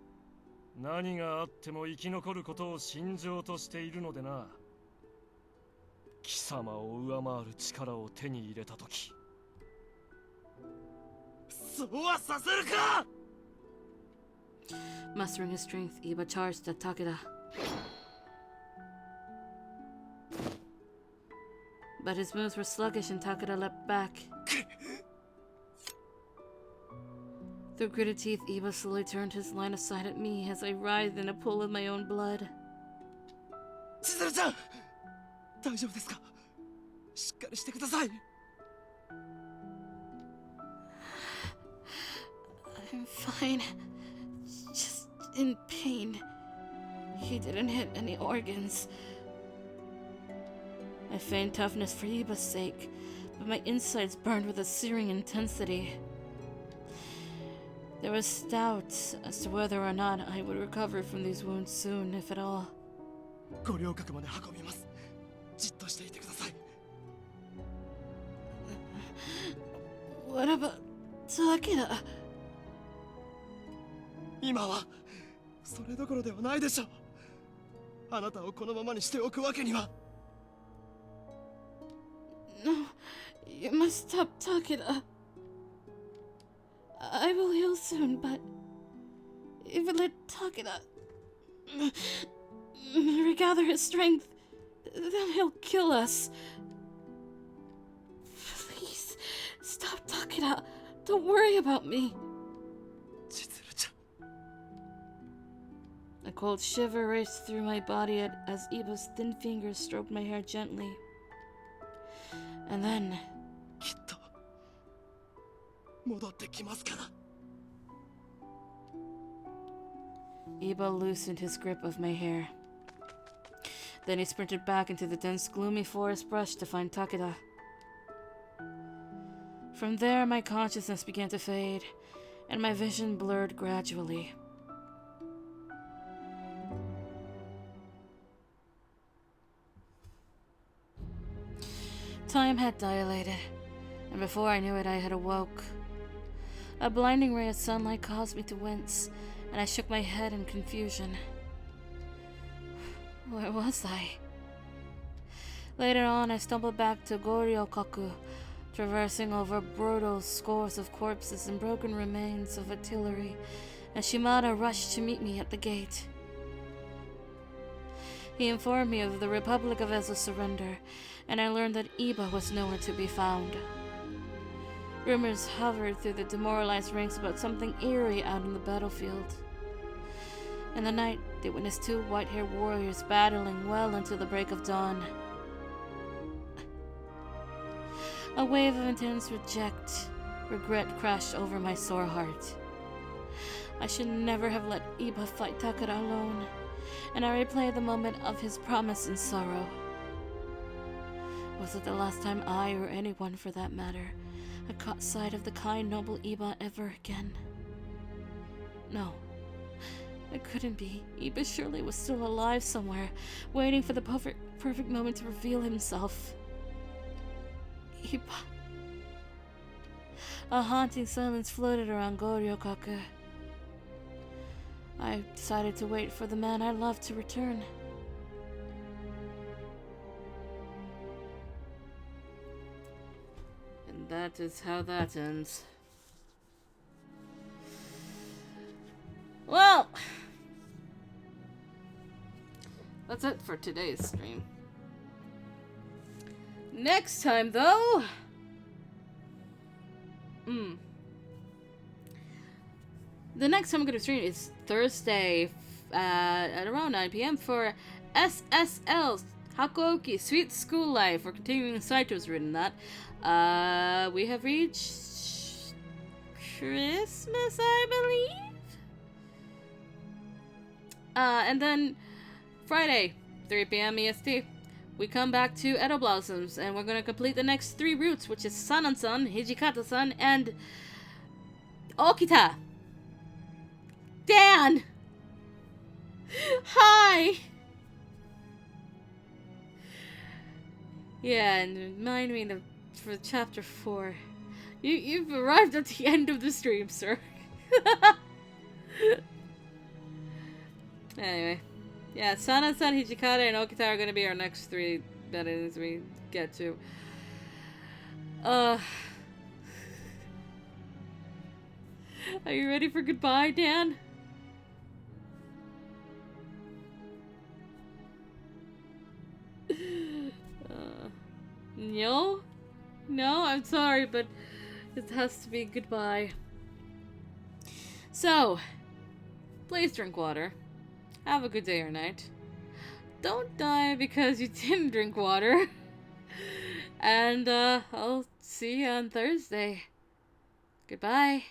何があっても生き残ることを信条としているのでな。貴様を上回る力を手に入れたとき、そうはさせるか! Mustering his strength, Iba charged at Takeda. But his moves were sluggish and Takeda leapt back. Through gritted teeth, Iba slowly turned his line of sight at me as I writhed in a pool of my own blood. 千鶴ちゃん、大丈夫ですか? しっかりしてください。 I'm fine. Just in pain. He didn't hit any organs. I feigned toughness for Iba's sake, but my insides burned with a searing intensity. There was doubt as to whether or not I would recover from these wounds soon, if at all. ご両角まで運びます。じっとしていてください。 What about Takeda? 今はそれどころではないでしょう。あなたをこのままにしておくわけには。 No, you must stop Takeda. I will heal soon, but if we let Takeda regather his strength, then he'll kill us. Please, stop Takeda. Don't worry about me. A cold shiver raced through my body as Iba's thin fingers stroked my hair gently. And then... きっと戻ってきますから。 Iba loosened his grip of my hair. Then he sprinted back into the dense, gloomy forest brush to find Takeda. From there, my consciousness began to fade, and my vision blurred gradually. Time had dilated, and before I knew it, I had awoke. A blinding ray of sunlight caused me to wince, and I shook my head in confusion. Where was I? Later on, I stumbled back to Goryokaku, traversing over brutal scores of corpses and broken remains of artillery, and Shimada rushed to meet me at the gate. He informed me of the Republic of Ezo's surrender, and I learned that Iba was nowhere to be found. Rumors hovered through the demoralized ranks about something eerie out on the battlefield. In the night, they witnessed 2 white-haired warriors battling well into the break of dawn. A wave of intense regret crashed over my sore heart. I should never have let Iba fight Takara alone, and I replayed the moment of his promise in sorrow. Was it the last time I, or anyone for that matter, had caught sight of the kind, noble Iba ever again? No, it couldn't be. Iba surely was still alive somewhere, waiting for the perfect moment to reveal himself. Iba. A haunting silence floated around Goryokaku. I decided to wait for the man I loved to return. And that is how that ends. Well, that's it for today's stream. Next time, though, the next time I'm going to stream is Thursday at around 9 p.m. for SSL's Hakuoki Sweet School Life. We're continuing Saito's written that. We have reached Christmas, I believe? And then Friday, 3 p.m. EST, we come back to Edo Blossoms, and we're going to complete the next 3 routes, which is Sanan-san, Hijikata-san, and Okita. Dan! Hi! Yeah, and remind me for chapter 4. You've arrived at the end of the stream, sir. Anyway. Yeah, Sana-san, Hijikata, and Okita are gonna be our next 3 bettings we get to. Are you ready for goodbye, Dan? No? No, I'm sorry, but it has to be goodbye. So, please drink water. Have a good day or night. Don't die because you didn't drink water. And, I'll see you on Thursday. Goodbye.